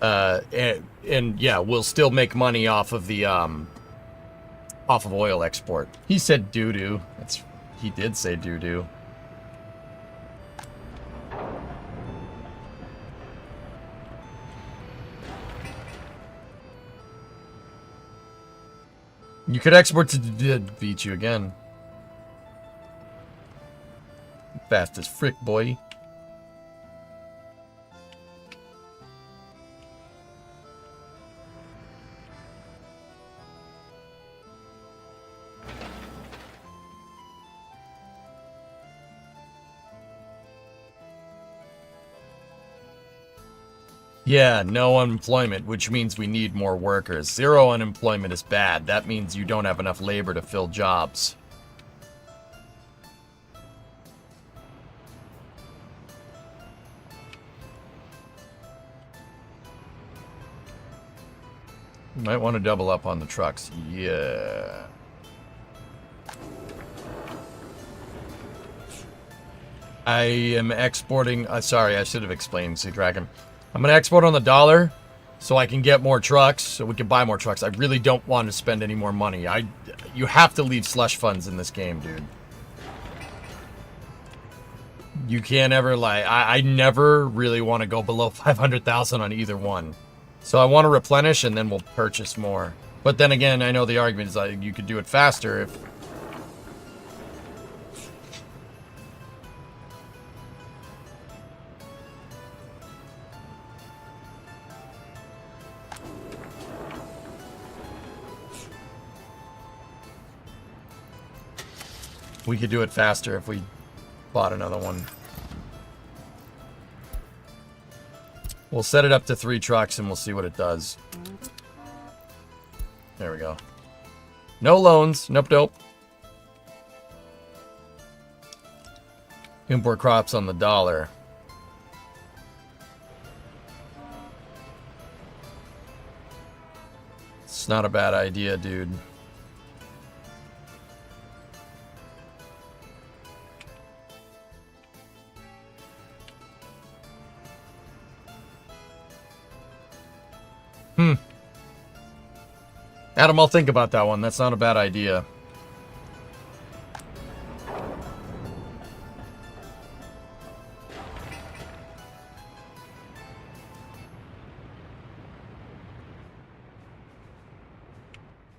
S1: and yeah, we'll still make money off of the off of oil export. He said doo doo. He did say doo doo. You could export to beat you again. Fast as frick, boy. Yeah, no unemployment, which means we need more workers. Zero unemployment is bad. That means you don't have enough labor to fill jobs. You might want to double up on the trucks. Yeah. I am exporting... sorry, I should have explained, Sea Dragon. I'm going to export on the dollar so I can get more trucks, so we can buy more trucks. I really don't want to spend any more money. You have to leave slush funds in this game, dude. You can't ever, like... I never really want to go below 500,000 on either one. So I want to replenish, and then we'll purchase more. But then again, I know the argument is like you could do it faster if... We could do it faster if we bought another one. We'll set it up to 3 trucks and we'll see what it does. There we go. No loans. Nope. Import crops on the dollar. It's not a bad idea, dude. Adam, I'll think about that one. That's not a bad idea.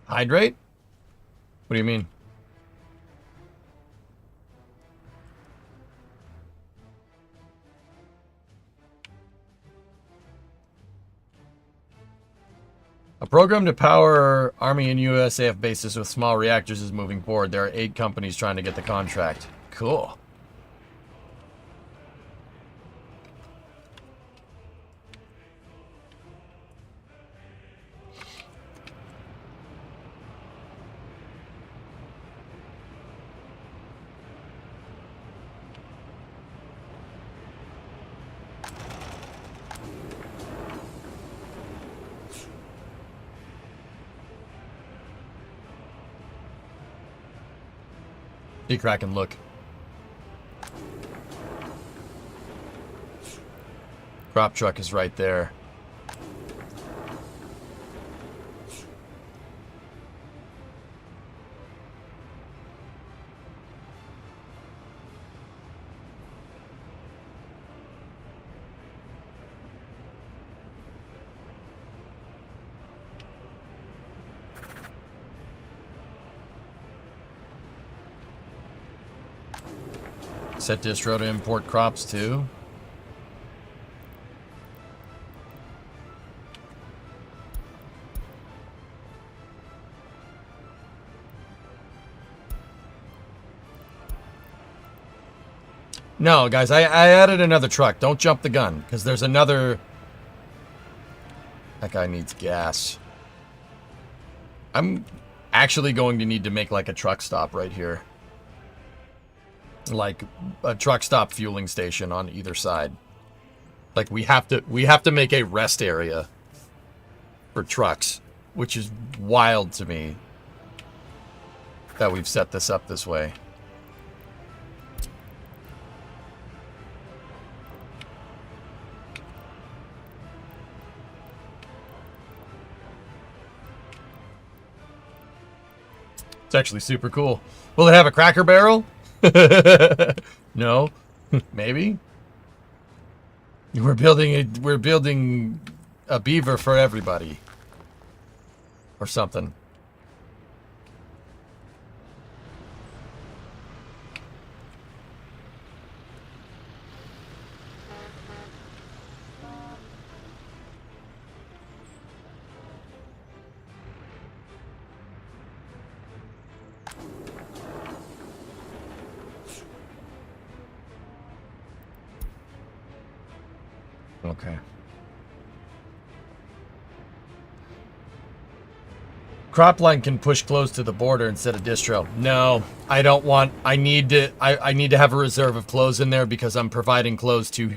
S1: Hydrate? What do you mean? A program to power Army and USAF bases with small reactors is moving forward. There are 8 companies trying to get the contract. Cool. Crack and look. Crop truck is right there. Set distro to import crops too. No, guys, I added another truck. Don't jump the gun, because there's another... That guy needs gas. I'm actually going to need to make, like, a truck stop right here. Like, a truck stop fueling station on either side. Like, we have to make a rest area for trucks, which is wild to me that we've set this up this way. It's actually super cool. Will it have a Cracker Barrel? No. Maybe. We're building a beaver for everybody. Or something. Okay. Cropline can push close to the border instead of distro. No, I don't want. I need to have a reserve of clothes in there because I'm providing clothes to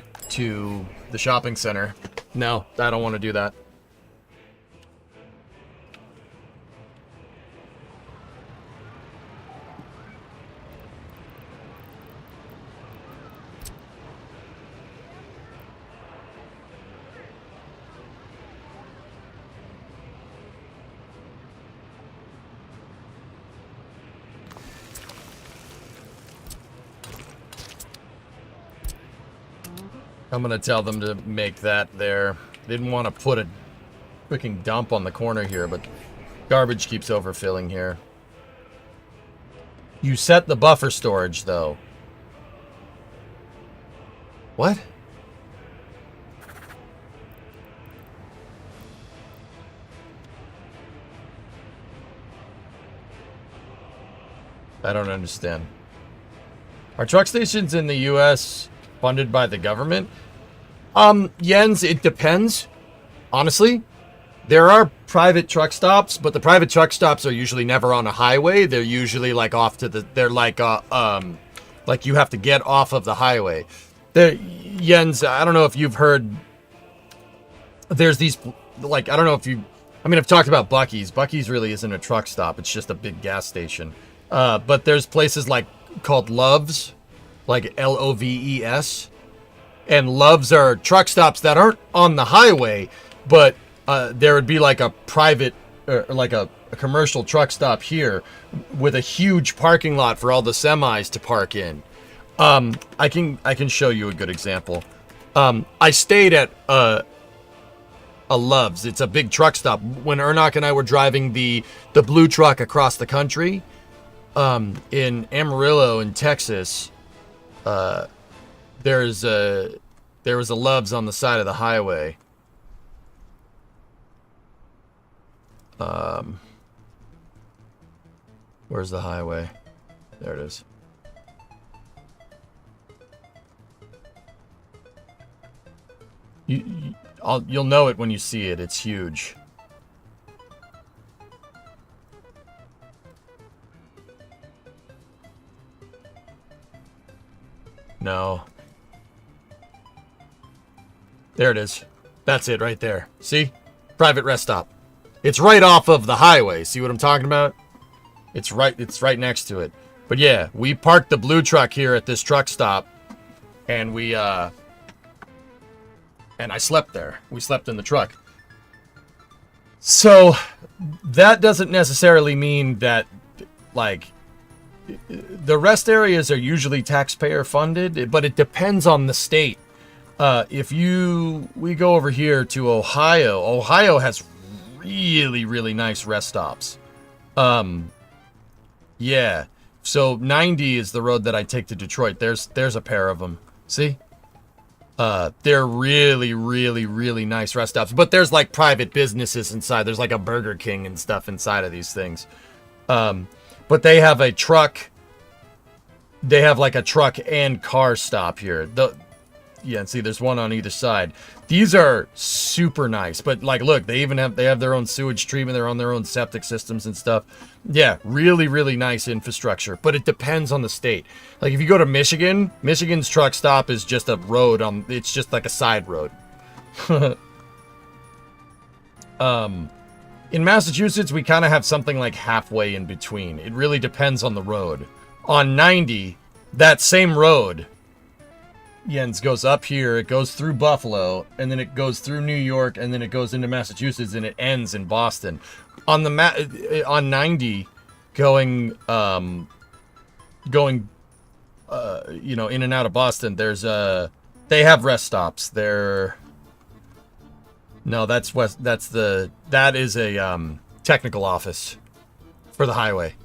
S1: the shopping center. No, I don't want to do that. I'm gonna tell them to make that there. Didn't want to put a freaking dump on the corner here, but garbage keeps overfilling here. You set the buffer storage, though. What? I don't understand. Are truck stations in the U.S. funded by the government? Jens, it depends. Honestly, there are private truck stops, but the private truck stops are usually never on a highway. They're usually like off to the. They're like you have to get off of the highway. There, Jens, I don't know if you've heard. There's these like I don't know if you. I mean, I've talked about Buc-ee's. Buc-ee's really isn't a truck stop. It's just a big gas station. But there's places like called Loves, like Loves. And Loves are truck stops that aren't on the highway, but there would be like a private, like a commercial truck stop here with a huge parking lot for all the semis to park in. I can show you a good example. I stayed at a Loves. It's a big truck stop. When Ernok and I were driving the blue truck across the country, in Amarillo in Texas, there was a Loves on the side of the highway. Where's the highway? There it is. You'll know it when you see it. It's huge. No. There it is. That's it right there. See? Private rest stop. It's right off of the highway. See what I'm talking about? It's right next to it. But yeah, we parked the blue truck here at this truck stop, and and I slept there. We slept in the truck. So that doesn't necessarily mean that like the rest areas are usually taxpayer funded, but it depends on the state. If we go over here to Ohio, Ohio has really, really nice rest stops. Yeah. So 90 is the road that I take to Detroit. There's a pair of them. See? They're really, really, really nice rest stops. But there's like private businesses inside. There's like a Burger King and stuff inside of these things. But they have a truck they have like a truck and car stop here. Yeah, and see, there's one on either side. These are super nice, but like, look, they have their own sewage treatment. They're on their own septic systems and stuff. Yeah, really, really nice infrastructure, but it depends on the state. Like if you go to Michigan, Michigan's truck stop is just a road it's just like a side road. In Massachusetts, we kind of have something like halfway in between. It really depends on the road. On 90, that same road, Jens, goes up here, it goes through Buffalo, and then it goes through New York, and then it goes into Massachusetts, and it ends in Boston. On 90, going in and out of Boston, there's they have rest stops. No, that is a technical office for the highway.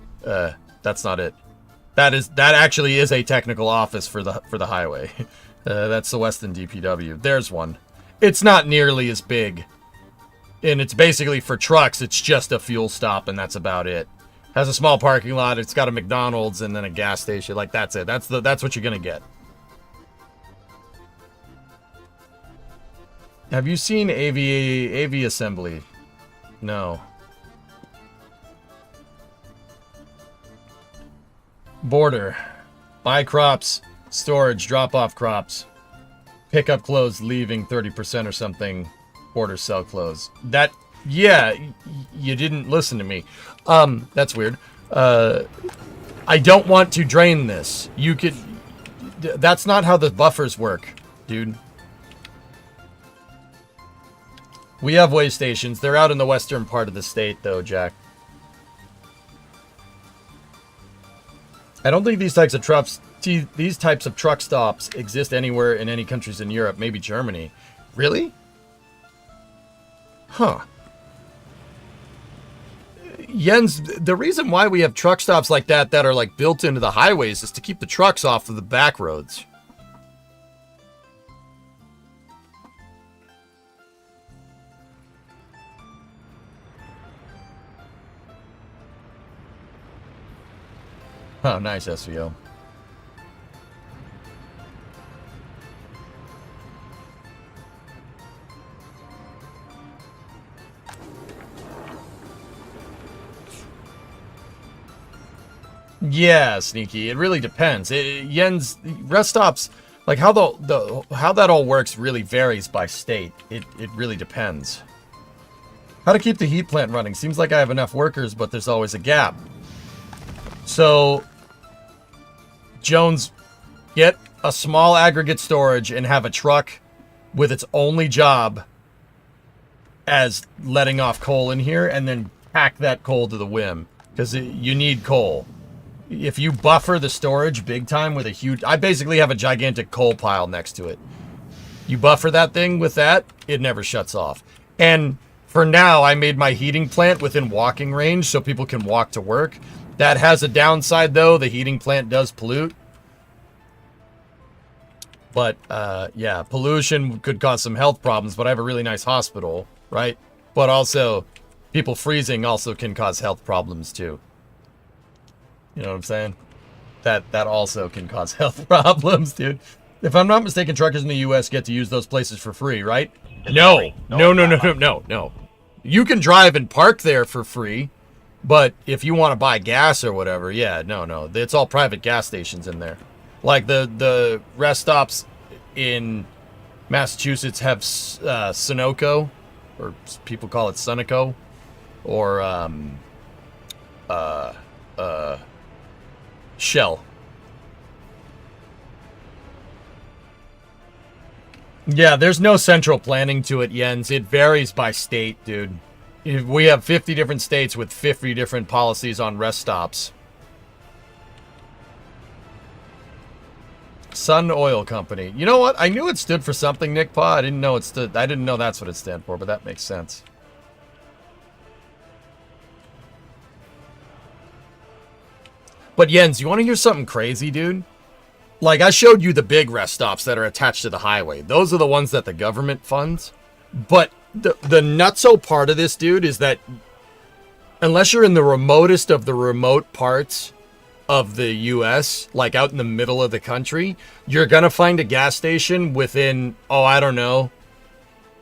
S1: That's not it. That actually is a technical office for the highway. That's the Weston DPW. There's one. It's not nearly as big, and it's basically for trucks. It's just a fuel stop, and that's about it. Has a small parking lot. It's got a McDonald's and then a gas station. Like that's it. That's what you're gonna get. Have you seen AV assembly? No. Border. Buy crops, storage, drop off crops. Pick up clothes, leaving 30% or something. Border, sell clothes. Yeah, you didn't listen to me. That's weird. I don't want to drain this. That's not how the buffers work, dude. We have way stations. They're out in the western part of the state, though, Jack. I don't think these types of truck stops exist anywhere in any countries in Europe. Maybe Germany. Really? Huh. Jens, the reason why we have truck stops like that are like built into the highways is to keep the trucks off of the back roads. Oh, nice SVO. Yeah, Sneaky. It really depends. Jens, rest stops, like how how that all works really varies by state. It really depends. How to keep the heat plant running? Seems like I have enough workers, but there's always a gap. So, Jones, get a small aggregate storage and have a truck with its only job as letting off coal in here, and then pack that coal to the whim, because you need coal. If you buffer the storage big time with I basically have a gigantic coal pile next to it. You buffer that thing with that, it never shuts off. And for now, I made my heating plant within walking range so people can walk to work. That has a downside, though. The heating plant does pollute. But, yeah, pollution could cause some health problems, but I have a really nice hospital, right? But also, people freezing also can cause health problems, too. You know what I'm saying? That also can cause health problems, dude. If I'm not mistaken, truckers in the U.S. get to use those places for free, right? No. You can drive and park there for free. But if you want to buy gas or whatever, yeah, no. It's all private gas stations in there. Like the rest stops in Massachusetts have Sunoco, or people call it Sunoco, or Shell. Yeah, there's no central planning to it, Jens. It varies by state, dude. We have 50 different states with 50 different policies on rest stops. Sun Oil Company. You know what? I knew it stood for something, Nick Pa. I didn't know that's what it stood for, but that makes sense. But Jens, you want to hear something crazy, dude? Like, I showed you the big rest stops that are attached to the highway. Those are the ones that the government funds. But the nutso part of this, dude, is that unless you're in the remotest of the remote parts of the US, like out in the middle of the country, you're going to find a gas station within, oh, I don't know,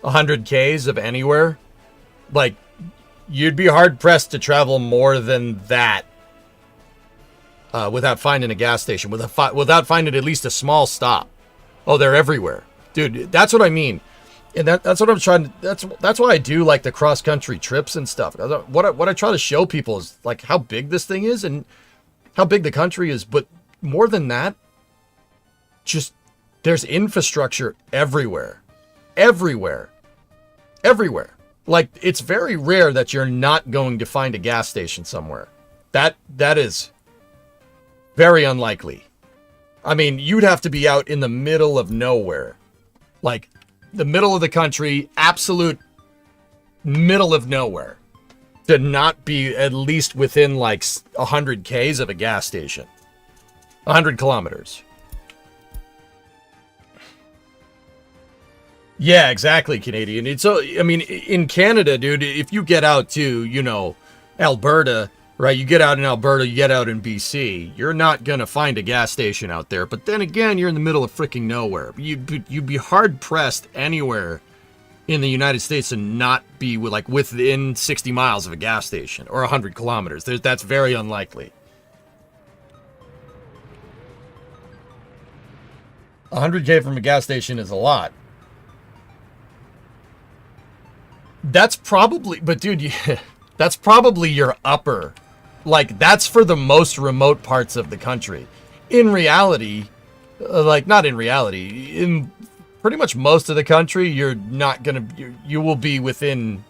S1: 100 Ks of anywhere. Like, you'd be hard-pressed to travel more than that without finding a gas station, without finding at least a small stop. Oh, they're everywhere. Dude, that's what I mean. And that's what I'm trying to, that's why I do like the cross-country trips and stuff. What I try to show people is like how big this thing is and how big the country is. But more than that, just there's infrastructure everywhere. Everywhere. Everywhere. Like, it's very rare that you're not going to find a gas station somewhere. That is very unlikely. I mean, you'd have to be out in the middle of nowhere. Like, the middle of the country, absolute middle of nowhere, to not be at least within like 100 Ks of a gas station. 100 kilometers. Yeah, exactly, Canadian. It's so, I mean, in Canada, dude, if you get out to, you know, Alberta, right? You get out in Alberta, you get out in BC, you're not going to find a gas station out there. But then again, you're in the middle of freaking nowhere. You'd be hard-pressed anywhere in the United States to not be, like, within 60 miles of a gas station or 100 kilometers. That's very unlikely. 100K from a gas station is a lot. That's probably, but dude, that's probably your upper. Like, that's for the most remote parts of the country. In reality, like, not in reality, in pretty much most of the country, you're not gonna, you will be within,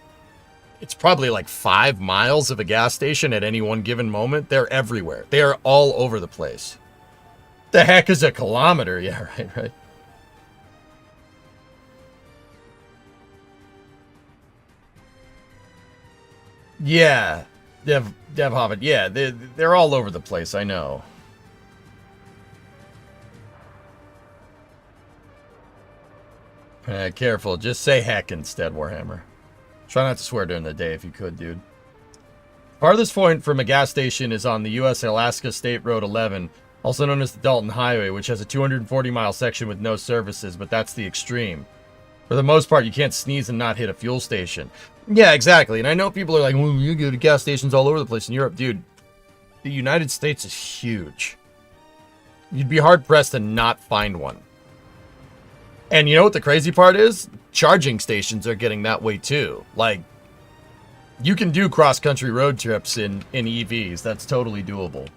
S1: it's probably like 5 miles of a gas station at any one given moment. They're everywhere. They are all over the place. The heck is a kilometer? Yeah, right. Yeah, Dev Hobbit. Yeah, they're all over the place. I know. Careful. Just say heck instead, Warhammer. Try not to swear during the day if you could, dude. Farthest point from a gas station is on the U.S.-Alaska State Road 11, also known as the Dalton Highway, which has a 240-mile section with no services, but that's the extreme. For the most part, you can't sneeze and not hit a fuel station. Yeah, exactly. And I know people are like, well, you go to gas stations all over the place in Europe. Dude, the United States is huge. You'd be hard-pressed to not find one. And you know what the crazy part is? Charging stations are getting that way too. Like, you can do cross-country road trips in EVs. That's totally doable.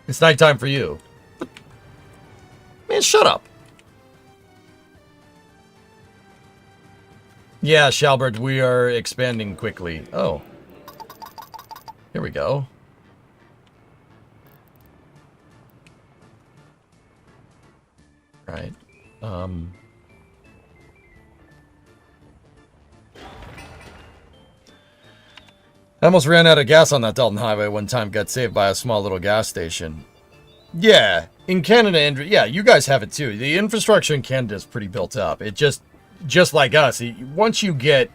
S1: It's nighttime for you. But, man, shut up. Yeah, Shalbert, we are expanding quickly. Oh. Here we go. Right. I almost ran out of gas on that Dalton Highway one time, got saved by a small little gas station. Yeah, in Canada, Andrew, yeah, you guys have it too. The infrastructure in Canada is pretty built up. It just like us, once you get,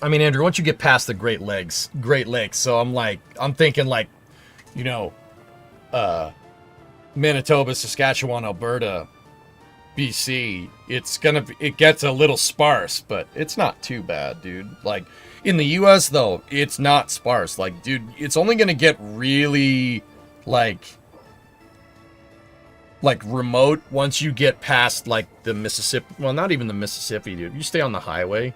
S1: I mean, Andrew, once you get past the Great Lakes, so I'm thinking like, you know, Manitoba, Saskatchewan, Alberta, BC, it gets a little sparse, but it's not too bad, dude. Like, in the US, though, it's not sparse. Like, dude, it's only gonna get really, like remote once you get past like the Mississippi. Well, not even the Mississippi, dude. You stay on the highway.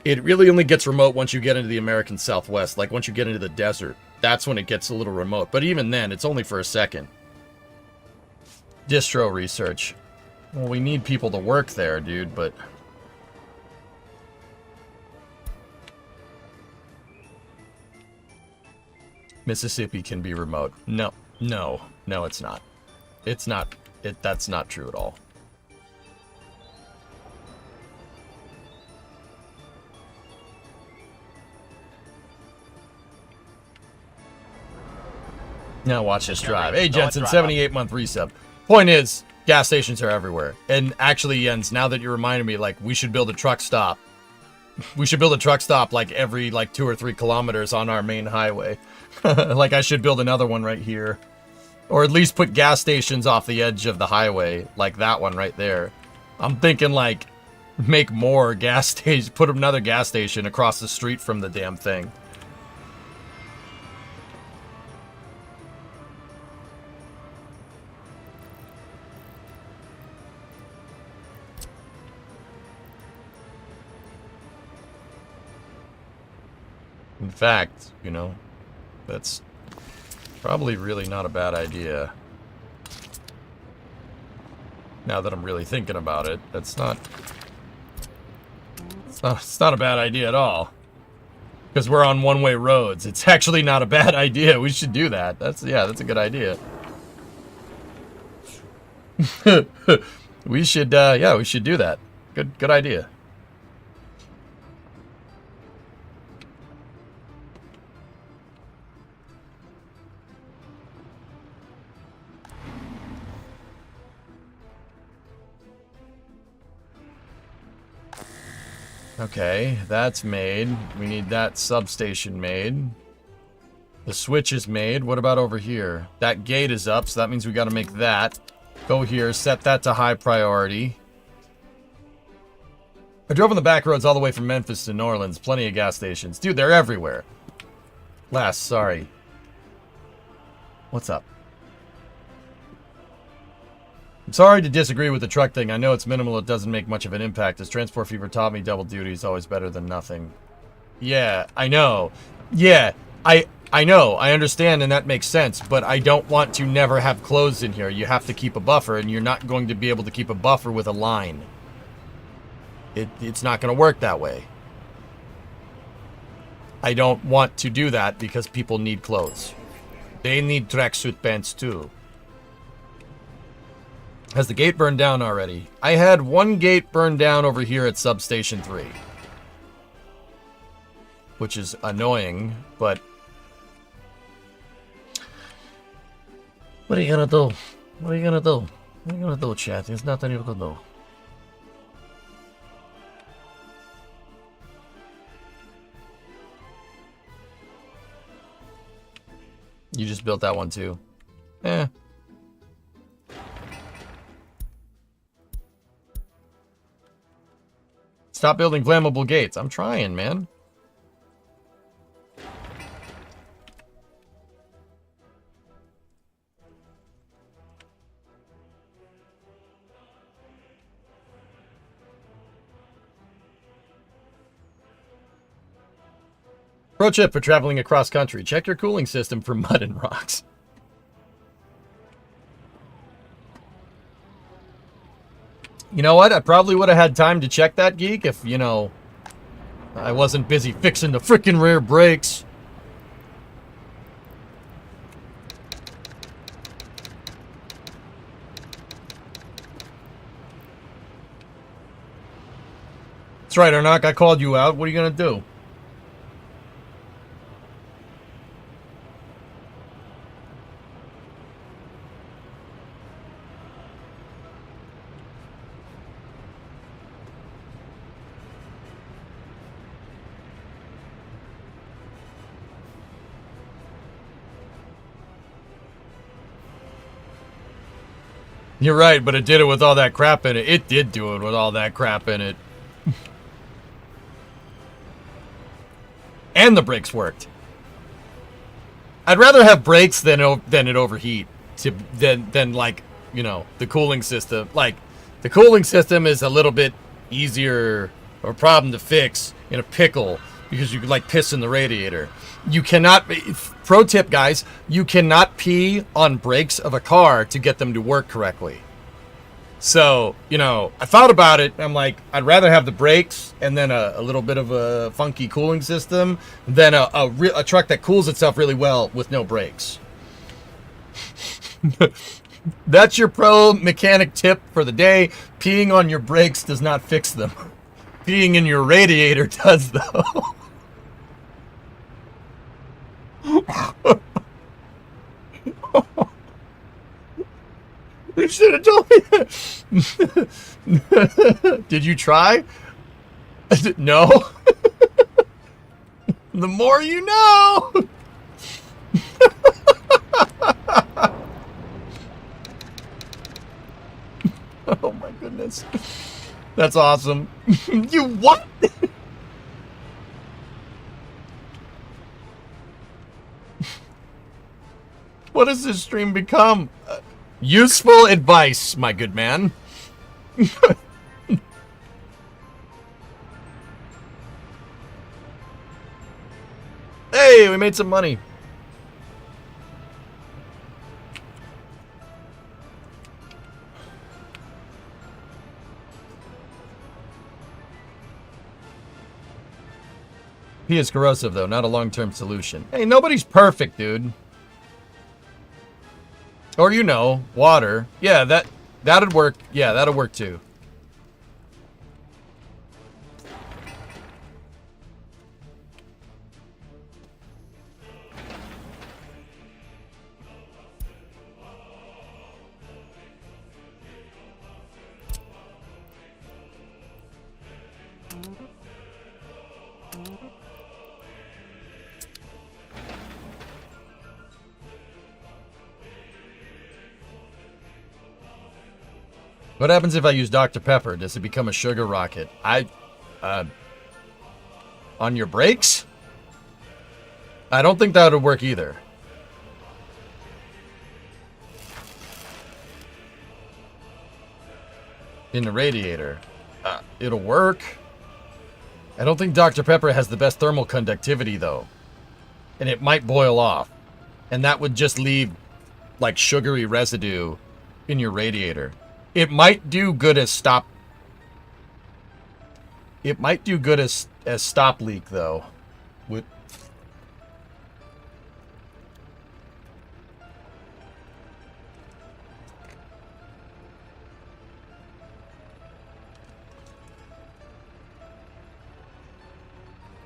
S1: It really only gets remote once you get into the American Southwest. Like once you get into the desert, that's when it gets a little remote. But even then, it's only for a second. Distro research. Well, we need people to work there, dude, but Mississippi can be remote. No, it's not. That's not true at all. Now watch this drive. Hey, Jensen, 78-month resub. Point is, gas stations are everywhere. And actually, Jens, now that you reminded me, like, we should build a truck stop We should build a truck stop like every like 2 or 3 kilometers on our main highway. Like I should build another one right here. Or at least put gas stations off the edge of the highway, like that one right there. I'm thinking like make more gas stations, put another gas station across the street from the damn thing. In fact, you know, that's probably really not a bad idea. Now that I'm really thinking about it, it's not a bad idea at all. Because we're on one-way roads. It's actually not a bad idea. We should do that. That's a good idea. We should we should do that. Good idea. Okay, that's made. We need that substation made. The switch is made. What about over here? That gate is up, so that means we got to make that. Go here, set that to high priority. I drove on the back roads all the way from Memphis to New Orleans. Plenty of gas stations. Dude, they're everywhere. Sorry. What's up? I'm sorry to disagree with the truck thing. I know it's minimal. It doesn't make much of an impact. As Transport Fever taught me, double duty is always better than nothing. Yeah, I know. Yeah, I know. I understand, and that makes sense. But I don't want to never have closed in here. You have to keep a buffer, and you're not going to be able to keep a buffer with a line. It's not going to work that way. I don't want to do that because people need clothes. They need tracksuit pants too. Has the gate burned down already? I had one gate burned down over here at Substation 3. Which is annoying, but... What are you gonna do? What are you gonna do? What are you gonna do, chat? There's nothing you can do. You just built that one too. Eh. Stop building flammable gates. I'm trying, man. Pro tip for traveling across country. Check your cooling system for mud and rocks. You know what? I probably would have had time to check that, Geek, if, you know, I wasn't busy fixing the frickin' rear brakes. That's right, Arnok. I called you out. What are you going to do? You're right, but it did it with all that crap in it. It did do it with all that crap in it. And the brakes worked. I'd rather have brakes than it overheat. Than like, you know, the cooling system. Like, the cooling system is a little bit easier of a problem to fix in a pickle because you could like piss in the radiator. You cannot, pro tip guys, you cannot pee on brakes of a car to get them to work correctly. So, you know, I thought about it. I'm like, I'd rather have the brakes and then a little bit of a funky cooling system than a truck that cools itself really well with no brakes. That's your pro mechanic tip for the day. Peeing on your brakes does not fix them. Peeing in your radiator does, though. You should have told me that. Did you try? No. The more you know. Oh my goodness. That's awesome. You what? What has this stream become? Useful advice, my good man. Hey, we made some money. He is corrosive, though, not a long-term solution. Hey, nobody's perfect, dude. Or, you know, water. Yeah, that'd work. Yeah, that'll work, too. What happens if I use Dr. Pepper? Does it become a sugar rocket? On your brakes? I don't think that would work either. In the radiator. It'll work. I don't think Dr. Pepper has the best thermal conductivity, though. And it might boil off. And that would just leave, like, sugary residue in your radiator. It might do good as stop. It might do good as stop leak, though.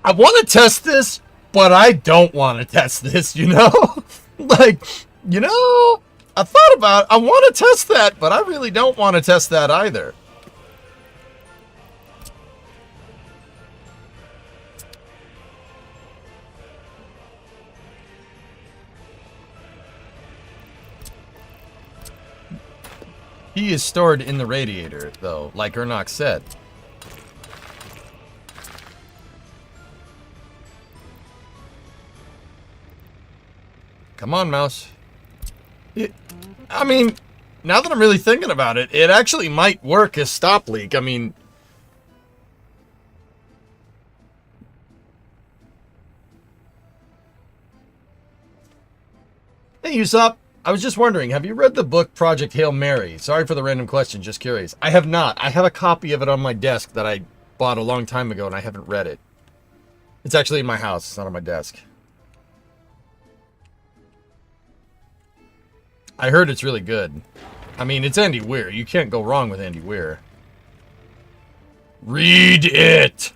S1: I want to test this, but I don't want to test this, you know? Like, you know, I thought about it. I want to test that, but I really don't want to test that either. He is stored in the radiator, though, like Ernox said. Come on, mouse. I mean, now that I'm really thinking about it, it actually might work as stop leak. I mean... Hey, Usopp. I was just wondering, have you read the book Project Hail Mary? Sorry for the random question, just curious. I have not. I have a copy of it on my desk that I bought a long time ago, and I haven't read it. It's actually in my house. It's not on my desk. I heard it's really good. I mean, it's Andy Weir. You can't go wrong with Andy Weir. Read it!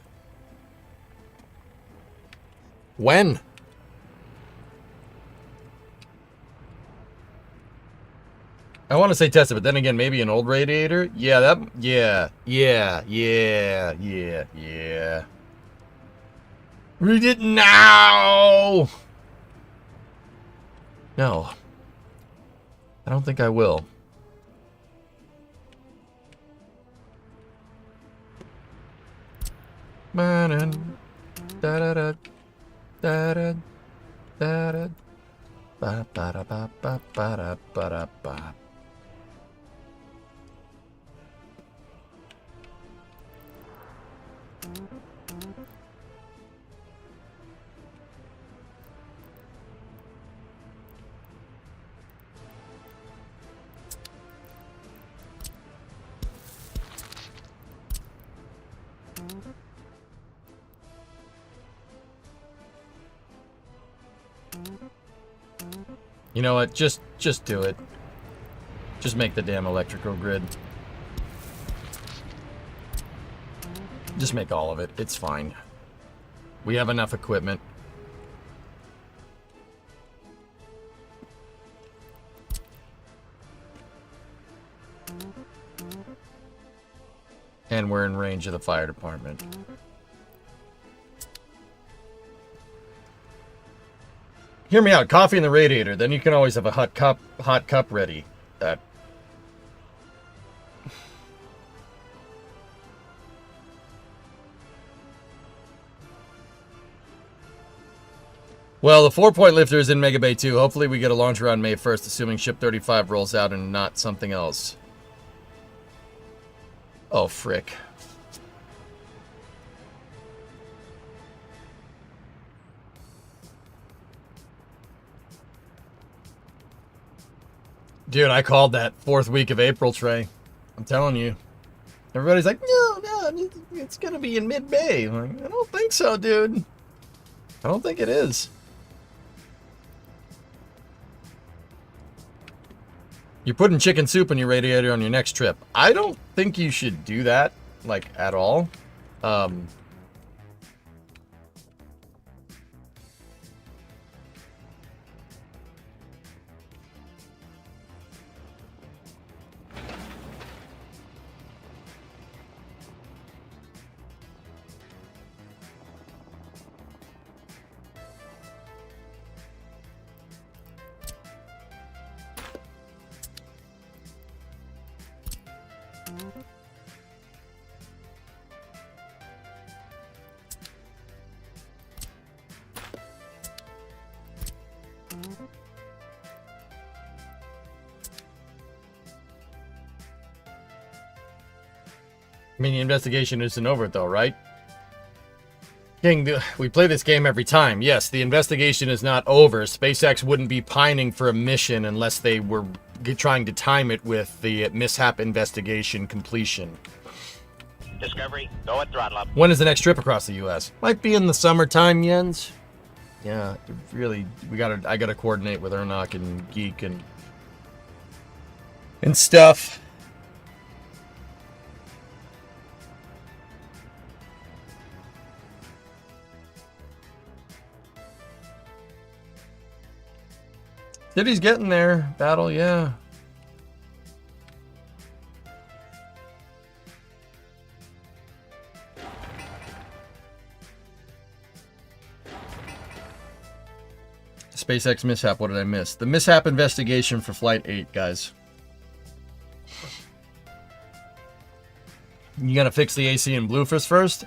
S1: When? I want to say test it, but then again, maybe an old radiator? Yeah, yeah. Read it now! No. I don't think I will. Da da da da da da ba ba da ba ba ba da ba da ba. You know what? Just do it. Just make the damn electrical grid. Just make all of it. It's fine. We have enough equipment. And we're in range of the fire department. Hear me out. Coffee in the radiator. Then you can always have a hot cup ready. That. Well, the 4-point lifter is in Mega Bay 2. Hopefully we get a launcher on May 1st, assuming Ship 35 rolls out and not something else. Oh, frick. Dude, I called that 4th week of April, Trey. I'm telling you. Everybody's like, no, it's going to be in mid-May. I'm like, I don't think so, dude. I don't think it is. You're putting chicken soup in your radiator on your next trip. I don't think you should do that, like, at all. I mean, the investigation isn't over, though, right? King, we play this game every time. Yes, the investigation is not over. SpaceX wouldn't be pining for a mission unless they were trying to time it with the mishap investigation completion.
S2: Discovery, go at throttle up.
S1: When is the next trip across the U.S.? Might be in the summertime, Jens. Yeah, really, I gotta coordinate with Ernok and Geek and stuff. City's getting there. Battle, yeah. SpaceX mishap, what did I miss? The mishap investigation for Flight 8, guys. You gotta fix the AC in Bluefish first?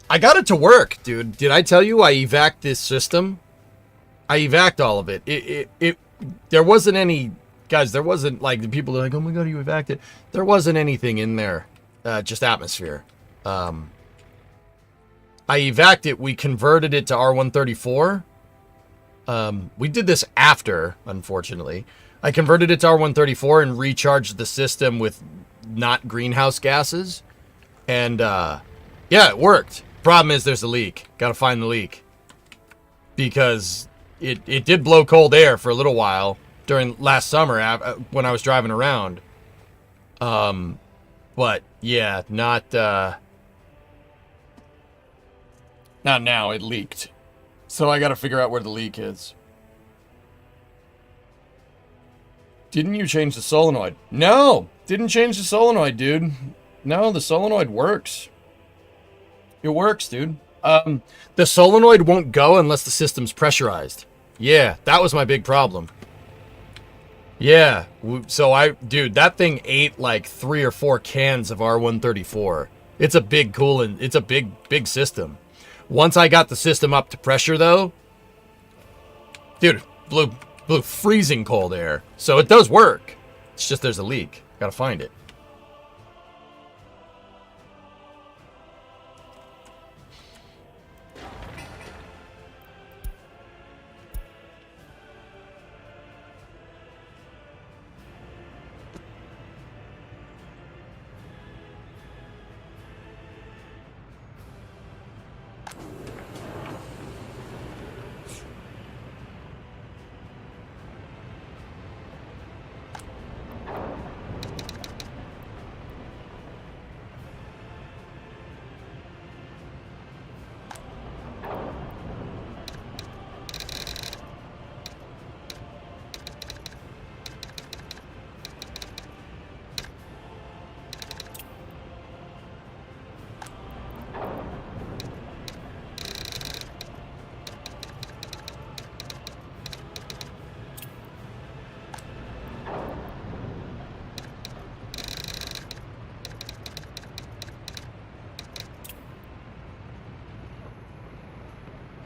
S1: I got it to work, dude. Did I tell you I evac'd this system? I evac'd all of it. There wasn't any, guys, there wasn't like the people are like, oh my god, you evac'd it. There wasn't anything in there, just atmosphere. I evac'd it, we converted it to R134. We did this after, unfortunately. I converted it to R134 and recharged the system with not greenhouse gases. And, yeah, it worked. Problem is there's a leak. Gotta find the leak. Because it did blow cold air for a little while during last summer when I was driving around. But, yeah, not now. It leaked. So I gotta figure out where the leak is. Didn't you change the solenoid? No! Didn't change the solenoid, dude. No, the solenoid works. It works, dude. The solenoid won't go unless the system's pressurized. Yeah, that was my big problem. Yeah, so dude, that thing ate like 3 or 4 cans of R134. It's a big coolant. It's a big system. Once I got the system up to pressure, though, dude, blew freezing cold air. So it does work. It's just there's a leak. Gotta find it.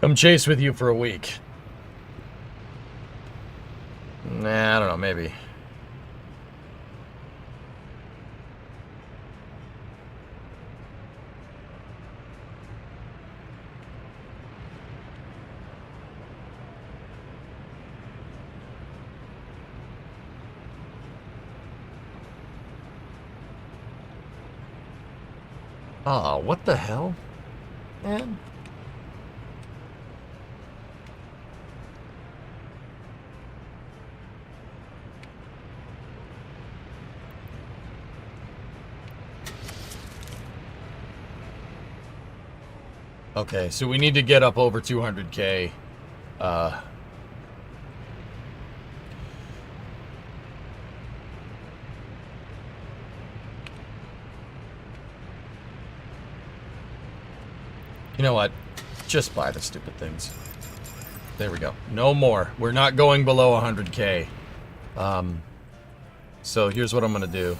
S1: Come chase with you for a week. Nah, I don't know, maybe. Oh, what the hell? Man. Okay, so we need to get up over 200K. You know what? Just buy the stupid things. There we go. No more. We're not going below 100K. So here's what I'm going to do.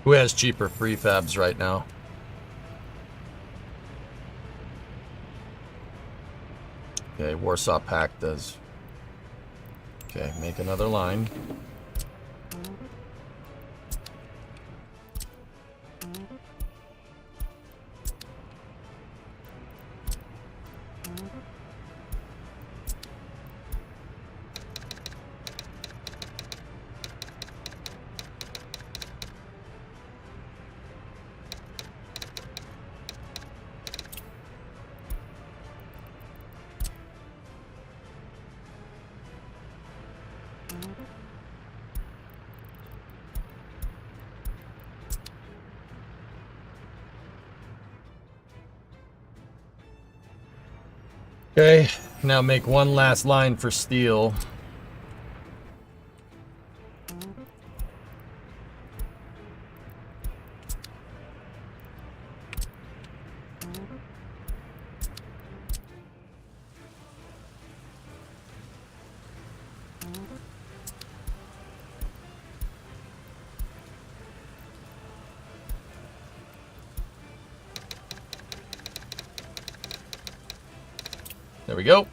S1: Who has cheaper prefabs right now? Okay, Warsaw Pact does. Okay, make another line. Okay, now make one last line for steel. There we go.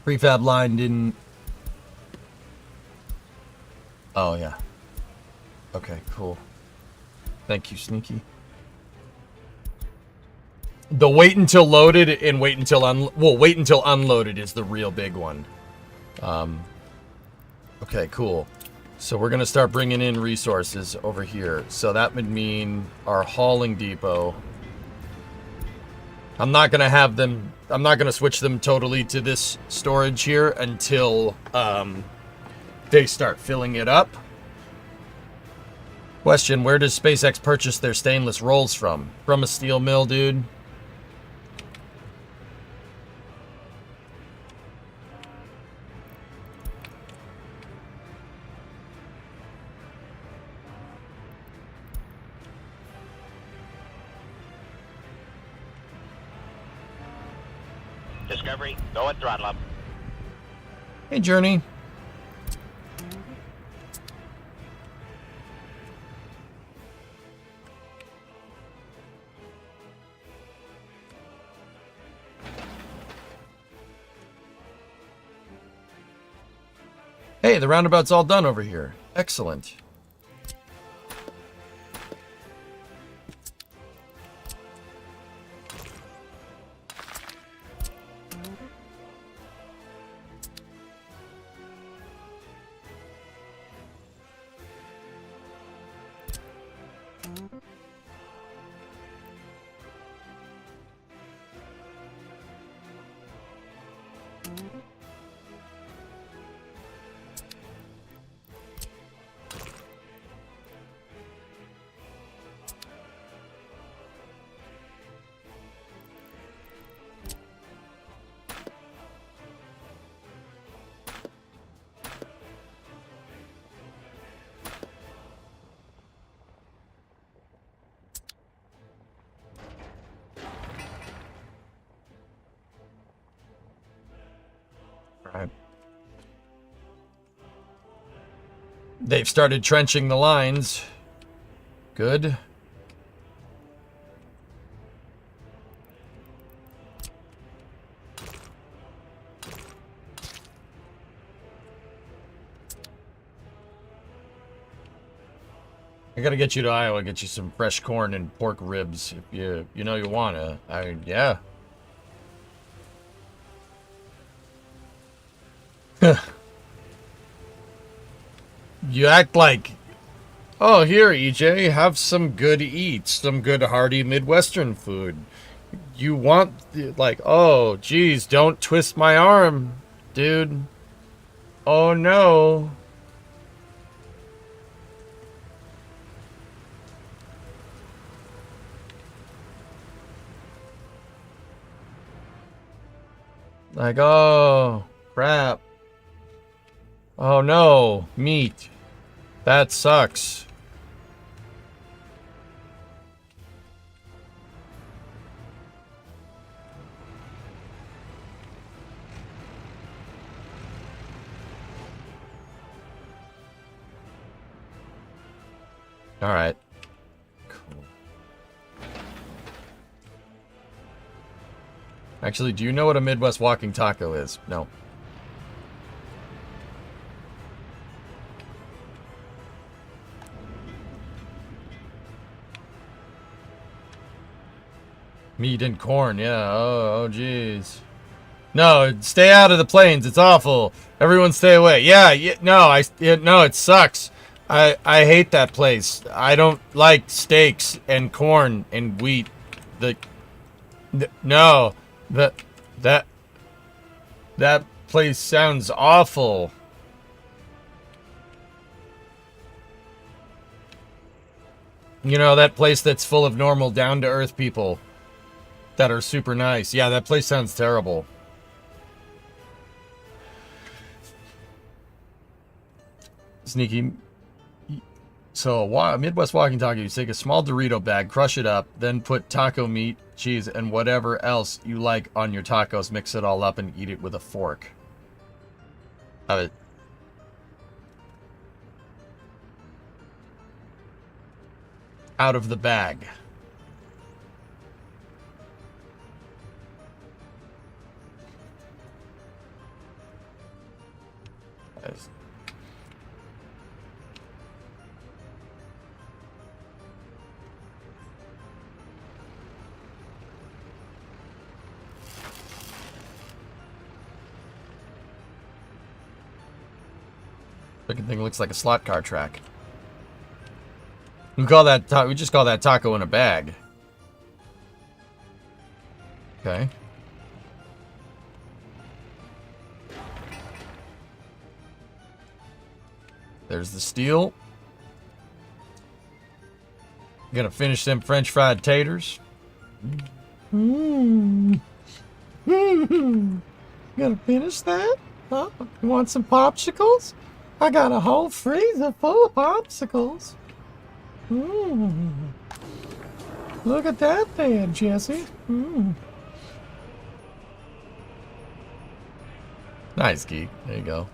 S1: Prefab line didn't... Oh, yeah. Okay, cool. Thank you, Sneaky. The wait until loaded and wait until wait until unloaded is the real big one. Okay, cool. So we're going to start bringing in resources over here. So that would mean our hauling depot. I'm not going to have them... I'm not going to switch them totally to this storage here until they start filling it up. Question, where does SpaceX purchase their stainless rolls from? From a steel mill, dude.
S2: Discovery, go at throttle up.
S1: Hey, Journey. Hey, the roundabout's all done over here. Excellent. Right. They've started trenching the lines. Good. I gotta get you to Iowa, get you some fresh corn and pork ribs if you know you wanna. Yeah. You act like, oh, here, EJ, have some good eats, some good hearty Midwestern food. You want, like, oh, geez, don't twist my arm, dude. Oh, no. Like, oh, crap. Oh, no, meat. That sucks. All right. Cool. Actually, do you know what a Midwest walking taco is? No. Meat and corn, yeah. Oh, jeez. No, stay out of the plains. It's awful. Everyone stay away. Yeah, no, no, it sucks. I hate that place. I don't like steaks and corn and wheat. No, that place sounds awful. You know, that place that's full of normal, down-to-earth people that are super nice. Yeah, that place sounds terrible. Sneaky. So a Midwest walking taco, you take a small Dorito bag, crush it up, then put taco meat, cheese, and whatever else you like on your tacos, mix it all up and eat it with a fork. Out of the bag. Looking thing looks like a slot car track. We just call that taco in a bag. Okay. There's the steel. Gonna finish them French fried taters. Gonna finish that? Huh? You want some popsicles? I got a whole freezer full of popsicles. Look at that there, Jesse. Nice, Geek. There you go.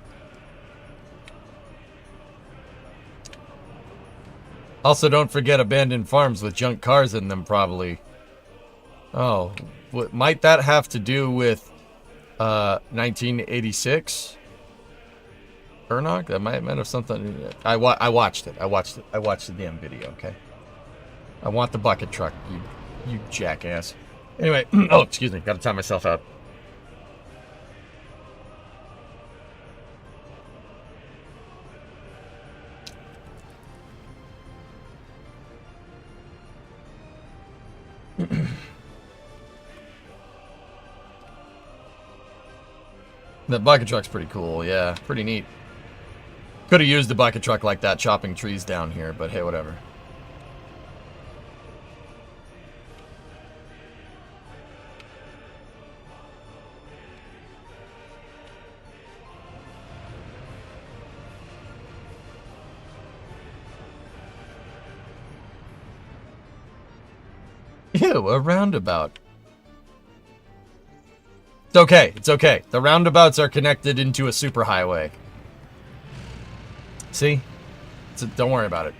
S1: Also, don't forget abandoned farms with junk cars in them, probably. Oh, might that have to do with 1986? Ernog? That might have something. I watched it. I watched the damn video. Okay. I want the bucket truck. You jackass. Anyway. Oh, excuse me. Got to time myself out. That bucket truck's pretty cool, yeah, pretty neat. Could have used the bucket truck like that chopping trees down here, but hey, whatever. Ew, a roundabout. It's okay, it's okay. The roundabouts are connected into a superhighway. See? Don't worry about it.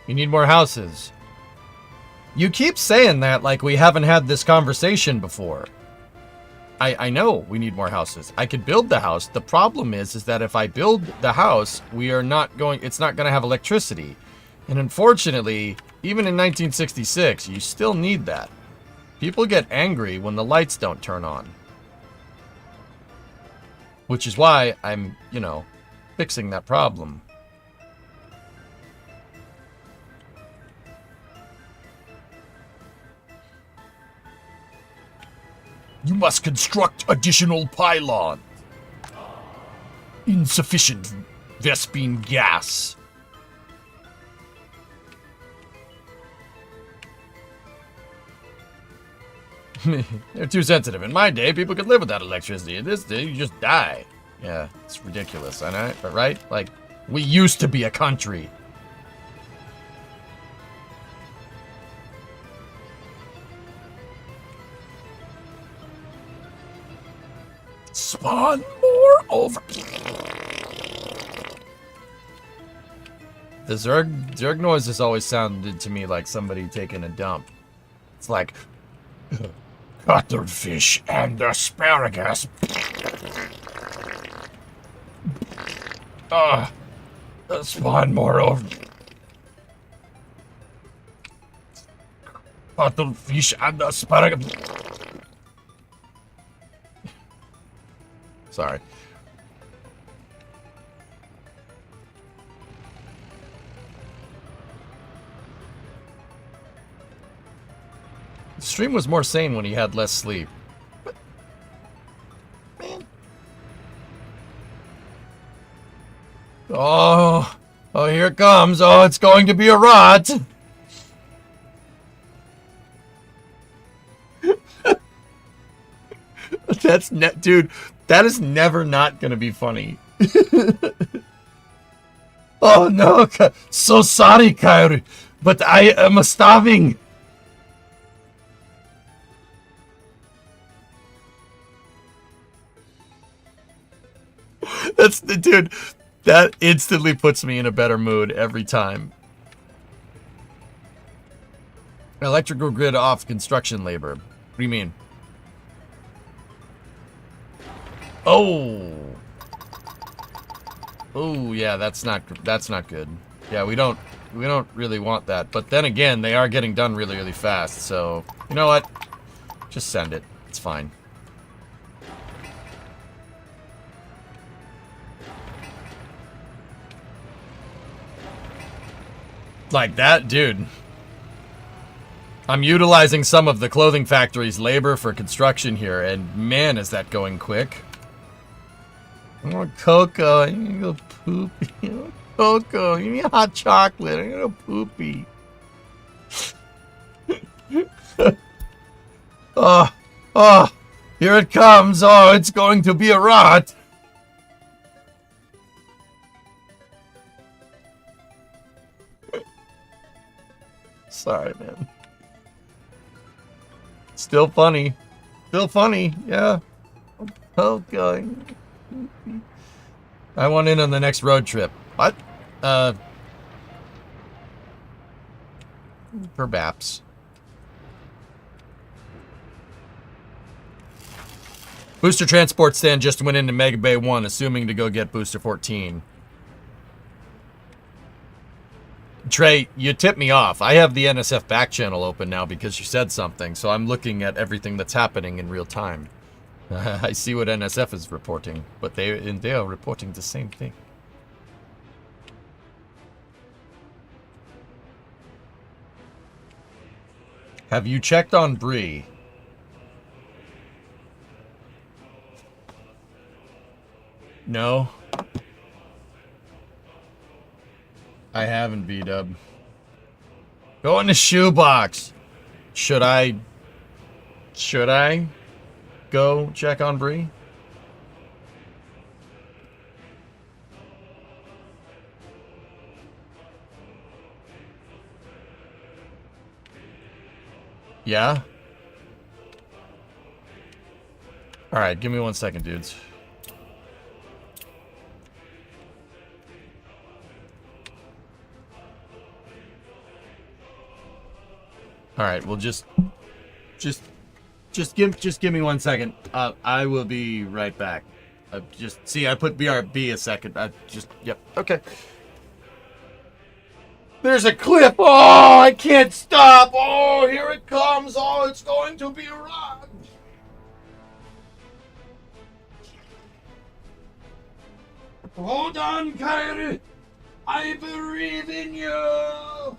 S1: You need more houses. You keep saying that like we haven't had this conversation before. I know we need more houses. I could build the house. The problem is that if I build the house, it's not going to have electricity. And unfortunately, even in 1966, you still need that. People get angry when the lights don't turn on. Which is why I'm, fixing that problem. You must construct additional pylons. Insufficient Vespine gas. They're too sensitive. In my day, people could live without electricity. In this day, you just die. Yeah, it's ridiculous, I know, but right? Like, we used to be a country. Spawn more over. The Zerg noise has always sounded to me like somebody taking a dump. It's like cuttlefish and asparagus. Spawn more over. Cuttlefish and asparagus. Sorry. The stream was more sane when he had less sleep. But, man. Oh, here it comes. Oh, it's going to be a rot. Dude, that is never not gonna be funny. Oh no, so sorry, Kairi, but I am starving. Dude, that instantly puts me in a better mood every time. Electrical grid off construction labor. What do you mean? Oh. Oh, yeah, that's not good. Yeah, we don't really want that. But then again, they are getting done really, really fast. So, you know what? Just send it. It's fine. Like that, dude. I'm utilizing some of the clothing factory's labor for construction here, and man, is that going quick. I want cocoa. I need to go poopy. I want cocoa. Give me hot chocolate. I'm gonna poopy. Oh, oh, here it comes. Oh, it's going to be a rot. Sorry, man. Still funny. Still funny, yeah. Okay. I want in on the next road trip. What? Perhaps. Booster transport stand just went into Mega Bay 1, assuming to go get Booster 14. Trey, you tipped me off. I have the NSF back channel open now because you said something, so I'm looking at everything that's happening in real time. I see what NSF is reporting, but they are reporting the same thing. Have you checked on Bree? No. I haven't, B-Dub. Go in the shoebox. Should I go check on Bree? Yeah? Alright, give me 1 second, dudes. Alright, well just give me 1 second. I will be right back. I put BRB a second. Yep, okay. There's a clip. Oh, I can't stop. Oh, here it comes. Oh, it's going to be a ride. Hold on, Kyrie. I believe in you.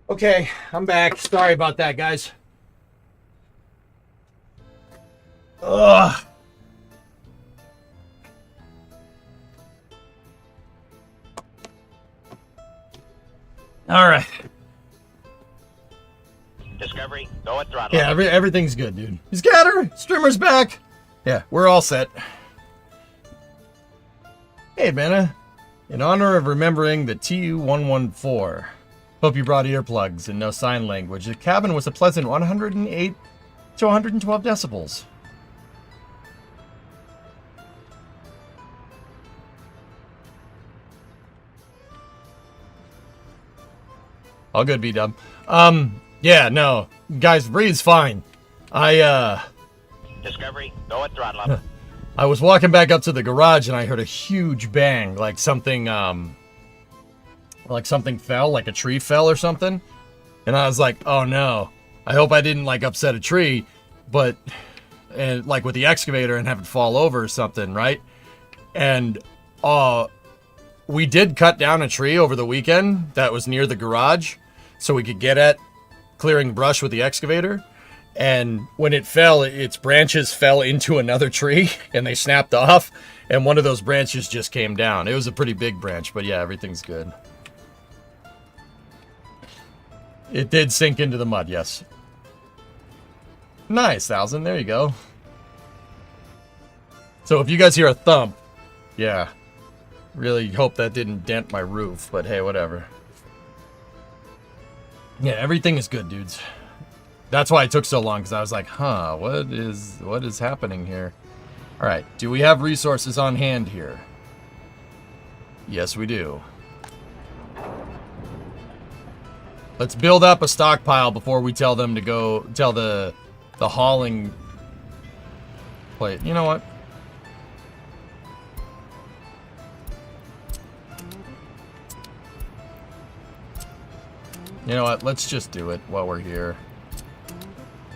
S1: Okay, I'm back. Sorry about that, guys. Ugh. All right.
S2: Discovery, go at throttle.
S1: Yeah, everything's good, dude. Scatter! Streamer's back! Yeah, we're all set. Hey, Benna. In honor of remembering the TU-114, hope you brought earplugs and no sign language. The cabin was a pleasant 108 to 112 decibels. All good, B-dub. Yeah, no. Guys, breathe's fine.
S2: Discovery, go at throttle up.
S1: I was walking back up to the garage and I heard a huge bang, like something fell, like a tree fell or something. And I was like, oh no, I hope I didn't like upset a tree, and like with the excavator and have it fall over or something, right? And we did cut down a tree over the weekend that was near the garage so we could get at clearing brush with the excavator. And when it fell, its branches fell into another tree and they snapped off. And one of those branches just came down. It was a pretty big branch, but yeah, everything's good. It did sink into the mud, yes. Nice, 1,000. There you go. So if you guys hear a thump, yeah. Really hope that didn't dent my roof, but hey, whatever. Yeah, everything is good, dudes. That's why it took so long, because I was like, huh, what is happening here? All right, do we have resources on hand here? Yes, we do. Let's build up a stockpile before we tell them to go, tell the hauling plate. You know what? You know what? Let's just do it while we're here.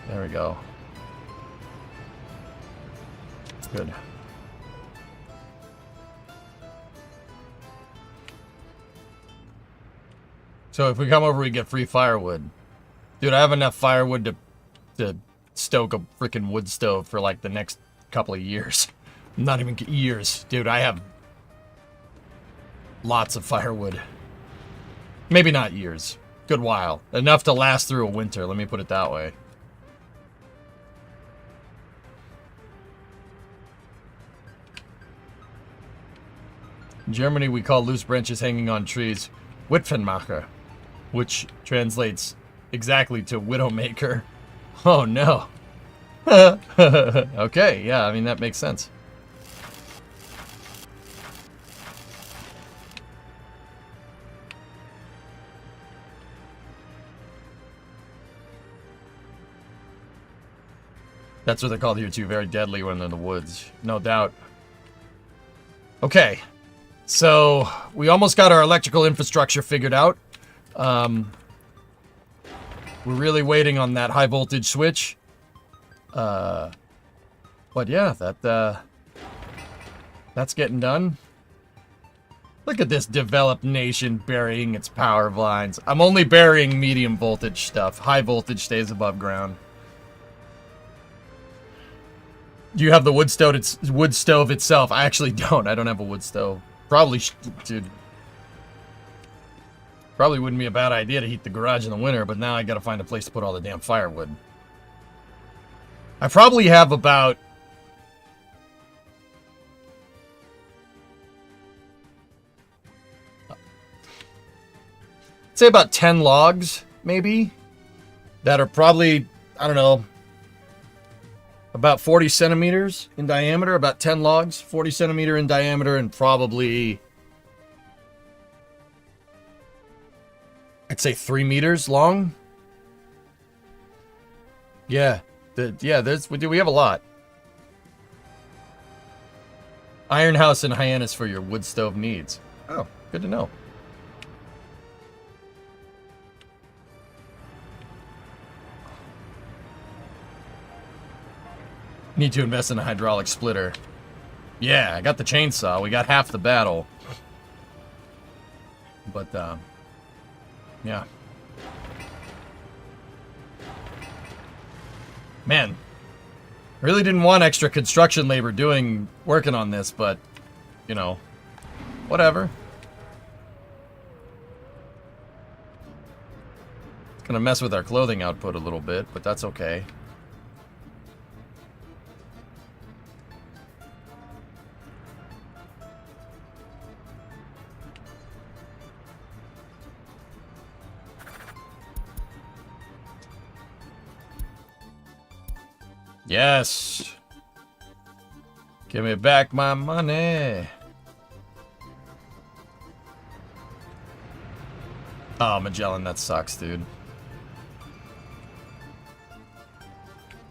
S1: There we go. Good. So if we come over, we get free firewood. Dude, I have enough firewood to stoke a freaking wood stove for like the next couple of years. Not even years. Dude, I have lots of firewood. Maybe not years. Good while. Enough to last through a winter, let me put it that way. In Germany, we call loose branches hanging on trees Witwenmacher, which translates exactly to widowmaker. Oh no. Okay, yeah, I mean, that makes sense. That's what they're called here too, very deadly when they're in the woods. No doubt. Okay. So, we almost got our electrical infrastructure figured out. We're really waiting on that high voltage switch. But yeah, that's getting done. Look at this developed nation burying its power lines. I'm only burying medium voltage stuff. High voltage stays above ground. Do you have the wood stove itself? I actually don't. I don't have a wood stove. Probably, dude. Probably wouldn't be a bad idea to heat the garage in the winter, but now I gotta find a place to put all the damn firewood. I probably have about... say about 10 logs, maybe, that are probably, I don't know, about 40 centimeters in diameter, about 10 logs, 40 centimeter in diameter, and probably, I'd say 3 meters long. Yeah, we have a lot. Iron house and Hyannis for your wood stove needs. Oh, good to know. Need to invest in a hydraulic splitter. Yeah, I got the chainsaw. We got half the battle. But, yeah. Man, really didn't want extra construction labor working on this, but, you know, whatever. Gonna mess with our clothing output a little bit, but that's okay. Yes. Give me back my money. Oh, Magellan, that sucks, dude.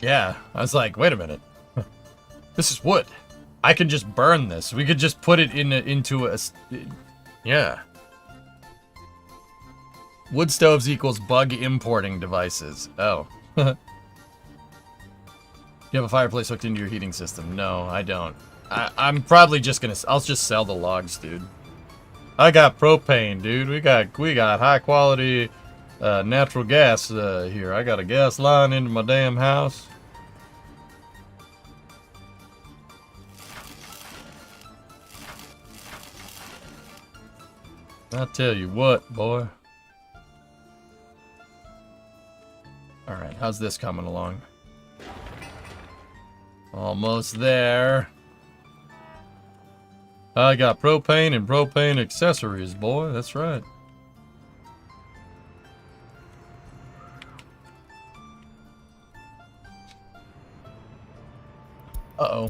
S1: Yeah, I was like, wait a minute. This is wood. I can just burn this. We could just put it into a... Yeah. Wood stoves equals bug importing devices. Oh. You have a fireplace hooked into your heating system? No, I don't. I'm probably just gonna... I'll just sell the logs, dude. I got propane, dude. We got high quality natural gas here. I got a gas line into my damn house. I tell you what, boy. All right, how's this coming along? Almost there. I got propane and propane accessories, boy. That's right. Uh-oh.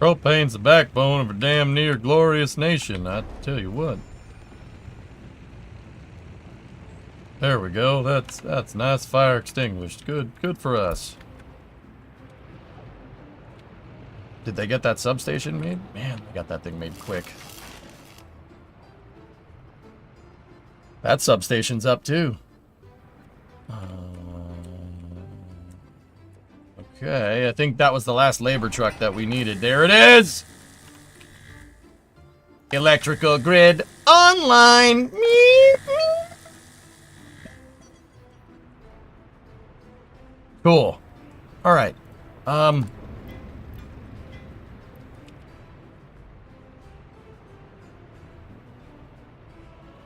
S1: Propane's the backbone of a damn near glorious nation, I tell you what. There we go. That's nice. Fire extinguished. Good for us. Did they get that substation made? Man, they got that thing made quick. That substation's up too. Okay, I think that was the last labor truck that we needed. There it is! Electrical grid online! Cool. Alright.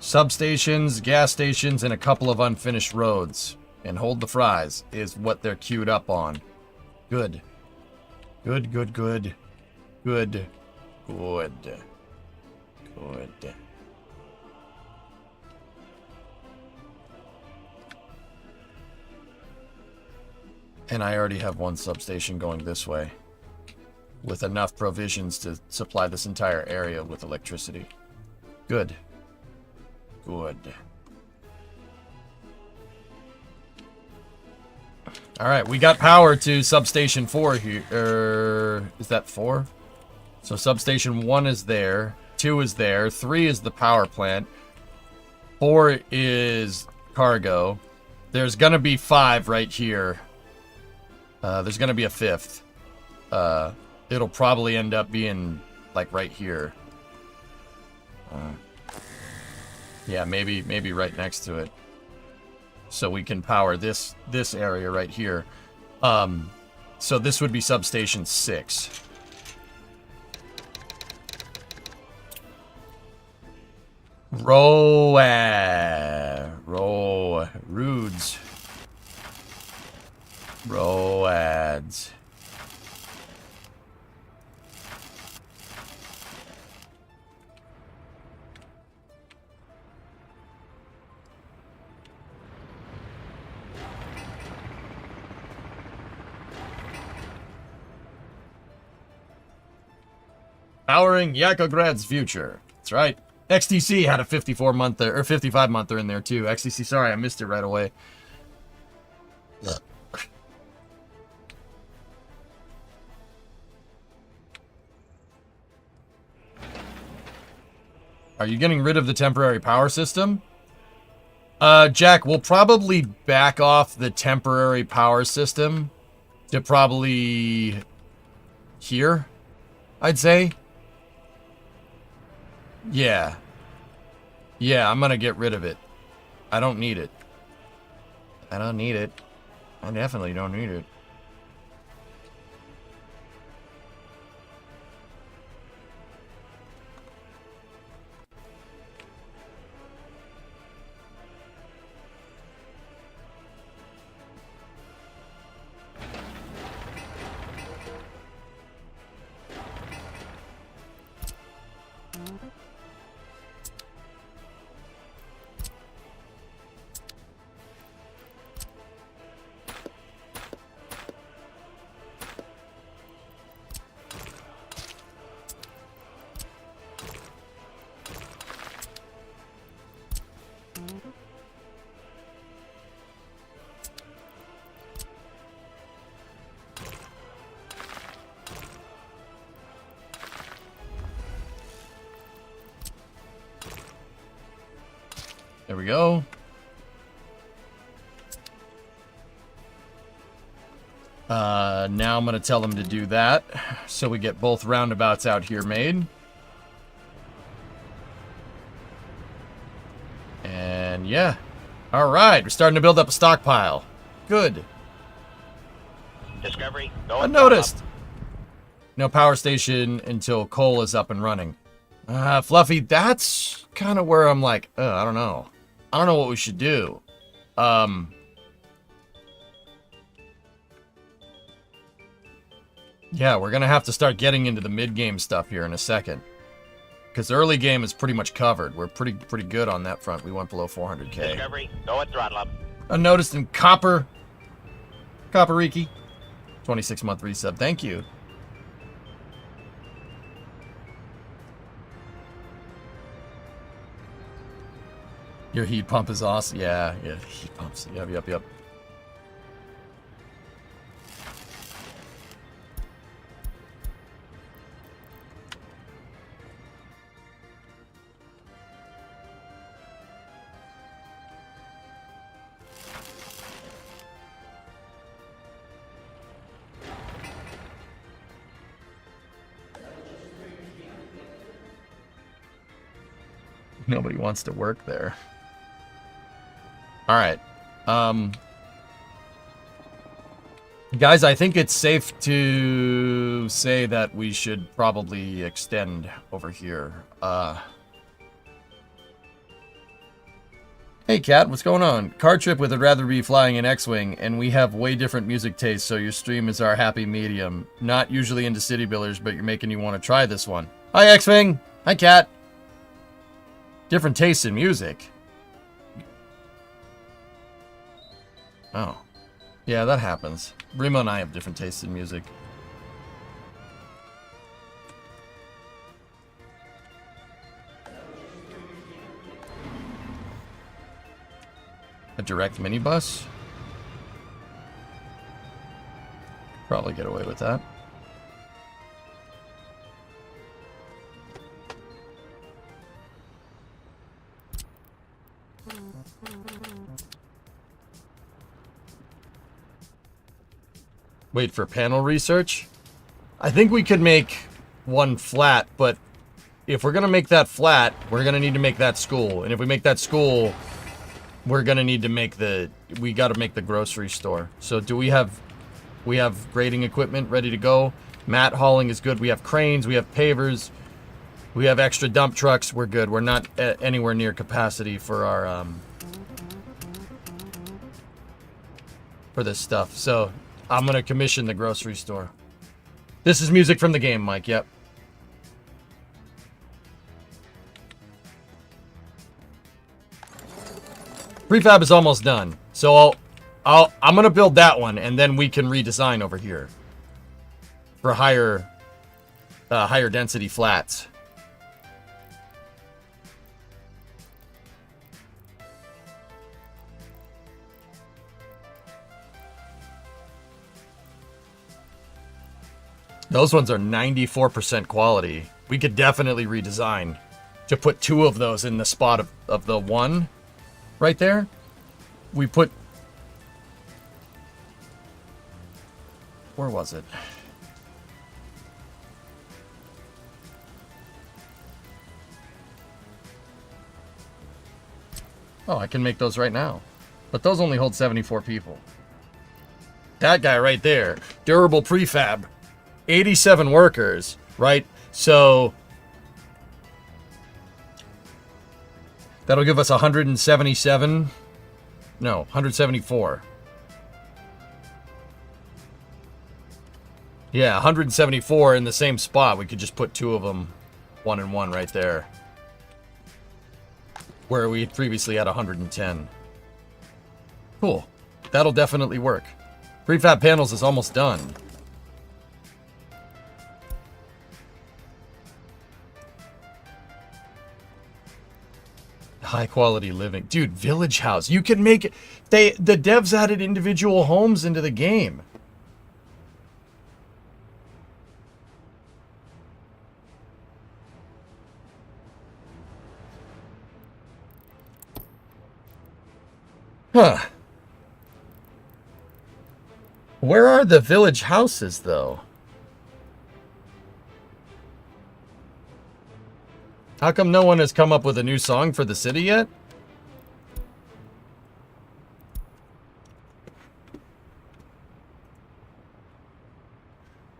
S1: Substations, gas stations, and a couple of unfinished roads. And hold the fries is what they're queued up on. Good. Good. And I already have one substation going this way, with enough provisions to supply this entire area with electricity. Good. Alright, we got power to substation 4 here. Is that 4? So substation 1 is there, 2 is there, 3 is the power plant, 4 is cargo. There's gonna be 5 right here. There's gonna be a 5th. It'll probably end up being like right here. Yeah, maybe right next to it. So we can power this area right here. So this would be substation 6. Roads. Powering Yakograd's future. That's right. XTC had a 54-monther or 55-monther in there too. XTC, sorry, I missed it right away. Are you getting rid of the temporary power system? Jack, we'll probably back off the temporary power system to probably here, I'd say. Yeah. Yeah, I'm gonna get rid of it. I don't need it. I don't need it. I definitely don't need it. There we go. Now I'm going to tell them to do that. So we get both roundabouts out here made. And yeah. All right. We're starting to build up a stockpile. Good.
S2: Discovery, go
S1: Unnoticed. No power station until coal is up and running. Fluffy, that's kind of where I'm like, I don't know. I don't know what we should do. Yeah, we're going to have to start getting into the mid-game stuff here in a second. Because early game is pretty much covered. We're pretty good on that front. We went below 400k.
S2: Discovery, go at throttle up.
S1: Unnoticed in Copper. Copperiki. 26-month resub. Thank you. Your heat pump is awesome. Yeah, heat pumps. Yep. Nobody wants to work there. All right. Guys, I think it's safe to say that we should probably extend over here. Hey, Kat, what's going on? Car trip would rather be flying an X-Wing, and we have way different music tastes, so your stream is our happy medium. Not usually into city builders, but you're making you want to try this one. Hi, X-Wing. Hi, Kat. Different tastes in music. Oh. Yeah, that happens. Remo and I have different tastes in music. A direct minibus? Probably get away with that. Wait for panel research? I think we could make one flat, but if we're going to make that flat, we're going to need to make that school. And if we make that school, we're going to need to make we got to make the grocery store. So do we have grading equipment ready to go? Mat hauling is good. We have cranes, we have pavers, we have extra dump trucks. We're good. We're not anywhere near capacity for our, for this stuff. So I'm going to commission the grocery store. This is music from the game, Mike. Yep. Prefab is almost done. So I'm going to build that one, and then we can redesign over here for higher density flats. Those ones are 94% quality. We could definitely redesign to put 2 of those in the spot of the one right there. We put... Where was it? Oh, I can make those right now. But those only hold 74 people. That guy right there, durable prefab, 87 workers, right? So that'll give us 177. No, 174. Yeah, 174 in the same spot. We could just put 2 of them, 1 and 1 right there. Where we previously had 110. Cool. That'll definitely work. Prefab panels is almost done. High quality living. Dude, Village House. You can make it. The devs added individual homes into the game. Huh. Where are the village houses, though? How come no one has come up with a new song for the city yet?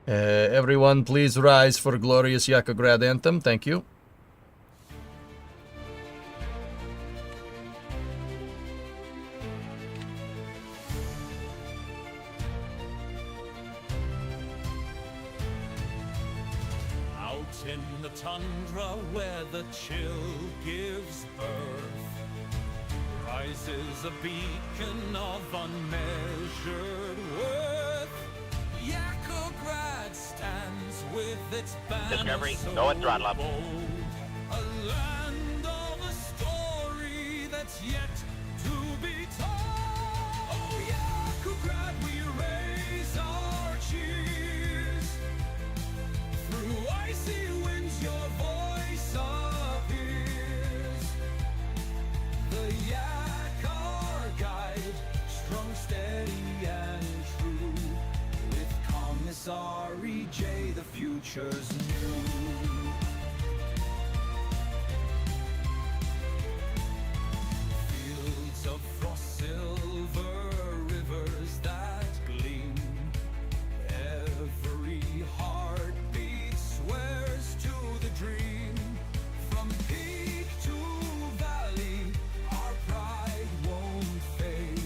S1: Everyone, please rise for glorious Yakograd anthem. Thank you.
S3: In the tundra where the chill gives birth, rises a beacon of unmeasured worth. Yakograd stands with its banner
S2: Discovery,
S3: so
S2: go and throttle up.
S3: bold, a land of a story that's yet to be told. Oh, Yakograd, we raise our cheers. Through icy winds your voice appears. The Yakar guide, strong, steady and true. With Commissary J, the future's new. Fields of frost silver, rivers that gleam. Every heartbeat swears to the dream. From peak to valley, our pride won't fade.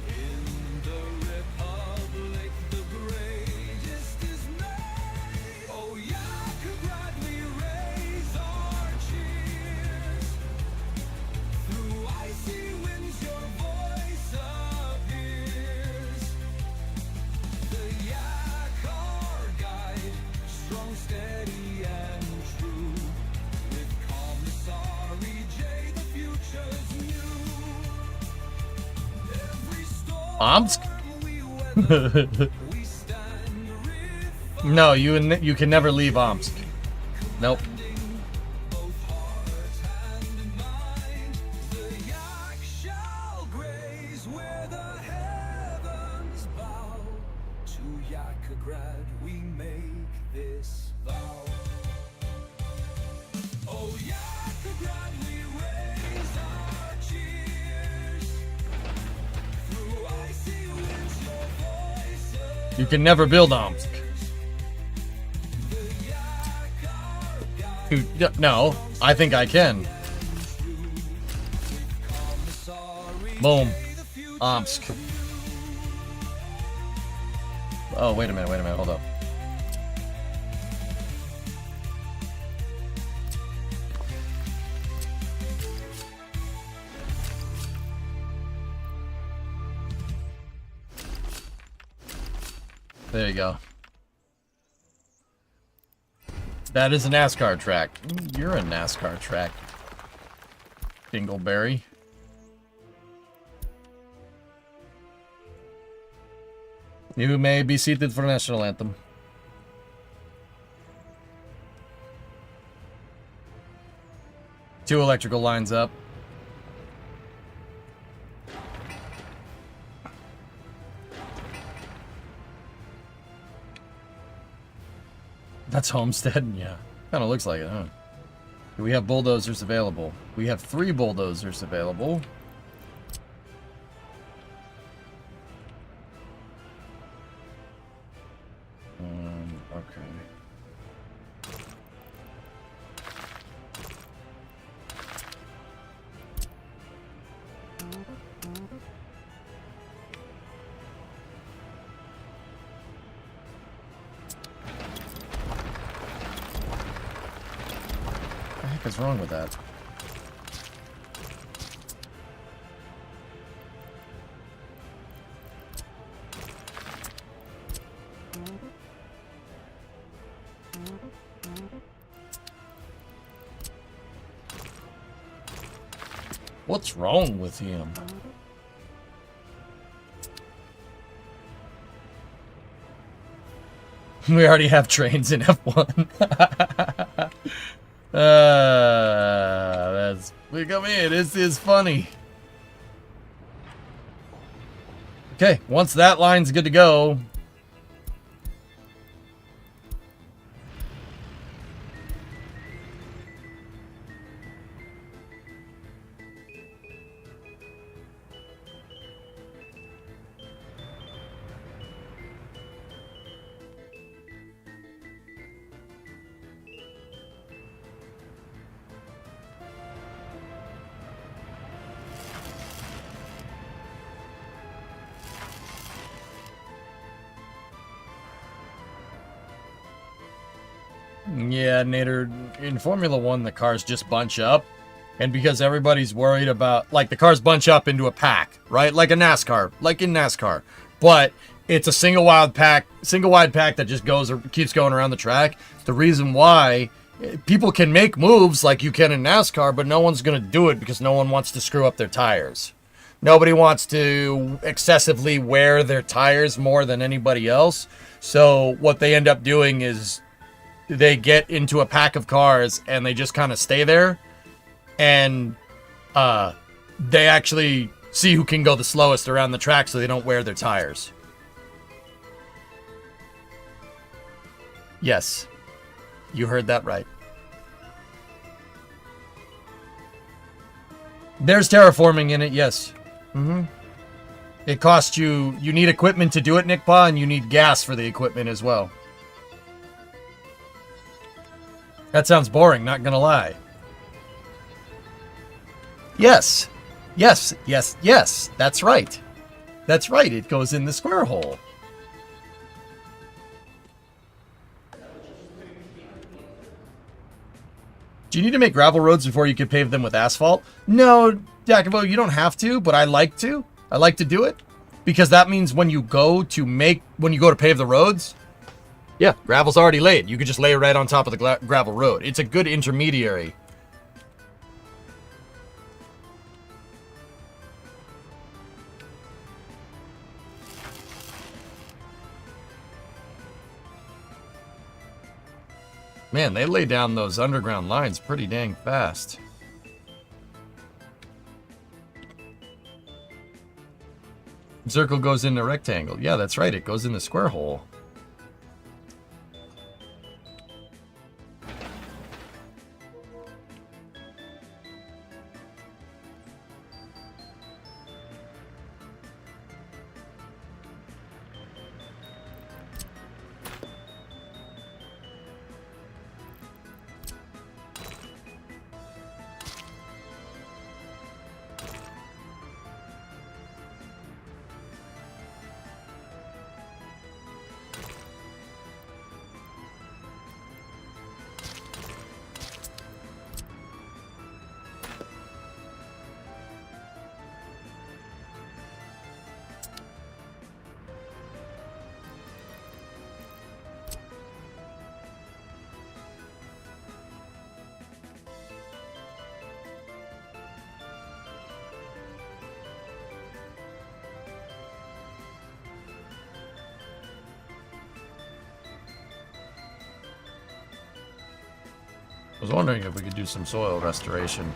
S3: In the Republic, the greatest is made. Oh, Yakograd, we raise our cheers. Through icy winds, your voice appears. The Yakar guide, strong, steady, and true. With Commissary J, the future's new. Every storm
S1: Omsk?
S3: we weather, we stand reflecting.
S1: No, you can never leave Omsk. Nope.
S3: Both heart and mind, the yak shall graze where the heavens bow. To Yakograd we make this vow. Oh, Yakograd, we raise our cheers. Through icy winds your voice
S1: You can never build Omsk. No, I think I can. Boom. Omsk. Oh, wait a minute, hold up. There you go. That is a NASCAR track. You're a NASCAR track, Dingleberry. You may be seated for national anthem. 2 electrical lines up. That's Homestead? Yeah. Kind of looks like it, huh? Do we have bulldozers available? We have 3 bulldozers available. Okay. What the heck is wrong with that? What's wrong with him? We already have trains in F1. That's come in. This is funny. Okay, once that line's good to go. Yeah, Nader, in Formula One, the cars just bunch up. And because everybody's worried about, like, the cars bunch up into a pack, right? Like a NASCAR, like in NASCAR. But it's a single wide pack that just goes or keeps going around the track. The reason why people can make moves like you can in NASCAR, but no one's going to do it because no one wants to screw up their tires. Nobody wants to excessively wear their tires more than anybody else. So what they end up doing is they get into a pack of cars and they just kind of stay there. And they actually see who can go the slowest around the track so they don't wear their tires. Yes, you heard that right. There's terraforming in it, yes. It costs you need equipment to do it, Nick Pa, and you need gas for the equipment as well. That sounds boring, not gonna lie. Yes. Yes, yes, yes. That's right. That's right. It goes in the square hole. Do you need to make gravel roads before you can pave them with asphalt? No, Yakovo, you don't have to, but I like to. I like to do it because that means when you go to pave the roads, yeah, gravel's already laid. You could just lay it right on top of the gravel road. It's a good intermediary. Man, they lay down those underground lines pretty dang fast. Circle goes in the rectangle. Yeah, that's right. It goes in the square hole. I was wondering if we could do some soil restoration.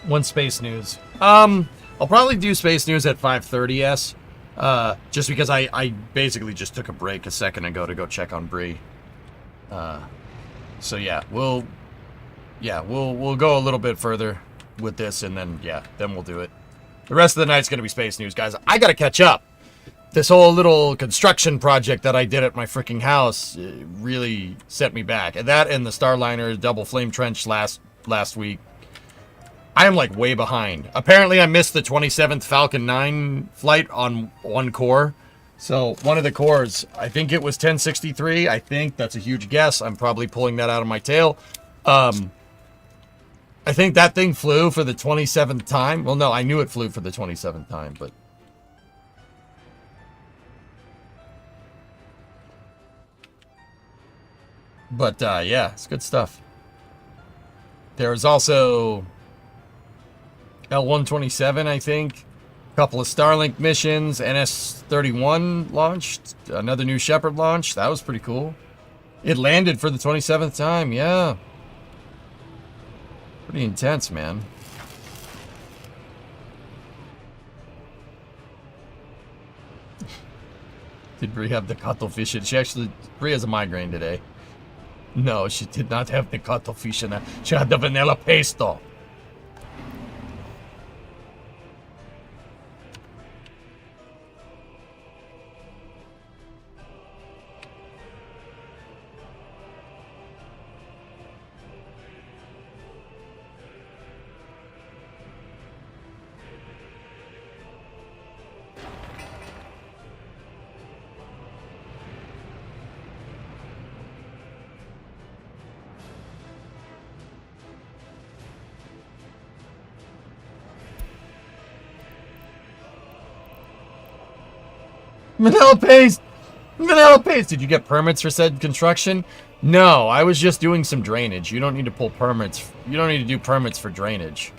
S1: One space news. I'll probably do space news at 5:30s. Just because I basically just took a break a second ago to go check on Bree. So yeah, we'll go a little bit further with this, and then we'll do it. The rest of the night's gonna be space news, guys. I gotta catch up. This whole little construction project that I did at my freaking house really set me back. And that and the Starliner double flame trench last week. I am like way behind. Apparently I missed the 27th Falcon 9 flight on one core. So one of the cores, I think it was 1063. I think that's a huge guess. I'm probably pulling that out of my tail. I think that thing flew for the 27th time. Well, no, I knew it flew for the 27th time, but... yeah, it's good stuff. There's also L-127, I think. A couple of Starlink missions. NS-31 launched. Another New Shepard launch. That was pretty cool. It landed for the 27th time, yeah. Pretty intense, man. Did Bree have the cuttlefish? Bree has a migraine today. No, she did not have the cuttlefish in that. She had the vanilla pesto. Vanilla paste! Vanilla paste! Did you get permits for said construction? No, I was just doing some drainage. You don't need to pull permits. You don't need to do permits for drainage.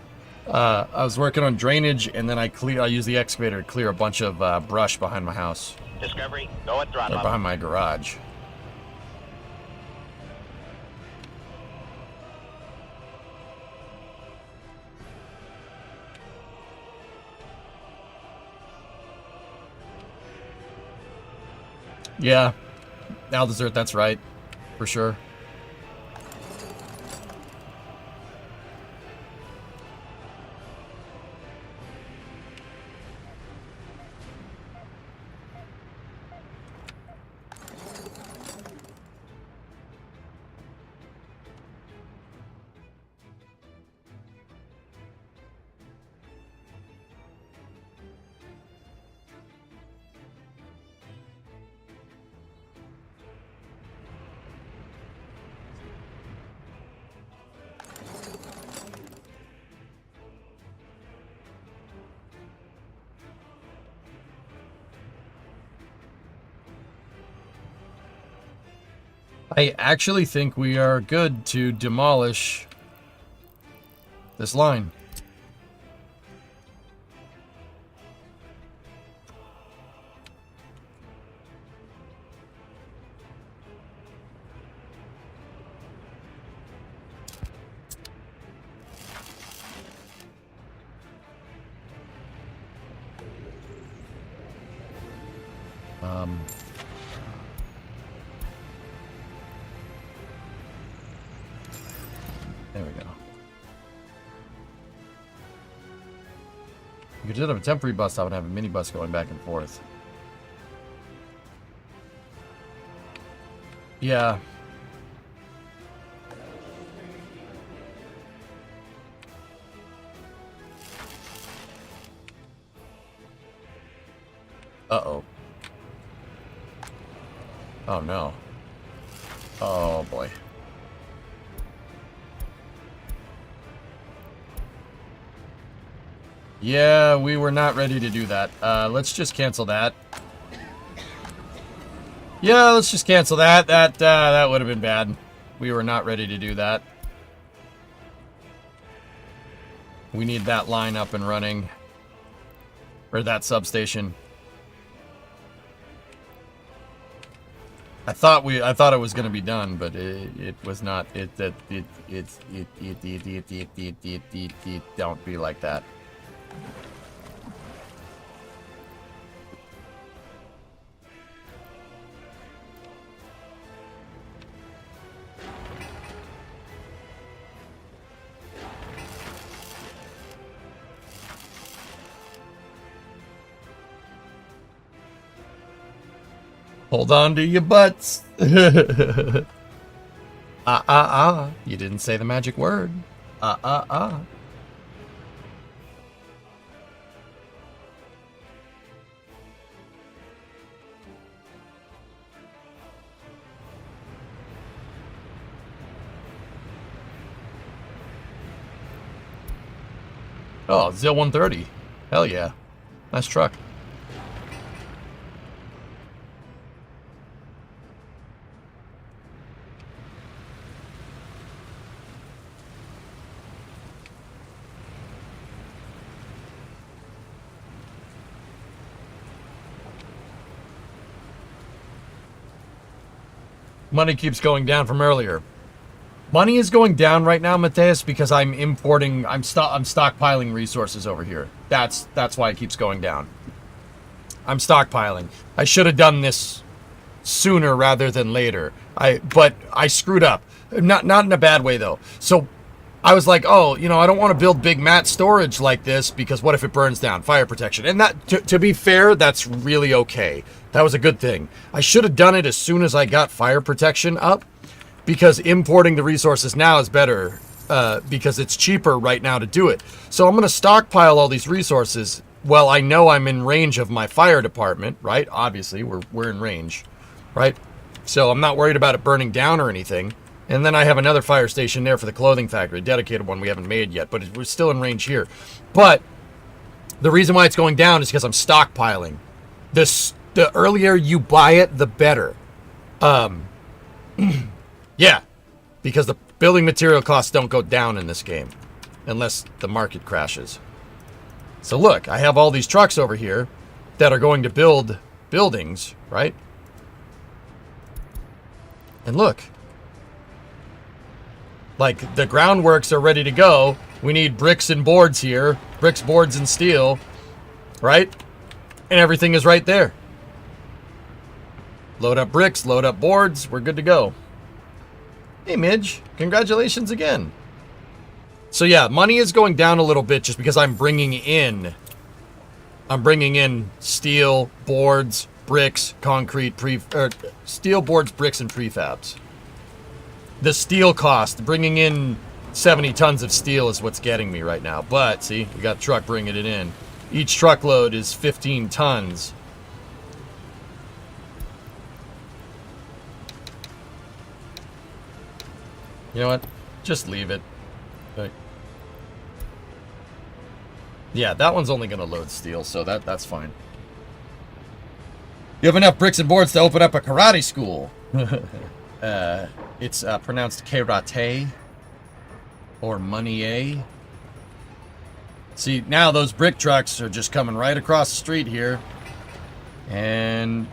S1: I was working on drainage, and then I used the excavator to clear a bunch of brush behind my house.
S2: Discovery, go at throttle
S1: Or
S2: up.
S1: behind my garage. Yeah, Al Desert, that's right, for sure. I actually think we are good to demolish this line. There we go. You could just have a temporary bus stop and have a mini bus going back and forth. Yeah. Uh-oh. Oh, no. Oh, boy. Yeah, we were not ready to do that. Let's just cancel that. Yeah, let's just cancel that. That would have been bad. We were not ready to do that. We need that line up and running. Or that substation. I thought it was going to be done, but it was not. Don't be like that. Hold on to your butts. You didn't say the magic word. Oh, Zil 130. Hell yeah. Nice truck. Money keeps going down from earlier. Money is going down right now, Mateus, because I'm importing. I'm stockpiling resources over here. That's why it keeps going down. I'm stockpiling. I should have done this sooner rather than later. But I screwed up. Not in a bad way though. So I was like, oh, you know, I don't want to build big mat storage like this because what if it burns down? Fire protection. And that, to be fair, that's really okay. That was a good thing. I should have done it as soon as I got fire protection up because importing the resources now is better because it's cheaper right now to do it. So I'm going to stockpile all these resources. Well, I know I'm in range of my fire department, right? Obviously, we're in range, right? So I'm not worried about it burning down or anything. And then I have another fire station there for the clothing factory, a dedicated one we haven't made yet, but we're still in range here. But the reason why it's going down is because I'm stockpiling. The earlier you buy it, the better. Yeah, because the building material costs don't go down in this game unless the market crashes. So look, I have all these trucks over here that are going to build buildings, right? And look. Like, the groundworks are ready to go. We need bricks and boards here. Bricks, boards, and steel. Right? And everything is right there. Load up bricks, load up boards. We're good to go. Hey, Midge. Congratulations again. So, yeah, money is going down a little bit just because I'm bringing in steel, boards, bricks, concrete, steel, boards, bricks, and prefabs. The steel cost, bringing in 70 tons of steel is what's getting me right now. But, see, we got a truck bringing it in. Each truckload is 15 tons. You know what? Just leave it. Like, yeah, that one's only going to load steel, so that's fine. You have enough bricks and boards to open up a karate school. It's pronounced karate or money-a. See, now those brick trucks are just coming right across the street here. And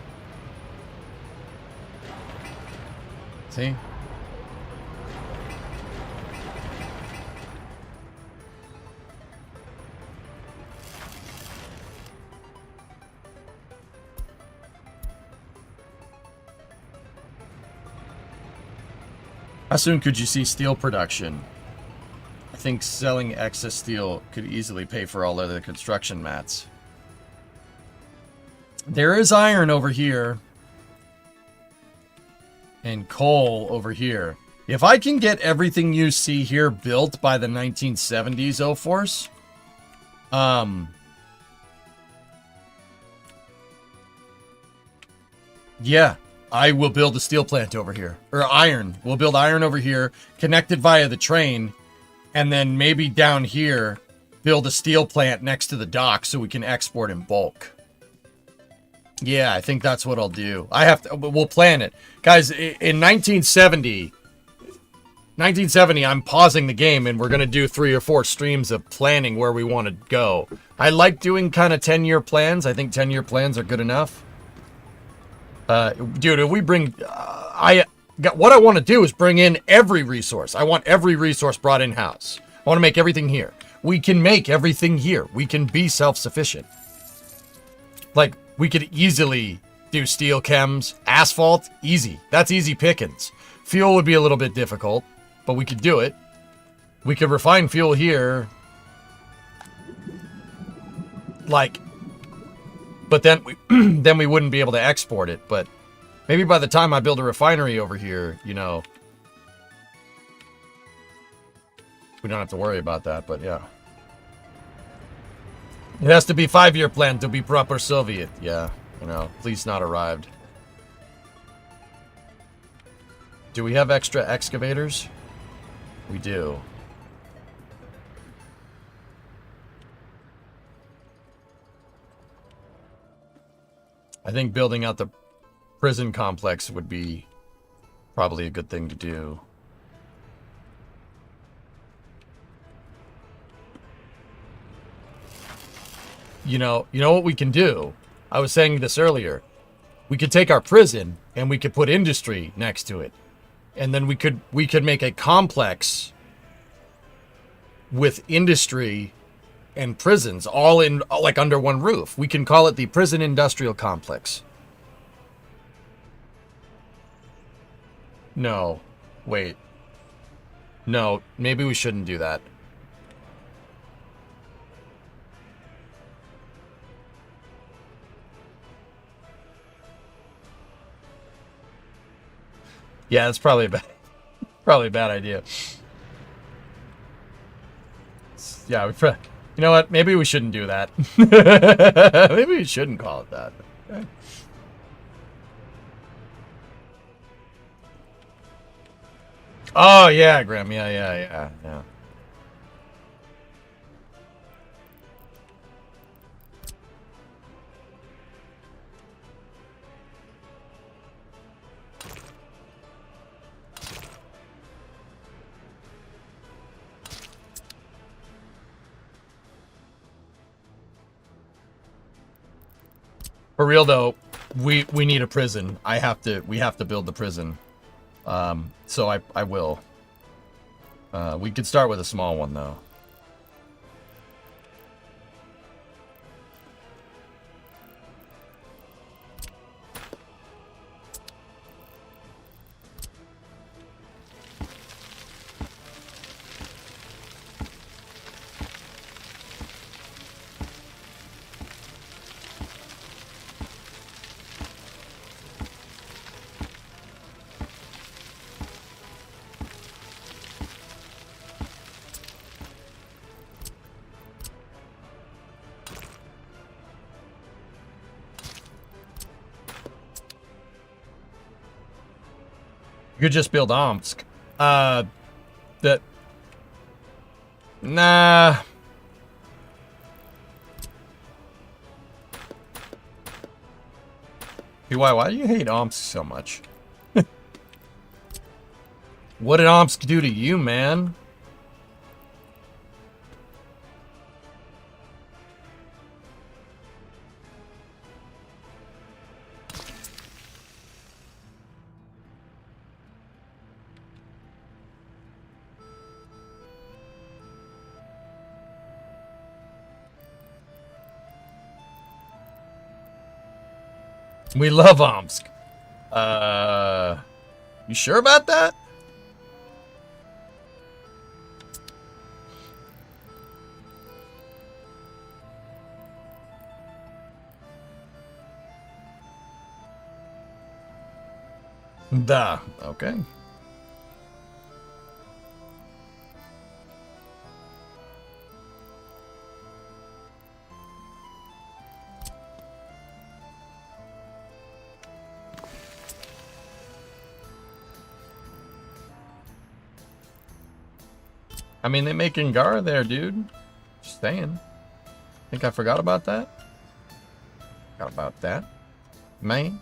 S1: see? How soon could you see steel production? I think selling excess steel could easily pay for all other construction mats. There is iron over here. And coal over here. If I can get everything you see here built by the 1970s, O-Force, yeah, I will build a steel plant over here. Or iron. We'll build iron over here, connected via the train, and then maybe down here, build a steel plant next to the dock so we can export in bulk. Yeah, I think that's what I'll do. We'll plan it. Guys, in 1970, 1970, I'm pausing the game and we're going to do 3 or 4 streams of planning where we want to go. I like doing kind of 10-year plans. I think 10-year plans are good enough. Dude, if we bring... what I want to do is bring in every resource. I want every resource brought in-house. I want to make everything here. We can make everything here. We can be self-sufficient. Like, we could easily do steel chems, asphalt, easy. That's easy pickings. Fuel would be a little bit difficult, but we could do it. We could refine fuel here. Like, but then we then we wouldn't be able to export it. But maybe by the time I build a refinery over here, you know, we don't have to worry about that. But yeah, it has to be 5-year plan to be proper Soviet. Yeah, you know, please not arrived. Do we have extra excavators? We do. I think building out the prison complex would be probably a good thing to do. You know what we can do? I was saying this earlier. We could take our prison and we could put industry next to it. And then we could make a complex with industry and prisons all in like under one roof. We can call it the prison industrial complex. No, wait. No, maybe we shouldn't do that. Yeah, that's probably a bad idea. Yeah, you know what? Maybe we shouldn't do that. Maybe we shouldn't call it that. Okay. Oh yeah, Graham. Yeah. For real though, we need a prison. We have to build the prison. So I will. We could start with a small one though. You could just build Omsk. Nah. Why do you hate Omsk so much? What did Omsk do to you, man? We love Omsk. You sure about that? Duh. Okay. I mean, they make Ngara there, dude. Just saying. Think I forgot about that? Forgot about that, man.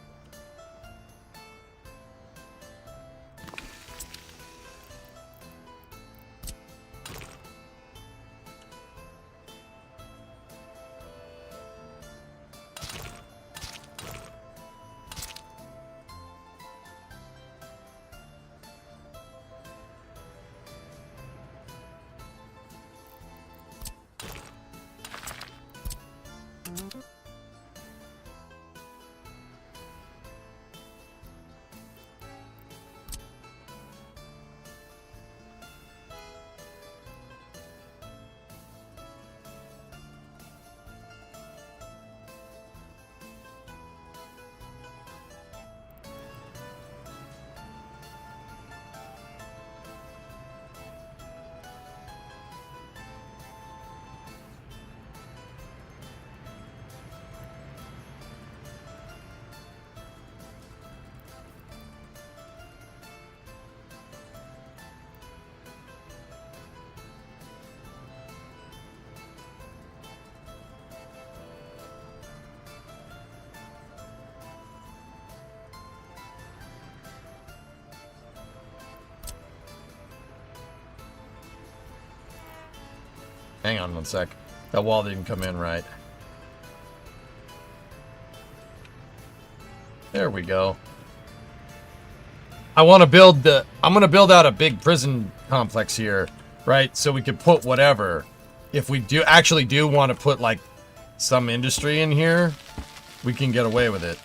S1: Hang on one sec. That wall didn't come in right. There we go. I'm gonna build out a big prison complex here, right? So we could put whatever. If we do want to put like some industry in here, we can get away with it.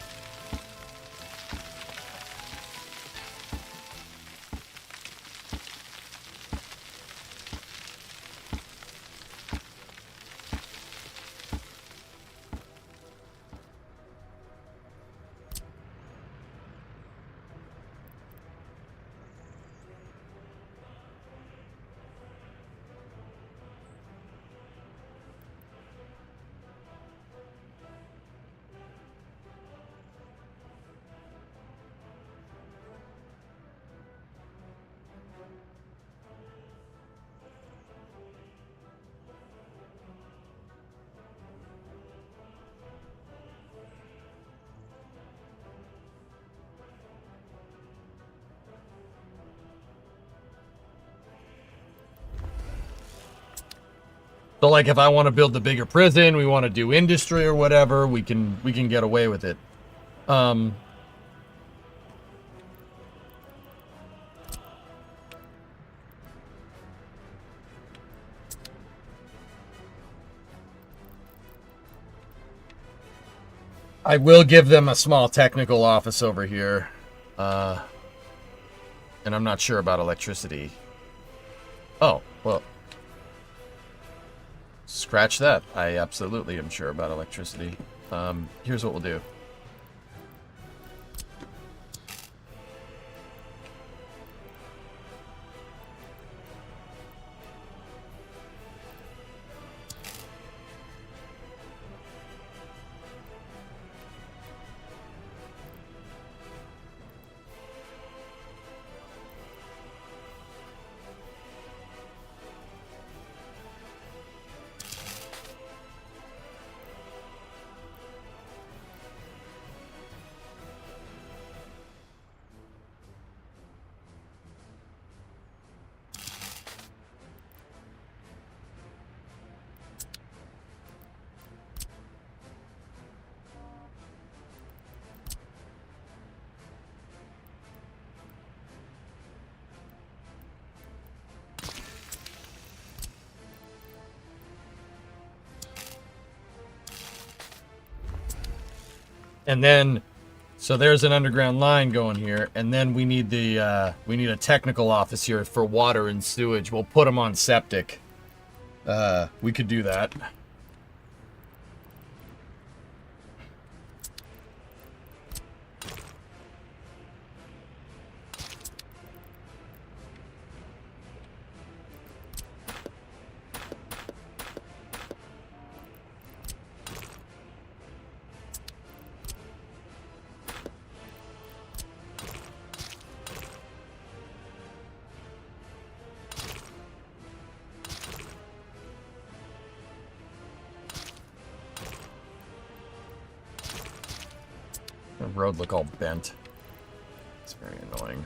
S1: So like if I want to build the bigger prison, we want to do industry or whatever, we can get away with it. I will give them a small technical office over here. And I'm not sure about electricity. Oh, well. Scratch that. I absolutely am sure about electricity. Here's what we'll do. And then, so there's an underground line going here, and then we need we need a technical office here for water and sewage. We'll put them on septic. We could do that. The road look all bent. It's very annoying.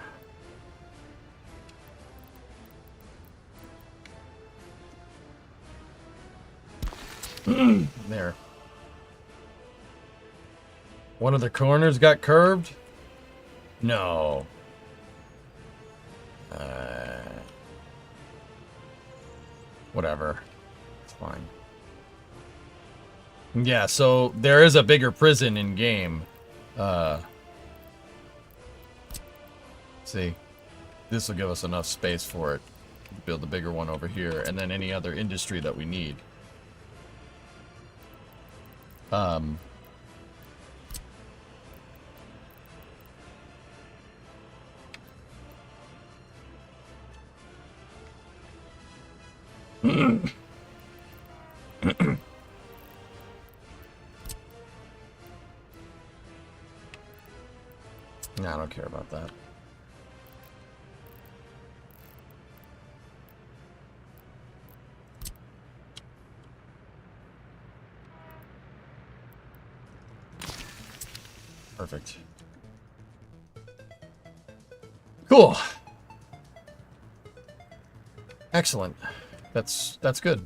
S1: There. One of the corners got curved? No. Whatever. It's fine. Yeah, so there is a bigger prison in game. See, this will give us enough space for it. Build a bigger one over here, and then any other industry that we need. Nah, I don't care about that. Perfect. Cool. Excellent. That's good.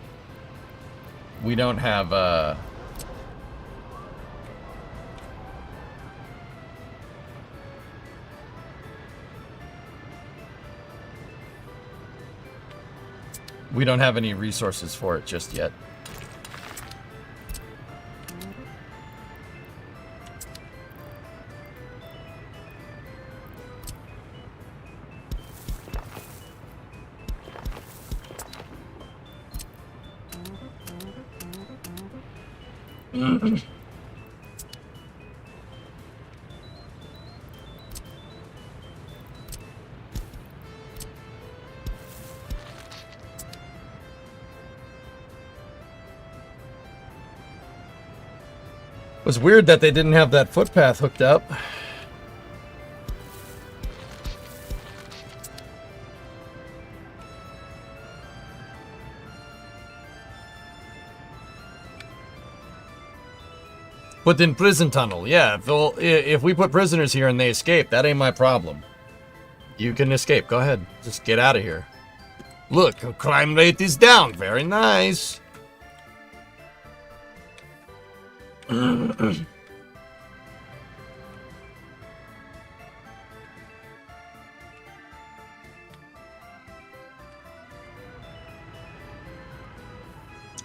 S1: We don't have, we don't have any resources for it just yet. It was weird that they didn't have that footpath hooked up. But then prison tunnel, yeah. If we put prisoners here and they escape, that ain't my problem. You can escape. Go ahead. Just get out of here. Look, crime rate is down. Very nice.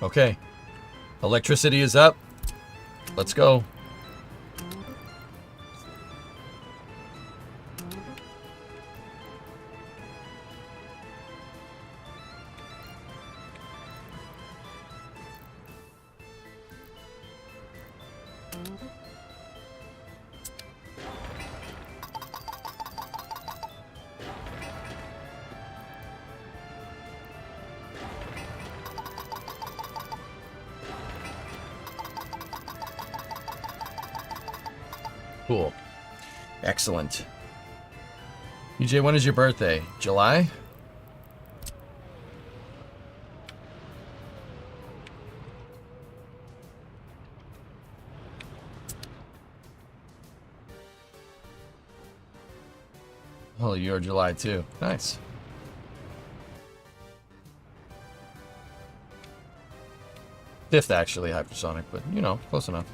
S1: Okay. Electricity is up. Let's go. Cool. Excellent. EJ, when is your birthday? July? Oh, you're July too. Nice. Fifth, actually, hypersonic, but, you know, close enough.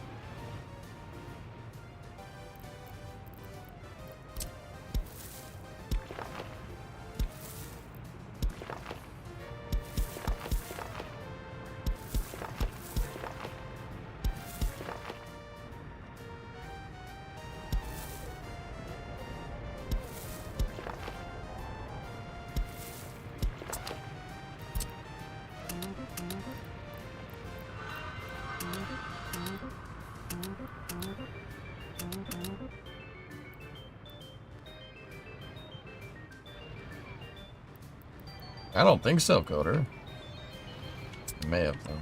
S1: I don't think so, Coder. I may have, though.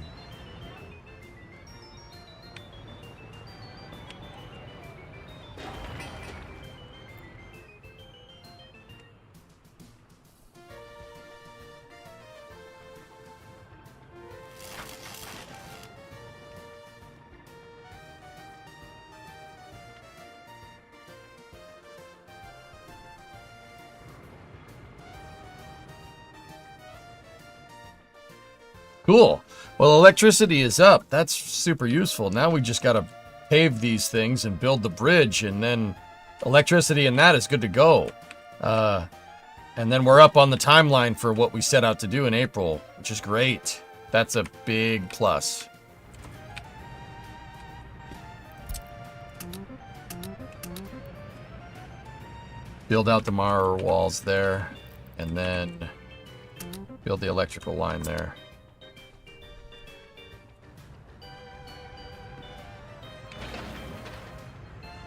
S1: Cool. Well, electricity is up. That's super useful. Now we just got to pave these things and build the bridge, and then electricity and that is good to go. And then we're up on the timeline for what we set out to do in April, which is great. That's a big plus. Build out the mirror walls there, and then build the electrical line there.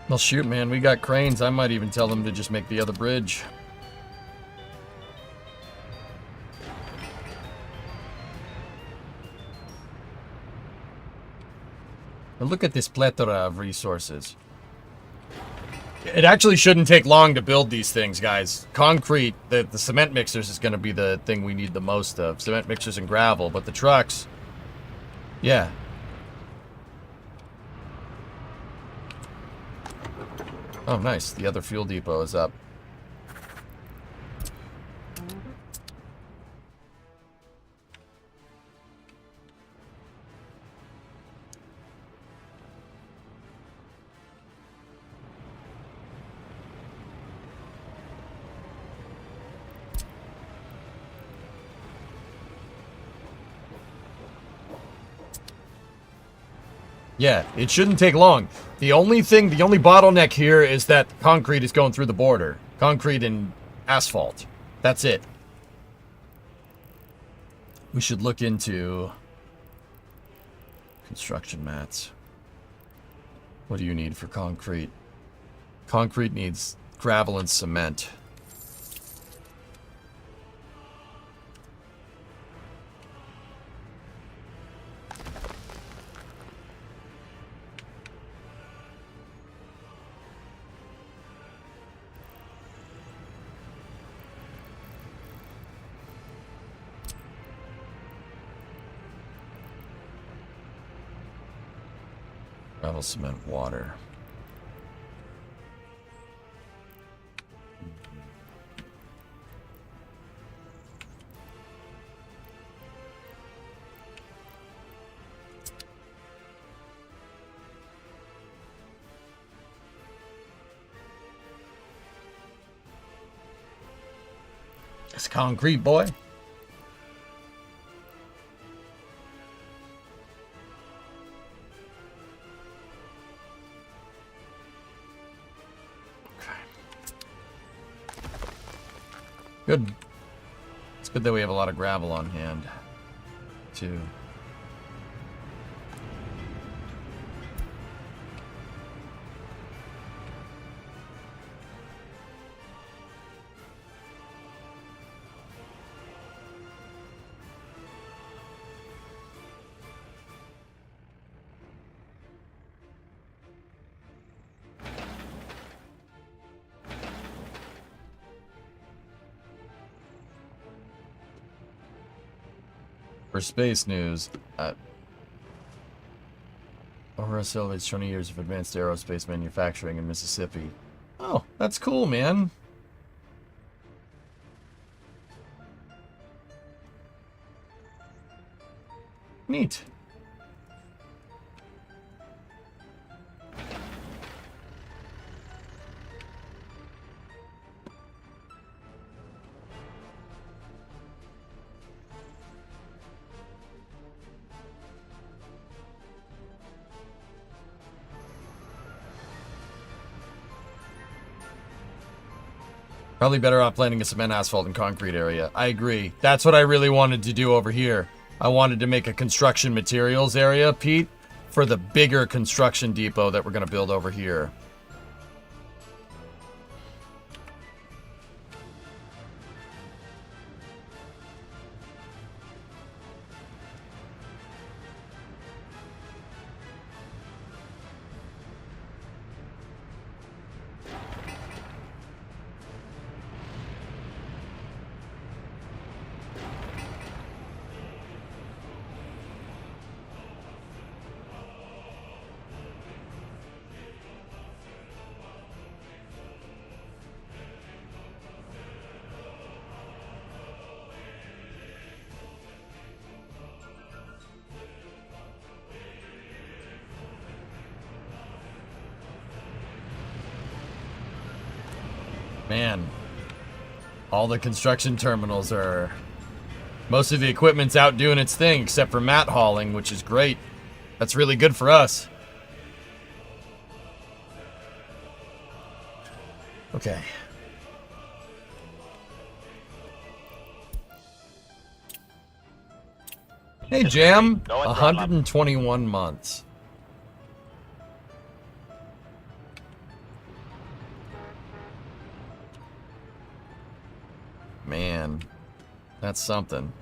S1: Well, shoot, man, we got cranes. I might even tell them to just make the other bridge. But look at this plethora of resources. It actually shouldn't take long to build these things, guys. Concrete, the cement mixers is going to be the thing we need the most of. Cement mixers and gravel, but the trucks, yeah. Oh, nice. The other fuel depot is up. Yeah, it shouldn't take long. The only bottleneck here is that concrete is going through the border. Concrete and asphalt. That's it. We should look into construction mats. What do you need for concrete? Concrete needs gravel and cement. Gravel, cement, water. It's concrete, boy. Good. It's good that we have a lot of gravel on hand, too. For space news, ORS celebrates 20 years of advanced aerospace manufacturing in Mississippi. Oh, that's cool, man. Neat. Probably better off planting a cement, asphalt, and concrete area. I agree. That's what I really wanted to do over here. I wanted to make a construction materials area, Pete, for the bigger construction depot that we're going to build over here. Man, all the construction terminals are... Most of the equipment's out doing its thing, except for mat hauling, which is great. That's really good for us. Okay. Hey, Jam. 121 months. Man, that's something.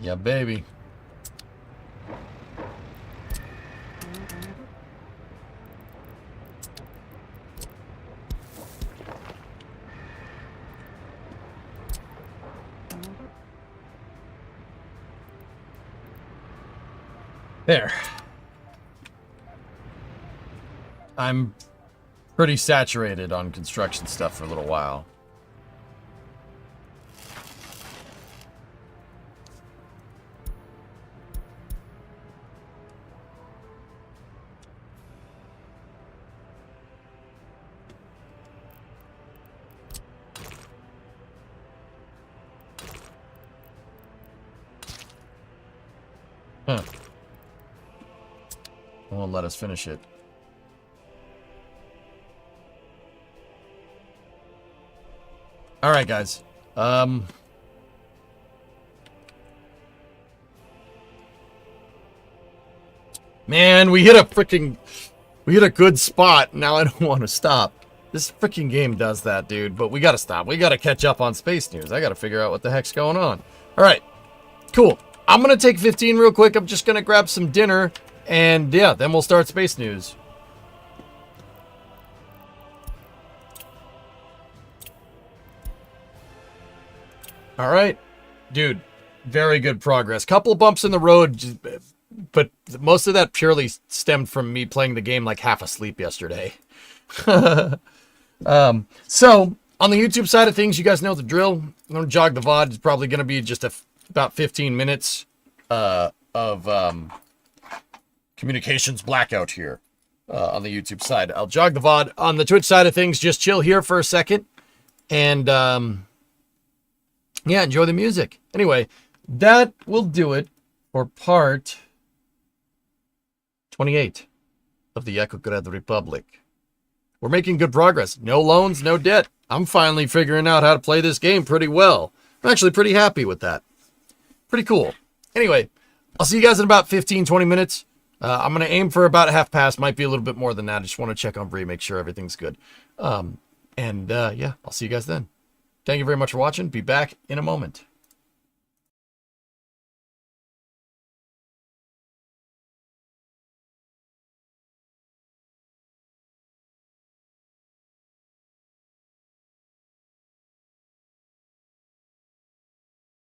S1: Yeah, baby. There. I'm pretty saturated on construction stuff for a little while. Huh. Won't let us finish it. All right, guys. Man, we hit a good spot. Now I don't want to stop. This freaking game does that, dude. But we gotta stop. We gotta catch up on space news. I gotta figure out what the heck's going on. All right, cool. I'm gonna take 15 real quick. I'm just gonna grab some dinner, and yeah, then we'll start space news. All right, dude, very good progress. Couple bumps in the road, but most of that purely stemmed from me playing the game like half asleep yesterday. So on the YouTube side of things, you guys know the drill. I'm gonna jog the VOD. It's probably gonna be just about 15 minutes of communications blackout here on the YouTube side. I'll jog the VOD. On the Twitch side of things, just chill here for a second and yeah, enjoy the music. Anyway, that will do it for part 28 of the Yakograd Republic. We're making good progress. No loans, no debt. I'm finally figuring out how to play this game pretty well. I'm actually pretty happy with that. Pretty cool. Anyway, I'll see you guys in about 15, 20 minutes. I'm going to aim for about half past. Might be a little bit more than that. I just want to check on Bree, make sure everything's good. Yeah, I'll see you guys then. Thank you very much for watching. Be back in a moment.